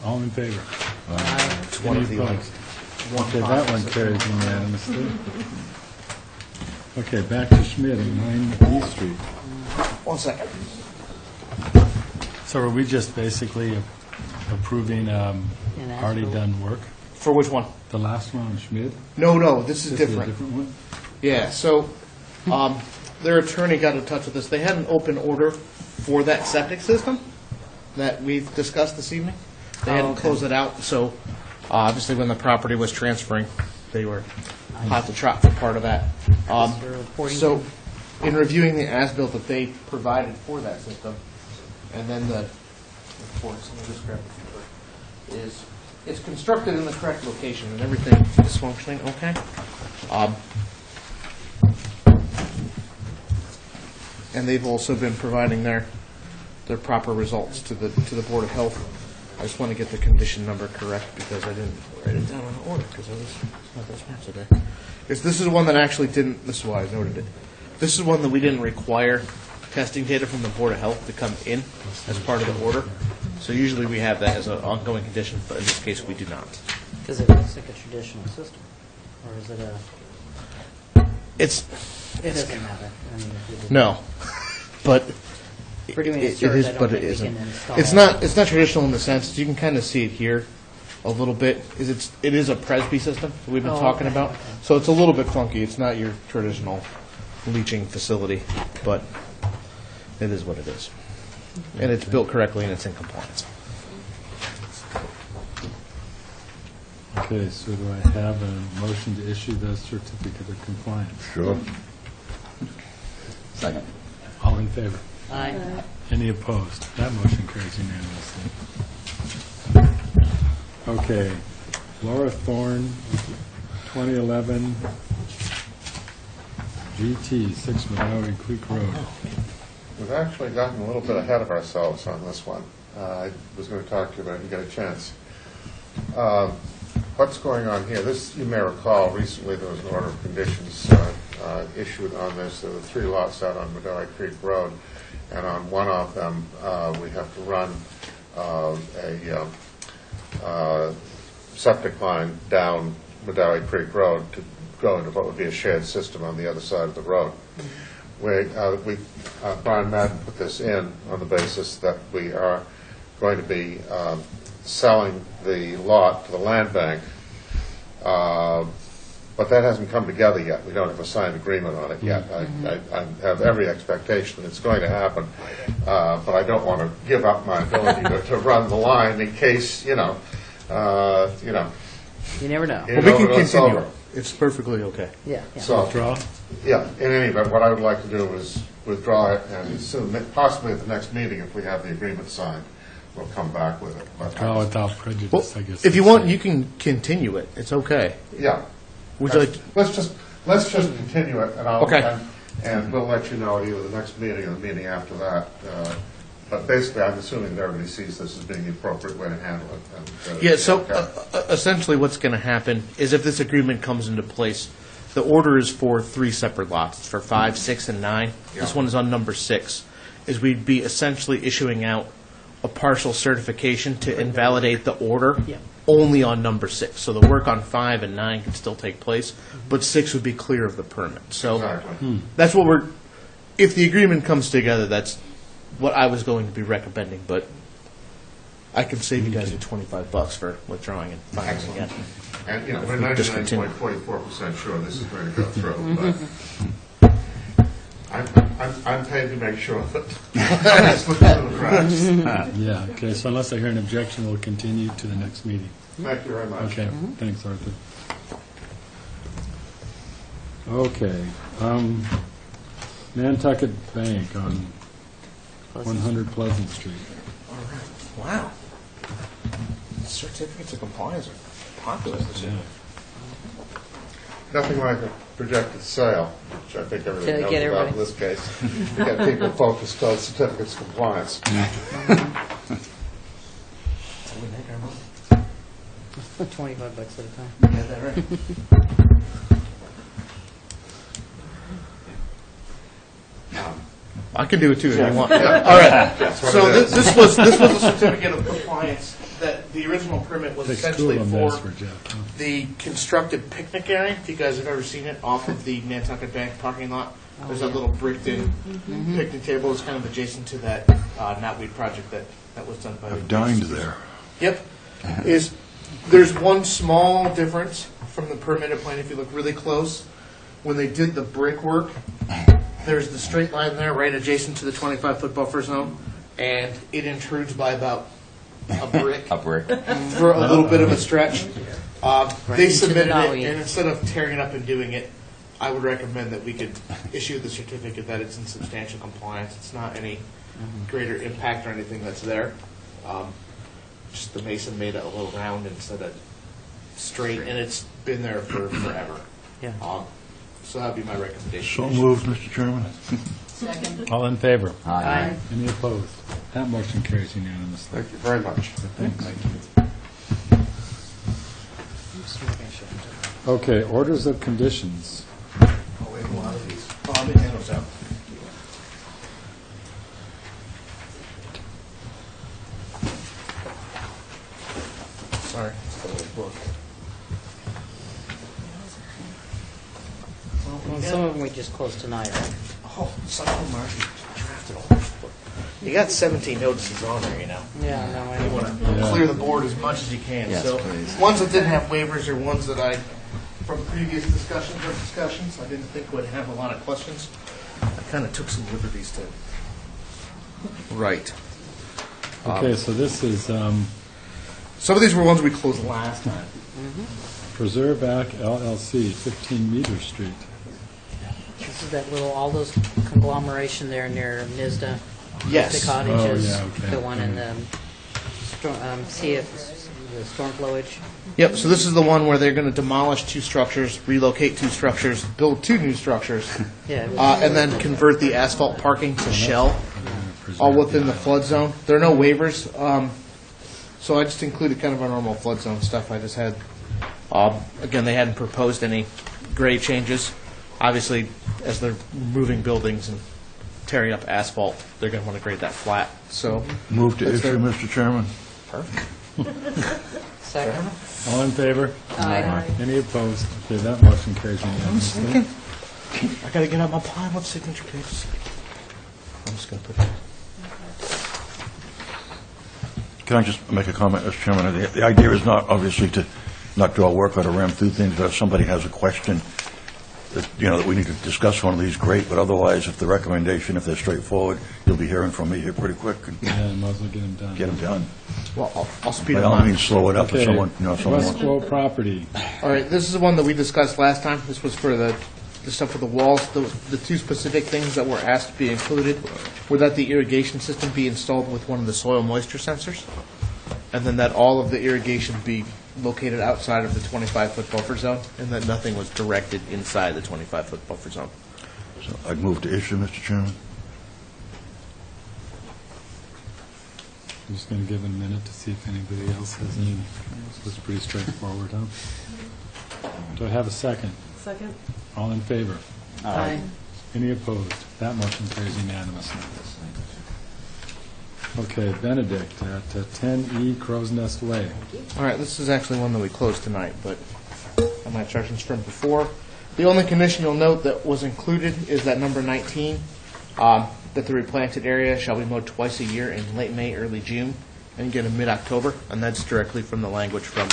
All in favor? It's one of the Any like, opposed? one Okay, that process. one carries unanimously. Okay, back to Schmidt at 9 East Street. 1 second. So are we just basically approving already done work? For which one? The last one on Schmidt? No, this is This is a different. different one? Yeah, so their attorney got in touch with us. They had an open order for that septic system that we've discussed this evening. They hadn't closed it out, so obviously when the property was transferring, they were hot to trot for part of that. So in reviewing the as-built that they provided for that system, and then the reports, let me just grab the paper, is it's constructed in the correct location and everything is functioning okay. And they've also been providing their proper results to the Board of Health. I just want to get the condition number correct because I didn't write it down on the order because I was not that smart today. This is one that actually didn't, this is why I noted it. This is one that we didn't require testing data from the Board of Health to come in as part of the order. So usually we have that as an ongoing condition, but in this case we do not. Because it looks like a traditional system, or is it a? It doesn't matter. I mean, if you didn't- No, but For doing a it search, is, I don't but think it we isn't. can install. It's not traditional in the sense you can kind of see it here a little bit. It is a Presby system that we've been talking okay, about, okay. so it's a little bit funky. It's not your traditional leaching facility, but it is what it is, and it's built correctly and it's in compliance. Okay, so do I have a motion to issue the certificate of compliance? Sure. Second. All in favor? Aye. Any opposed? That motion carries unanimously. Okay, Laura Thorne, 2011 GT, 6 Malawi Creek Road. We've actually gotten a little bit ahead of ourselves on this one. I was going to talk to you, but I didn't get a chance. What's going on here? This, you may recall, recently there was an order of conditions issued on this. There were 3 lots out on Medowie Creek Road, and on one of them we have to run a septic line down Medowie Creek Road to go into what would be a shared system on the other side of the road. Brian Madden put this in on the basis that we are going to be selling the lot to the land bank, but that hasn't come together yet. We don't have a signed agreement on it yet. I have every expectation that it's going to happen, but I don't want to give up my ability to run the line in case, You never know. You Well, we know, can it's continue. over. It's perfectly okay. Yeah. So, Withdraw? yeah, in any event, what I would like to do is withdraw it, and soon, possibly at the next meeting, if we have the agreement signed, we'll come back with it. But Withdraw without prejudice, I guess. If you want, you can continue it. It's okay. Yeah. Would you like? Let's just continue it, and I'll, Okay. and we'll let you know at either the next meeting or the meeting after that. But basically, I'm assuming that everybody sees this as being the appropriate way to handle it. And, Yeah, so okay. essentially what's going to happen is if this agreement comes into place, the order is for 3 separate lots. It's for 5, 6, and 9. This Yeah. one is on number 6. Is we'd be essentially issuing out a partial certification to invalidate the order Yeah. only on number 6. So the work on 5 and 9 can still take place, but 6 would be clear of the permit. So Exactly. that's what we're, if the agreement comes together, that's what I was going to be recommending, but I can save you guys $25 for withdrawing and filing again. And, you know, we're Just continue. 99.44% sure this is going to go through, but I'm paid to make sure that I slip through the cracks. Yeah, okay, so unless I hear an objection, we'll continue to the next meeting. Thank you very much. Okay, thanks, Arthur. Okay, Nantucket Bank on 100 Pleasant Street. Wow. Certificates of compliance are popular this year. nothing like a projected sale, which I think everybody To knows get about everybody. in this case, to get people focused on certificates of compliance. $25 at a time. Is that right? I can do it too if you want. All right. That's what So it is. this was a certificate of compliance that the original permit was Takes two essentially of them to for ask for Jeff. huh? the constructed picnic area. If you guys have ever seen it off of the Nantucket Bank parking lot, there's that little bricked-in picnic table. It's kind of adjacent to that knotweed project that was done by. I've dined there. Yep. There's one small difference from the permitted plan if you look really close. When they did the brickwork, there's the straight line there right adjacent to the 25-foot buffer zone, and it intrudes by about a brick A brick. for a little bit of a stretch. They into submitted the it, knotweed. and instead of tearing it up and doing it, I would recommend that we could issue the certificate that it's in substantial compliance. It's not any greater impact or anything that's there. Just the mason made it a little round instead of straight, and it's been there for forever. Yeah. So that'd be my recommendation. So moved, Mr. Chairman. Second. All in favor? Aye. Any opposed? That motion carries unanimously. Thank you very much. Okay, orders of conditions. Oh, we have a lot of these. Oh, I'll hand those out. Sorry, it's a little book. Well, some of them we just closed tonight, right? Oh, some of them are drafted all. You got 17 notices on there, you know. Yeah, no, I You know. want to clear the board as much as you can. Yes, So please. ones that didn't have waivers are ones that I, from previous discussions, I didn't think would have a lot of questions. I kind of took some liberties to. Right. Okay, so this is Some of these were ones we closed last time. Preserve Act LLC, 15 Meter Street. This is that little, all those conglomeration there near NISDA. Yes. The cottages, Oh, yeah, okay. the one in the, see if, the storm flowage. Yep, so this is the one where they're going to demolish 2 structures, relocate 2 structures, build 2 new structures, Yeah. it was- and then convert the asphalt parking to shell, all within the flood zone. There are no waivers, so I just included kind of our normal flood zone stuff. I just had, again, they hadn't proposed any grade changes. Obviously, as they're moving buildings and tearing up asphalt, they're going to want to grade that flat, so. Move to That's issue, their- Mr. Chairman. Second. All in favor? Aye. Any opposed? Okay, that motion carries unanimously. I got to get out my pile of signature pages. I'm just going to put that. Can I just make a comment, Mr. Chairman? The idea is not, obviously, to not do our work or to ram through things, but if somebody has a question that, that we need to discuss one of these, great, but otherwise, if the recommendation, if they're straightforward, you'll be hearing from me here pretty quick and Yeah, might as well get them done. get them done. Well, I'll speed By up all mine. means, slow it up if Okay, someone West wants. Quo property. All right, this is the one that we discussed last time. This was for the stuff for the walls. The 2 specific things that were asked to be included were that the irrigation system be installed with one of the soil moisture sensors, and then that all of the irrigation be located outside of the 25-foot buffer zone, and that nothing was directed inside the 25-foot buffer zone. So I'd move to issue, Mr. Chairman. I'm just going to give it a minute to see if anybody else has any. This was pretty straightforward, huh? Do I have a second? Second. All in favor? Aye. Any opposed? That motion carries unanimously. Okay, Benedict at 10E Crow's Nest Way. All right, this is actually one that we closed tonight, but I'm not charging from before. The only condition you'll note that was included is that number 19, that the replanted area shall be mowed twice a year in late May, early June, and again in mid-October, and that's directly from the language from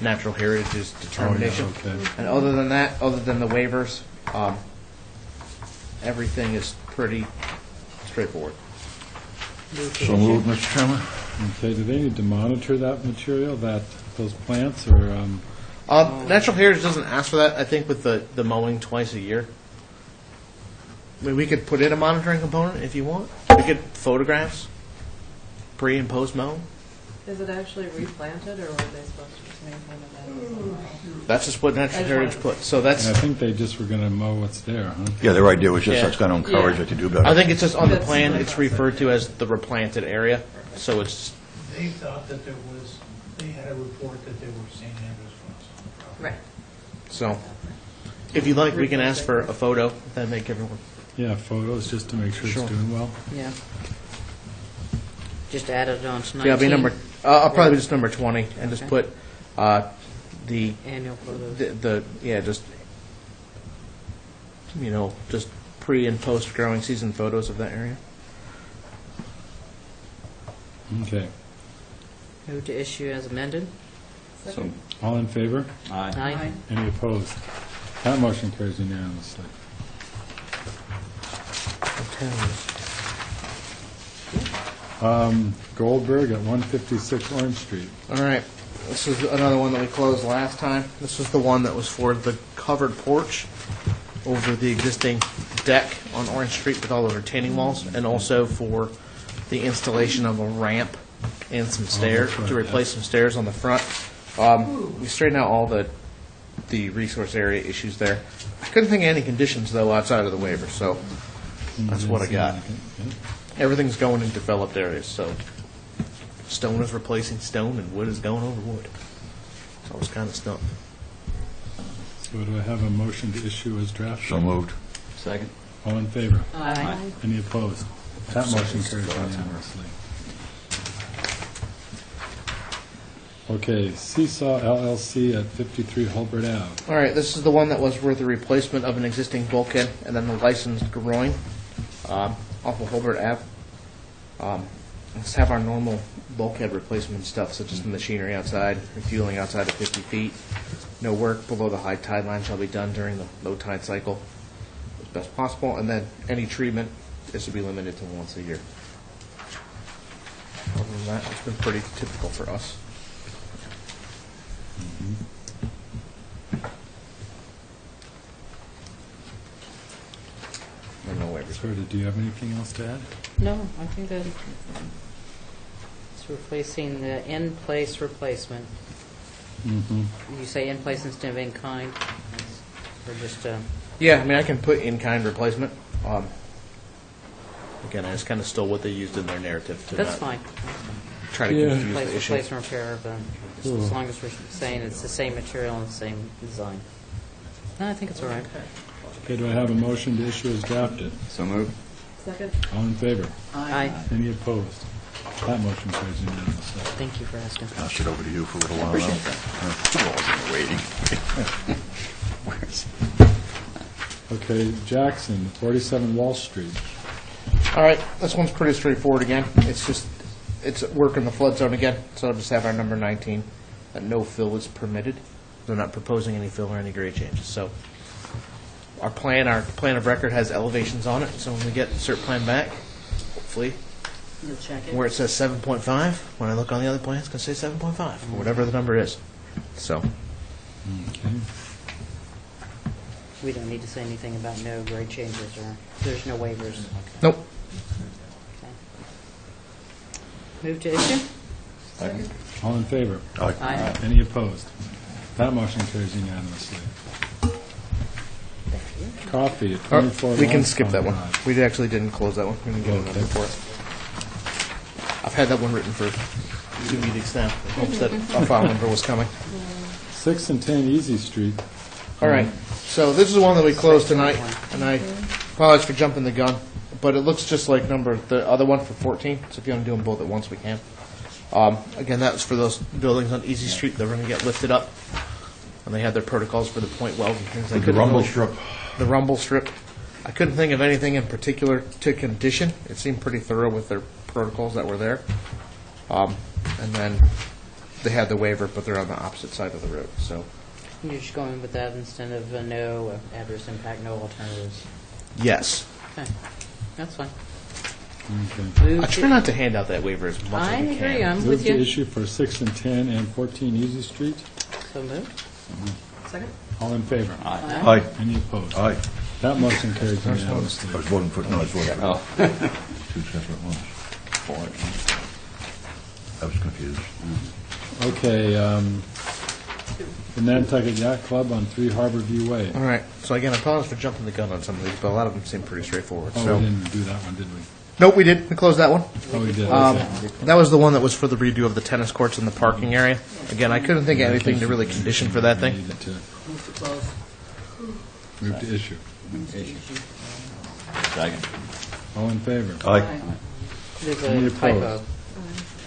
Natural Heritage's determination. okay. And other than that, other than the waivers, everything is pretty straightforward. So moved, Mr. Chairman. Okay, do they need to monitor that material, those plants, or, Natural Heritage doesn't ask for that, I think, with the mowing twice a year. I mean, we could put in a monitoring component if you want. We could photographs, pre and post mow. Is it actually replanted, or were they supposed to just maintain it? That's just what Natural Heritage put, so that's, And I think they just were going to mow what's there, huh? Yeah, their idea was just, Yeah. that's going to encourage Yeah. it to do better. I think it's just on the That's- plan, it's referred to as the replanted area, so it's, They thought that they had a report that there were St. Andrews funds on the property. Right. so, if you'd like, we can ask for a photo, that'd make everyone, Yeah, photos, just to make sure Sure. it's doing well. Yeah. Just add it on to 19. yeah, it'll be number, I'll probably just number 20, and just Okay. put, the, Annual photos. yeah, just, just pre and post growing season photos of that area. Okay. Move to issue as amended. So, All in favor? aye. Aye. Any opposed? That motion carries unanimously. Goldberg at 156 Orange Street. All right, this is another one that we closed last time. This was the one that was for the covered porch over the existing deck on Orange Street with all the retaining walls, and also for the installation of a ramp and some stairs, right, to replace some stairs on the front. We straightened out all the resource area issues there. I couldn't think of any conditions, though, outside of the waiver, so that's what I got. Everything's going in developed areas, so stone is replacing stone and wood is going over wood. So I was kind of stumped. So do I have a motion to issue as drafted? So moved. Second. All in favor? Aye. Any opposed? That motion carries unanimously. Okay, Seesaw LLC at 53 Hulbert Ave. All right, this is the one that was for the replacement of an existing bulkhead and then the licensed groin off of Holbert Ave. Let's have our normal bulkhead replacement stuff, such as the machinery outside, refueling outside of 50 feet. No work below the high tide line shall be done during the low tide cycle as best possible, and then any treatment is to be limited to once a year. Other than that, it's been pretty typical for us. No waivers. Sir, do you have anything else to add? No, I think that it's replacing the in-place replacement. You say in-place instead of in-kind? Or just, Yeah, I mean, I can put in-kind replacement. Again, I just kind of stole what they used in their narrative to that's not fine. try to Yeah. confuse Replace, the issue. replace and repair of, just as long as we're saying it's the same material and the same design. No, I think it's all right. Okay, do I have a motion to issue as drafted? So moved. Second? All in favor? Aye. Any opposed? That motion carries unanimously. Thank you for asking. Pass it over to you for a little while now. Waiting. Okay, Jackson, 47 Wall Street. All right, this one's pretty straightforward again. It's work in the flood zone again, so I'll just have our number 19, that no fill is permitted. They're not proposing any fill or any grade changes, so our plan of record has elevations on it, so when we get the cert plan back, hopefully, You'll check it. where it says 7.5, when I look on the other plan, it's going to say 7.5, or whatever the number is. So, Okay. We don't need to say anything about no grade changes or, there's no waivers. nope. Okay. Move to issue? Second. All in favor? Aye. Any opposed? That motion carries unanimously. Coffee at Oh, 24 we can Longpond skip that one. Drive. We actually didn't close that one. We didn't get a number for it. I've had that one written for 2 meetings now. Hopes that a file number was coming. 6 and 10 Easy Street. All right, so this is the one that we closed tonight, and I apologize for jumping the gun, but it looks just like the other one for 14, so if you want to do them both at once, we can. Again, that was for those buildings on Easy Street that were going to get lifted up, and they had their protocols for the point welds and things. The rumble strip. The rumble strip. I couldn't think of anything in particular to condition. It seemed pretty thorough with their protocols that were there. And then they had the waiver, but they're on the opposite side of the road, so. You're just going with that instead of no adverse impact, no alternatives. Yes. Okay, that's fine. Okay. Move I to- try not to hand out that waiver as much I as we agree, can. I'm Move with to you. issue for 6 and 10 and 14 Easy Street. So moved. Second? All in favor? Aye. Any opposed? Aye. That motion carries unanimously. I was voting for, no, I was voting for Oh. two separate ones. I was confused. Okay, the Nantucket Yacht Club on 3 Harborview Way. All right. So again, I apologize for jumping the gun on some of these, but a lot of them seem pretty straightforward. Oh, so. we didn't do that one, did we? Nope, we did. We closed that one. Oh, we did. That was the one that was for the redo of the tennis courts and the parking area. Again, I couldn't think of anything to really condition for that thing. Needed to Move to close. move to issue. Second. All in favor? Aye. There's Any a opposed? typo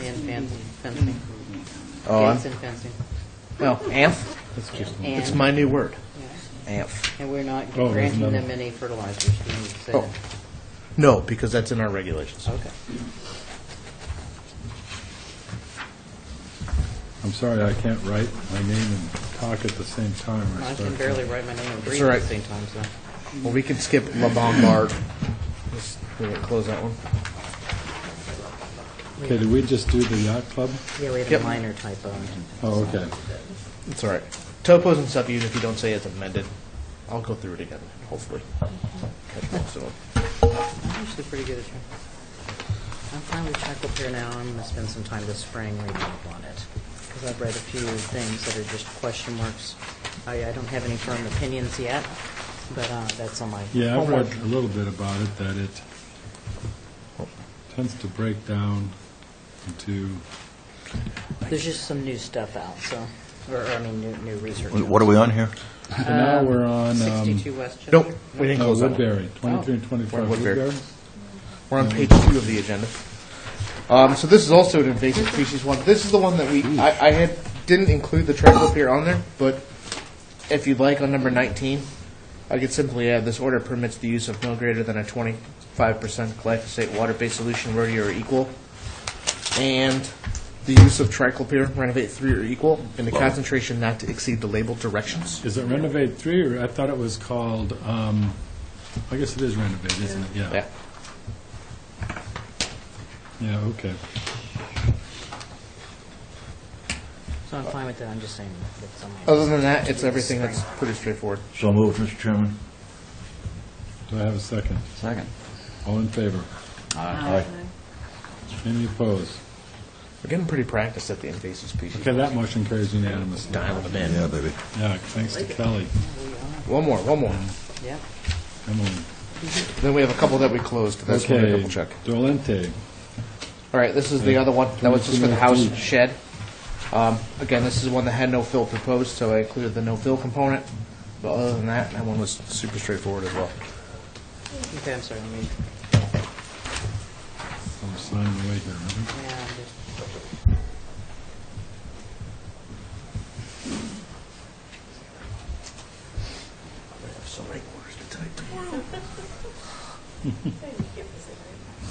in fencing. Oh, Gates and fencing. well, AMF. And- It's my new word. Yeah. AMF. And we're not Oh, there's granting another- them any fertilizers. We need to say Oh. that. No, because that's in our regulations. Okay. I'm sorry, I can't write my name and talk at the same time. I can barely write my name and breathe all at right. the same time, so. Well, we can skip La Bombard. We'll close that one. Okay, did we just do the yacht club? Yeah, we had Yep. a minor typo. Oh, okay. It's all right. Topos and stuff, even if you don't say it's amended, I'll go through it again, hopefully. Catch most of them. I'm usually pretty good at it. I'm fine with Check Up here now. I'm going to spend some time this spring reading up on it. Because I've read a few things that are just question marks. I don't have any firm opinions yet, but that's on my Yeah, I've homework. read a little bit about it, that it tends to break down into, There's just some new stuff out, so, I mean, new research. What are we on here? so now we're on 62 West Chester? Nope, we didn't no, close that one. Woodbury, 23 and Oh. 25 We're on Woodbury. Woodbury. We're on page 2 of the agenda. So this is also an invasive species one. This is the one that I didn't include the triclopyr on there, but if you'd like, on number 19, I could simply add, this order permits the use of no greater than a 25% glyphosate water-based solution, rhodiola or equal, and the use of triclopyr, renovate 3 or equal, in the concentration not to exceed the labeled directions. Is it Renovate 3, or I thought it was called, I guess it is Renovate, isn't it? Yeah. Yeah, okay. So I'm fine with that. I'm just saying that some. Other than that, it's everything that's pretty straightforward. So moved, Mr. Chairman. Do I have a second? Second. All in favor? Aye. Any opposed? We're getting pretty practiced at the invasive species. Okay, that motion carries unanimously. Dialing them in. Yeah, baby. Yeah, thanks to Kelly. One more. Yeah. Emily. Then we have a couple that we closed. That's one to Okay, double check. Dolente. All right, this is the other one. That was just for the house 22. shed. Again, this is one that had no fill proposed, so I included the no fill component. But other than that, that one was super straightforward as well. Okay, I'm sorry. Let me. I'm signing away here, remember? Yeah, I'm just. I have so many orders to type tomorrow.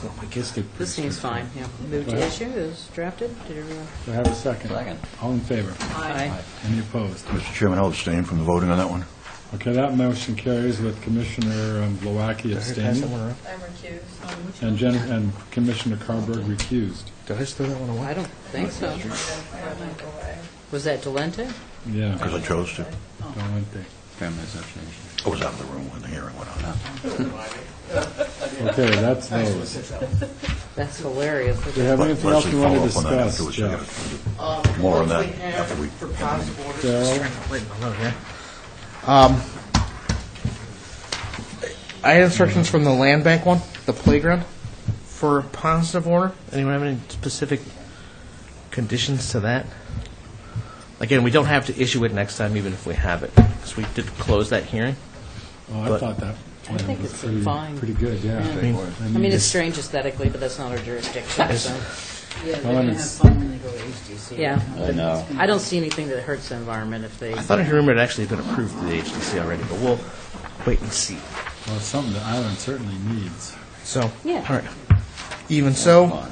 Oh my This could- This seems fine. Yeah. Move Go to ahead. issue is drafted. Did everyone? Do I have a second? Second. All in favor? Aye. Any opposed? Mr. Chairman, I'll abstain from the voting on that one. Okay, that motion carries with Commissioner Glowacki Pass that abstaining one around. I'm recused. and Commissioner Carberg recused. Did I just throw that one away? I don't think so. I might go away. Was that Delente? Yeah, Because I chose to. Dolente. Families have changed. I was out of the room when the hearing went on. Okay, that's those. That's hilarious. Do you have anything else you want to Leslie, follow up on that discuss, afterwards. I Jeff? gotta- More on that after we. For positive orders. Daryl? Just trying to lighten the load here. I had instructions from the land bank one, the playground, for positive order. Anyone have any specific conditions to that? Again, we don't have to issue it next time, even if we have it, because we did close that hearing. Oh, I But- thought that I plan think was it's pretty, fine. pretty good, yeah. I mean, it's strange aesthetically, but that's not our jurisdiction, so. Yeah, they're Well, going to have it's- fun when they go to HDC. Yeah. I know. I don't see anything that hurts the environment if they. I thought I remembered it had actually been approved through the agency already, but we'll wait and see. Well, it's something the island certainly needs. So, Yeah. all right. Even so,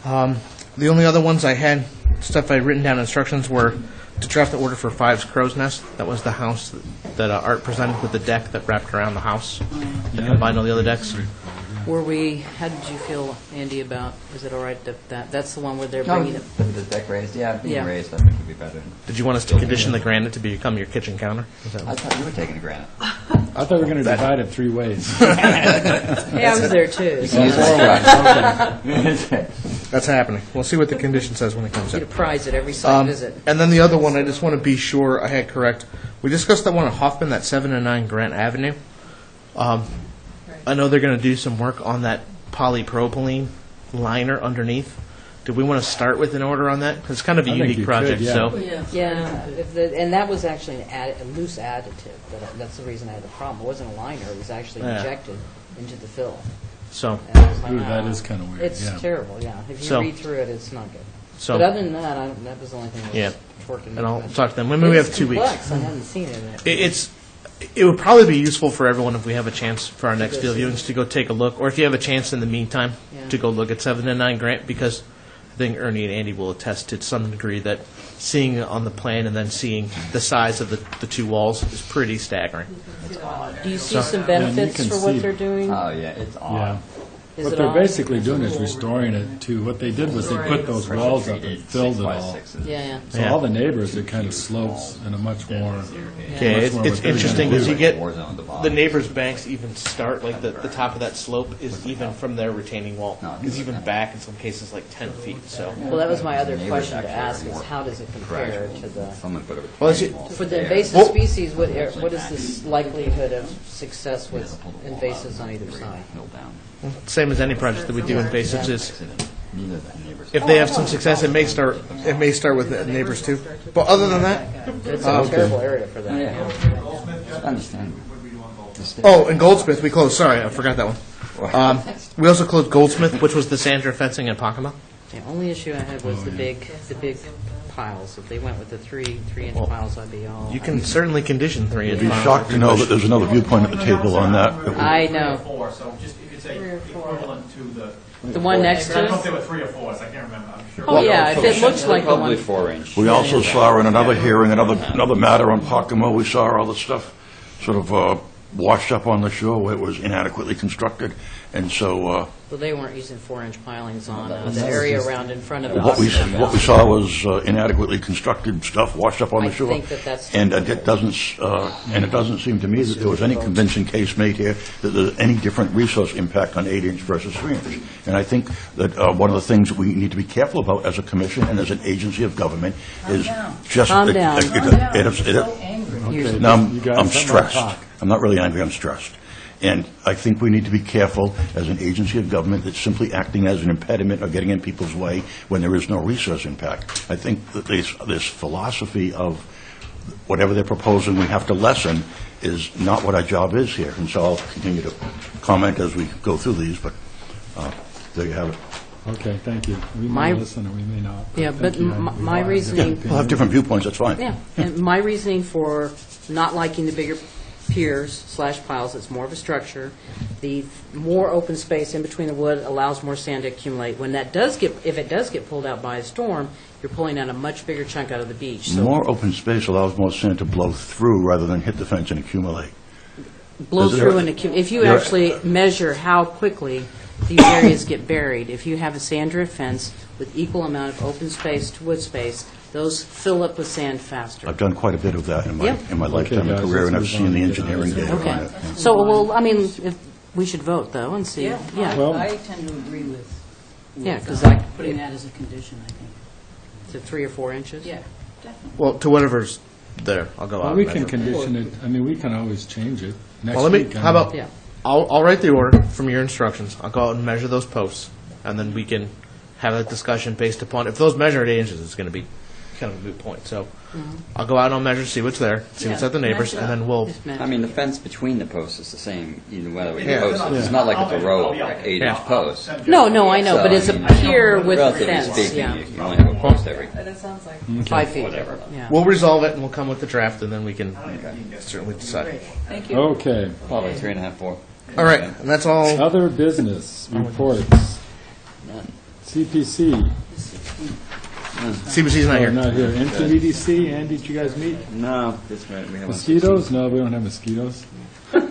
the only other ones I had, stuff I'd written down instructions were to draft the order for Five's Crow's Nest. That was the house that Art presented with the deck that wrapped around the house. That combined all the other decks. How did you feel, Andy, about, is it all right that's the one where they're No, bringing it? the deck raised, yeah, being Yeah. raised, I think would be better. Did you want us to condition the granite to become your kitchen counter? Is that I thought you were taking granite. I thought we were going to divide it 3 ways. Yeah, I was there too. You so- can use my truck. That's happening. We'll see what the condition says when it comes Get a in. prize at every site visit. And then the other one, I just want to be sure I had correct. We discussed that one at Hoffman, that 7 and 9 Grant Avenue. I know they're going to do some work on that polypropylene liner underneath. Do we want to start with an order on that? 'Cause it's kind of a I think unique you project, could, yeah. so. Yeah, and that was actually a loose additive. That's the reason I had the problem. It wasn't a liner, it was actually Yeah. injected into the fill. So, And I was like, Ooh, that "Ah." is kind of weird, It's yeah. terrible, yeah. If you So- read through it, it's not good. So- But other than that, that was the only thing that Yeah. was working. And I'll talk to them. Maybe we have 2 weeks. It's complex, I hadn't seen it. It would probably be useful for everyone if we have a chance for our next field viewings to go take a look, or if you have a chance in the meantime Yeah. to go look at 7 and 9 Grant, because I think Ernie and Andy will attest to some degree that seeing it on the plan and then seeing the size of the 2 walls is pretty staggering. Do you see So- some Yeah, and you benefits can for what see- they're doing? Oh, yeah, it's odd. Yeah. Is What it they're on? basically doing is restoring it to, what they did was they put those walls up and filled it all. Yeah, So all the neighbors, it kind of slopes in a much more. Okay, much it's more what they're interesting gonna because do. you get the neighbors' banks even start, like the top of that slope is even from their retaining wall. It's even back in some cases like 10 feet, so. well, that was my other question to ask, is how does it compare to the, Well, it's- for the invasive Well- species, what is this likelihood of success with invasives on either side? Same as any project that we do invasives is, if they have some success, it may start with the neighbors too. But other than that, It's a terrible area for that. I understand. oh, and Goldsmith, we closed, sorry, I forgot that one. We also closed Goldsmith, which was the Sandra fencing in Pocono. The only issue I had was the big piles. If they went with the 3-inch piles, I'd be all. You can certainly condition 3-inch You'd be shocked to know that there's another viewpoint at the table on that. I know. So just, you could say equivalent to The one next I to don't know if us? there were 3 or 4s, I can't remember, I'm sure. Oh, yeah, if it looks like the Probably one. 4-inch. We also saw in another hearing, another matter on Pocomo, we saw all the stuff sort of washed up on the shore where it was inadequately constructed. And so Well, they weren't using 4-inch pilings on the area around in front of the what we hospital. saw was inadequately constructed stuff washed up on the I shore. think that's- And it doesn't seem to me that there was any convincing case made here that there's any different resource impact on 8-inch versus 3-inch. And I think that one of the things that we need to be careful about as a commission and as an agency of government is just... Calm down. So Okay, Now, you guys, I'm let me stressed. talk. I'm not really angry, I'm stressed. And I think we need to be careful as an agency of government that's simply acting as an impediment or getting in people's way when there is no resource impact. I think that this philosophy of whatever they're proposing we have to lessen is not what our job is here. And so I'll continue to comment as we go through these, but there you have it. Okay, thank you. We My- may listen or we may not. Yeah, thank but you. my We all have reasoning- different We'll have different viewpoints, that's fine. Yeah, and my reasoning for not liking the bigger piers/piles, it's more of a structure. The more open space in between the wood allows more sand to accumulate. When that does get, if it does get pulled out by a storm, you're pulling out a much bigger chunk out of the beach. So More open space allows more sand to blow through rather than hit the fence and accumulate. blow Is there- through and accumulate. If you You're- actually measure how quickly these areas get buried, if you have a sand drift fence with equal amount of open space to wood space, those fill up with sand faster. I've done quite a bit of that in my Yep. lifetime and guys, career, and I've let's move seen on. the engineering data on Okay. it. So, well, I mean, if, we should vote, though, and see. Yeah. Well- I tend to agree with Yeah, 'cause I- putting that as a condition, I think. To 3 or 4 inches? Yeah, definitely. Well, to whatever's there, I'll go out. Well, and we can measure. condition it, I mean, we can always change it next Well, let me, week. how about, Yeah. I'll write the order from your instructions. I'll go out and measure those posts, and then we can have a discussion based upon, if those measure at 8 inches, it's going to be kind of a moot point. So I'll go out and I'll measure, see what's there, see what's Yeah, at the neighbors, match it and then up. we'll, Just match I mean, the fence between the posts is the same, either whether we Yeah. post it. It's not like it's a row of like 8-inch Yeah. posts. No, I know, So, but it's a I mean, pier with a relatively fence, speaking, yeah. you can only have a post every. That sounds like 5 feet. Whatever. Yeah. we'll resolve it, and we'll come with the draft, and then we can certainly decide. Thank you. Okay, Probably 3.5, 4. All right, and that's all. other business reports. CPC. CBC's not Oh, here. not here. NPDC, Andy, did you guys meet? No, this right, we have Mosquitoes? No, we don't have mosquitoes.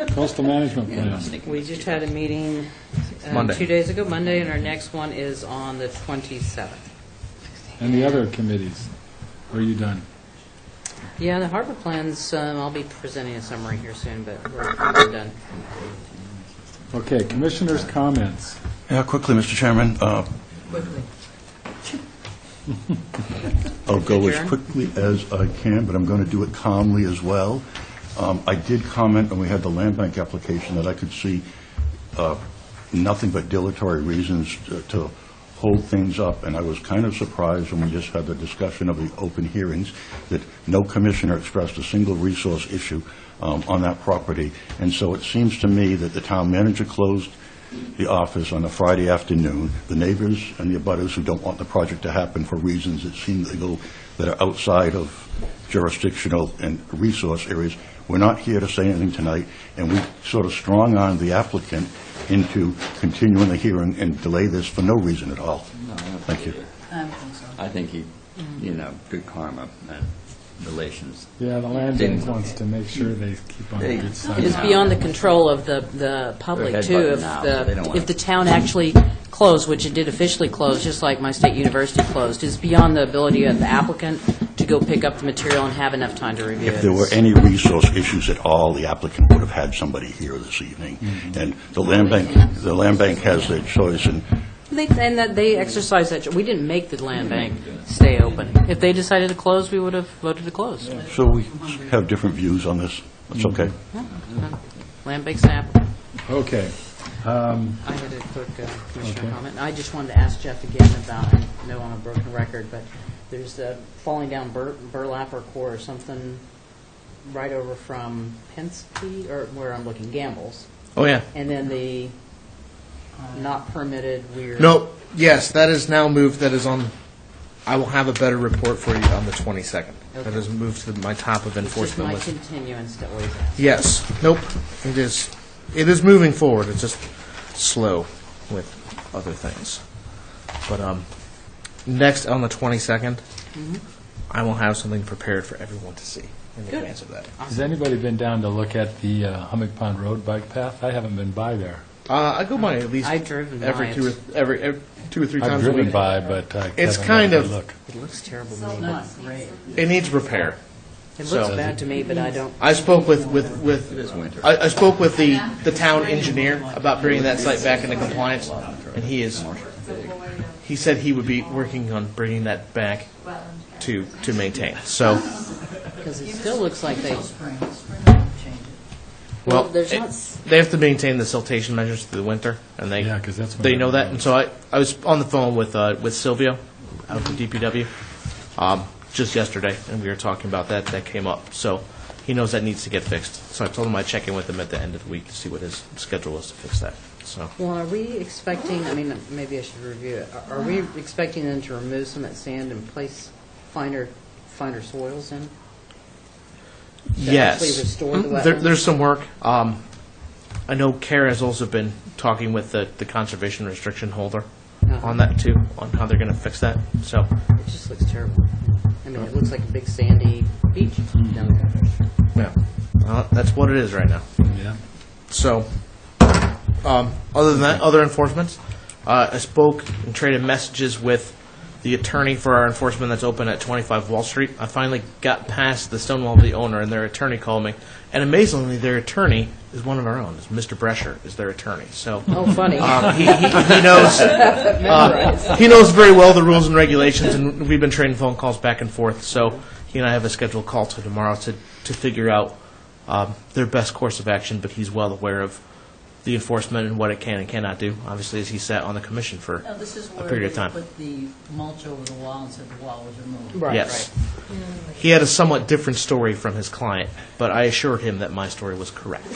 Coastal Management Plan. We just had a meeting Monday. 2 days ago, Monday, and our next one is on the 27th. And the other committees. Are you done? Yeah, the harbor plans, I'll be presenting a summary here soon, but we're done. Okay, commissioners' comments. Yeah, quickly, Mr. Chairman. Quickly. I'll go as Adjourn? quickly as I can, but I'm going to do it calmly as well. I did comment when we had the land bank application that I could see nothing but dilatory reasons to hold things up, and I was kind of surprised when we just had the discussion of the open hearings that no commissioner expressed a single resource issue on that property. And so it seems to me that the town manager closed the office on a Friday afternoon. The neighbors and the abutters who don't want the project to happen for reasons that seem legal, that are outside of jurisdictional and resource areas, we're not here to say anything tonight, and we sort of strong-armed the applicant into continuing the hearing and delay this for no reason at all. Thank you. I think he, good karma and relations. Yeah, the land bank wants to make sure they keep on the good side. It's beyond the control of the public, They're too. headbutting now, so they don't want If the town actually closed, which it did officially close, just like my state university closed, it's beyond the ability of the applicant to go pick up the material and have enough time to review it. If there were any resource issues at all, the applicant would have had somebody here this evening. And the land bank has their choice, and They exercise that. We didn't make the land bank stay open. If they decided to close, we would have voted to close. so we have different views on this. That's okay. Land bank's an applicant. Okay. I had a quick commissioner comment. I just wanted to ask Jeff again about, I know on a broken record, but there's a falling down burlap or core or something right over from Penske, or where I'm looking, Gamble's. Oh, yeah. And then the not permitted weird. No, yes, that is now moved. That is on. I will have a better report for you on the 22nd. That is moved to my top of It's just enforcement my list. continuance that always asks. Yes. Nope. It is. It is moving forward. It's just slow with other things. But next on the 22nd, I will have something prepared for everyone to see in Good. advance of that. Has anybody been down to look at the Hummock Pond Road bike path? I haven't been by there. I go by at least I've driven by every it. every 2 or 3 I've times a driven week. by, but It's haven't kind had a of- look. It looks terrible to me. Not great. It needs repair. It So- looks bad to me, but I don't. I spoke with winter. I spoke with the town engineer about bringing that site back into compliance, and he said he would be working on bringing that back to maintain. So, Because it still looks like they. Spring change it. Well, there's not. they have to maintain the siltation measures through the winter, and Yeah, 'cause that's when they they're know that. roads. And so I was on the phone with Silvio out of the DPW just yesterday, and we were talking about that. That came up, so he knows that needs to get fixed. So I told him I'd check in with him at the end of the week to see what his schedule is to fix that. So. Well, are we expecting? I mean, maybe I should review it. Are we expecting them to remove some of that sand and place finer soils in? Yes. actually restore the wetlands? There's some work. I know Kara has also been talking with the conservation restriction holder on that too, on how they're going to fix that. So, It just looks terrible. I mean, it looks like a big sandy beach down there. yeah, that's what it is right now. Yeah. So, other than that, other enforcements, I spoke and traded messages with the attorney for our enforcement that's open at 25 Wall Street. I finally got past the Stonewall, the owner, and their attorney called me. And amazingly, their attorney is one of our own. It's Mr. Brescher is their attorney. So Oh, funny. he knows he knows very well the rules and regulations, and we've been trading phone calls back and forth. So he and I have a scheduled call to tomorrow to figure out their best course of action. But he's well aware of the enforcement and what it can and cannot do. Obviously, as he sat on the commission for Now, this is a where period they of time. put the mulch over the wall and said the wall was removed. Right, Yes. He had a somewhat different story from his client, but I assured him that my story was correct.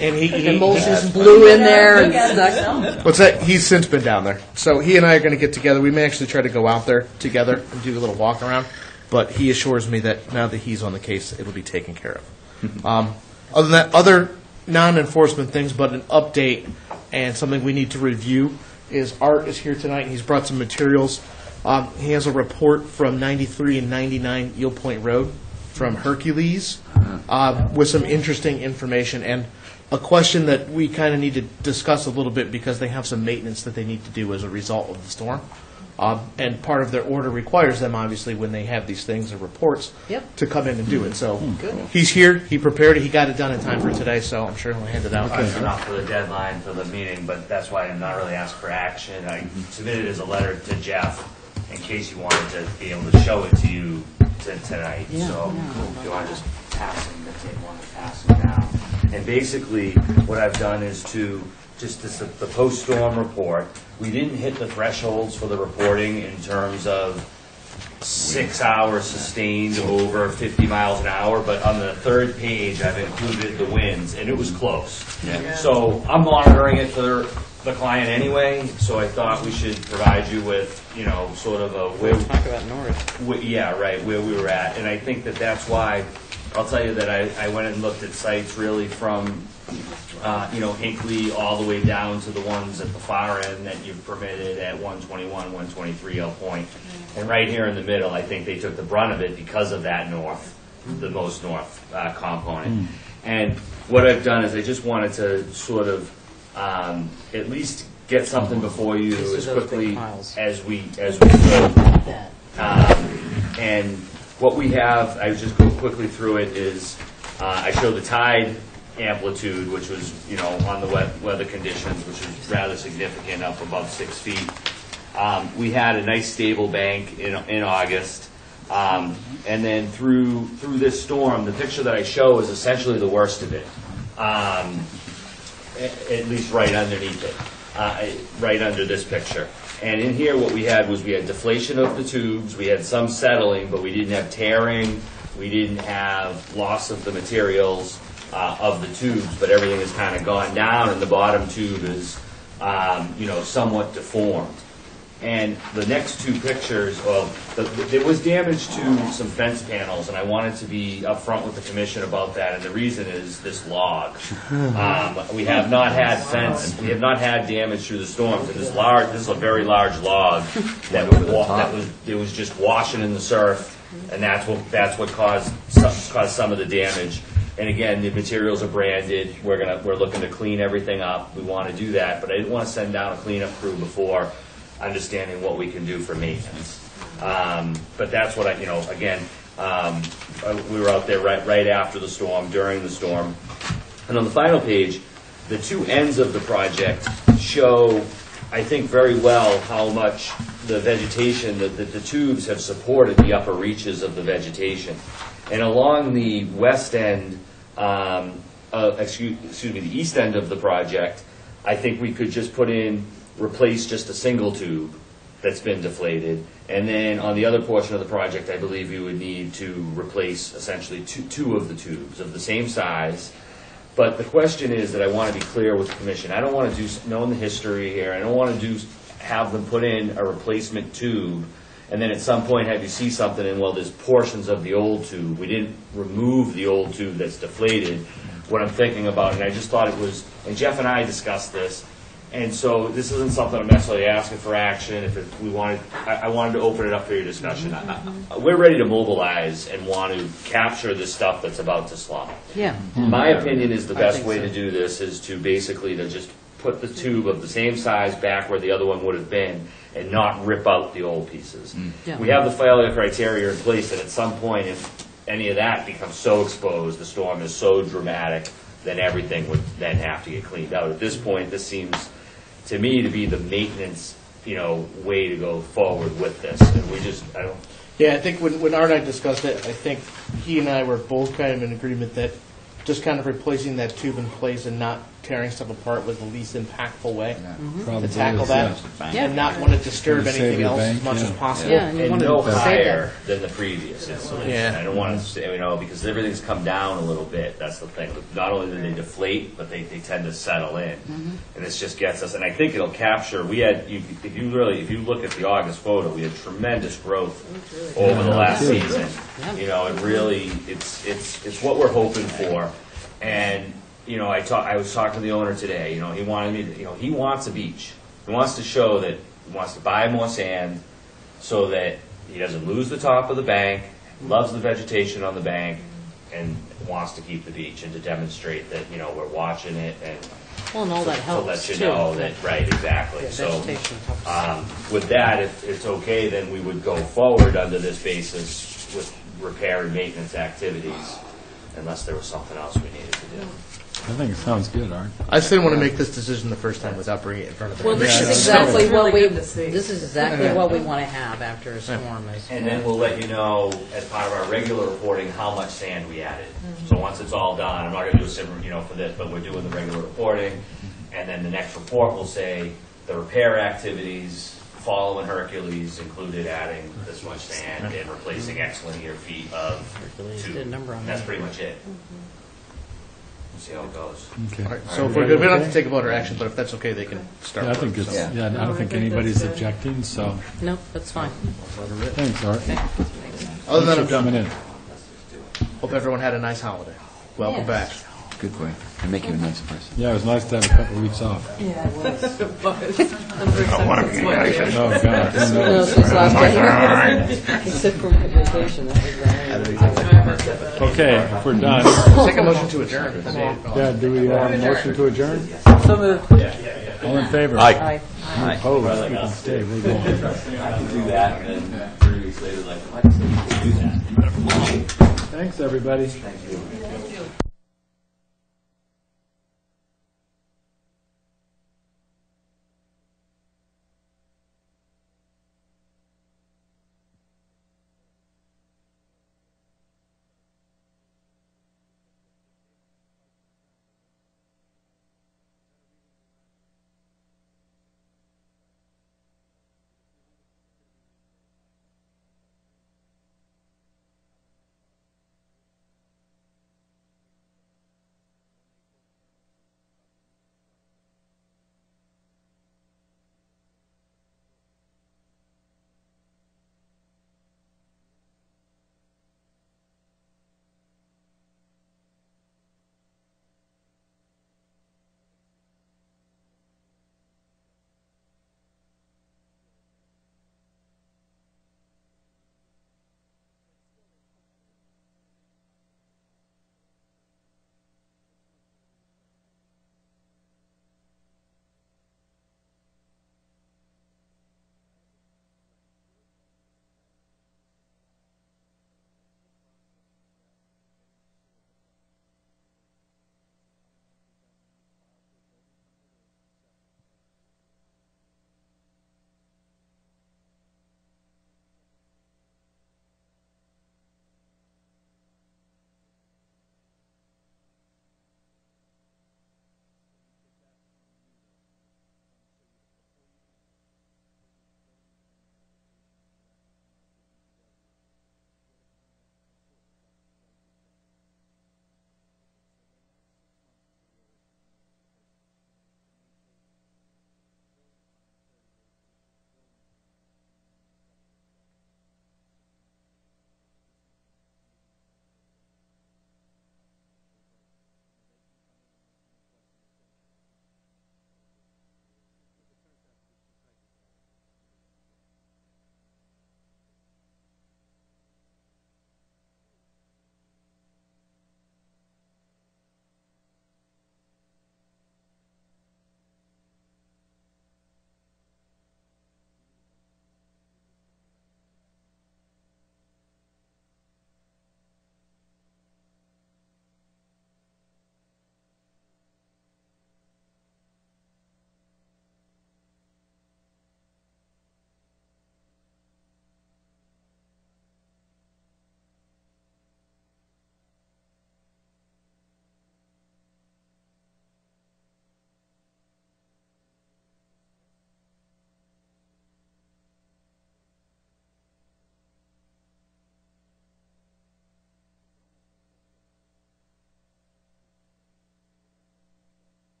And he Emulsions blew in there and stuck. what's that? He's since been down there. So he and I are going to get together. We may actually try to go out there together and do a little walk around, but he assures me that now that he's on the case, it'll be taken care of. Other than that, other non-enforcement things, but an update and something we need to review is Art is here tonight, and he's brought some materials. He has a report from 93 and 99 Eel Point Road from Hercules with some interesting information and a question that we kind of need to discuss a little bit because they have some maintenance that they need to do as a result of the storm. And part of their order requires them, obviously, when they have these things or reports, Yep. to come in and do it. So Good. he's here, he prepared it, he got it done in time for today, so I'm sure he'll hand it out. Not for the deadline for the meeting, but that's why I'm not really asking for action. I submitted it as a letter to Jeff in case you wanted to be able to show it to you tonight. Yeah, So yeah. if you want to just pass them, if they want to pass them down. And basically, what I've done is to, just this, the post-storm report, we didn't hit the thresholds for the reporting in terms of 6 hours sustained over 50 miles an hour, but on the third page, I've included the winds, and it was close. Yeah. So I'm monitoring it for the client anyway, so I thought we should provide you with, sort of a We'll talk about Norris. yeah, right, where we were at. And I think that that's why, I'll tell you that I went and looked at sites really from, Hinckley all the way down to the ones at the far end that you've permitted at 121, 123 Elk Point. And right here in the middle, I think they took the brunt of it because of that the most north component. And what I've done is I just wanted to sort of at least get something before you as quickly as we could. And what we have, I just go quickly through it, is I show the tide amplitude, which was, on the wet weather conditions, which was rather significant, up above 6 feet. We had a nice stable bank in August. And then through this storm, the picture that I show is essentially the worst of it. At least right underneath it, right under this picture. And in here, what we had was we had deflation of the tubes, we had some settling, but we didn't have tearing, we didn't have loss of the materials of the tubes, but everything has kind of gone down, and the bottom tube is, somewhat deformed. And the next two pictures, there was damage to some fence panels, and I wanted to be upfront with the commission about that, and the reason is this log. We have not had damage through the storms, and this is a very large log that was just washing in the surf, and that's what caused some of the damage. And again, the materials are branded. We're looking to clean everything up. We want to do that, but I didn't want to send down a cleanup crew before understanding what we can do for maintenance. But that's what we were out there right after the storm, during the storm. And on the final page, the two ends of the project show, I think, very well how much the vegetation, the tubes have supported the upper reaches of the vegetation. And along the west end, the east end of the project, I think we could just replace just a single tube that's been deflated. And then on the other portion of the project, I believe you would need to replace essentially two of the tubes of the same size. But the question is that I want to be clear with the commission. I don't want to knowing the history here, I don't want to have them put in a replacement tube and then at some point have you see something and, there's portions of the old tube. We didn't remove the old tube that's deflated. What I'm thinking about, and I just thought it was, and Jeff and I discussed this, and so this isn't something I'm necessarily asking for action. I wanted to open it up for your discussion. We're ready to mobilize and want to capture this stuff that's about to slump. Yeah. My opinion is the best way to do this is to basically to just put the tube of the same size back where the other one would have been and not rip out the old pieces. Yeah. We have the failure criteria in place, and at some point, if any of that becomes so exposed, the storm is so dramatic, then everything would then have to get cleaned out. At this point, this seems to me to be the maintenance, way to go forward with this. And Yeah, I think when Art and I discussed it, I think he and I were both kind of in agreement that just kind of replacing that tube in place and not tearing stuff apart was the least impactful way to tackle that, and not want to disturb anything else as much as possible. Yeah, and you want no to save higher that. than the previous installation. Yeah. I don't want to say, because everything's come down a little bit. That's the thing. Not only do they deflate, but they tend to settle in, and this just gets us. And I think it'll capture. We had, if you look at the August photo, we had tremendous growth over the last season. It really, it's what we're hoping for, and. I was talking to the owner today. He wanted me to. He wants a beach. He wants to show that he wants to buy more sand, so that he doesn't lose the top of the bank. Loves the vegetation on the bank, and wants to keep the beach and to demonstrate that we're watching it and Well, and all that to helps, let you too. know that, right, exactly. Yeah, So, vegetation helps. with that, if it's okay, then we would go forward under this basis with repair and maintenance activities, unless there was something else we needed to do. I think it sounds good, Art. I just didn't want to make this decision the first time without bringing it in front of the Well, this commission. is exactly It's what really we, good to see. this is exactly what we want to have after a storm is. And then we'll let you know, as part of our regular reporting, how much sand we added. So once it's all done, I'm not gonna do a similar, for this, but we're doing the regular reporting, and then the next report will say the repair activities following Hercules included adding this much sand and replacing X linear feet of Hercules two. did a number on That's that. pretty much it. We'll see how it goes. Okay. All right, so if we're good, we don't have to take a vote or action, but if that's okay, they can start. Yeah, I think work, it's, so. yeah, I don't think anybody's objecting, so, No, that's fine. thanks, Art. Other than Thanks for coming in. hope everyone had a nice holiday. Welcome back. Good way to make you a nice person. Yeah, it was nice to have a couple of weeks off. Yeah, it was. It was. Oh, God. who No, knows? since last day, except for my vacation, that was, Okay, if we're done, Take a motion to adjourn. yeah, do we have a motion to adjourn? So moved. All in favor? Aye. Opposed? We can stay, we're going. I can do that, and then 3 weeks later, like, I can do that. Thanks, everybody. Thank you.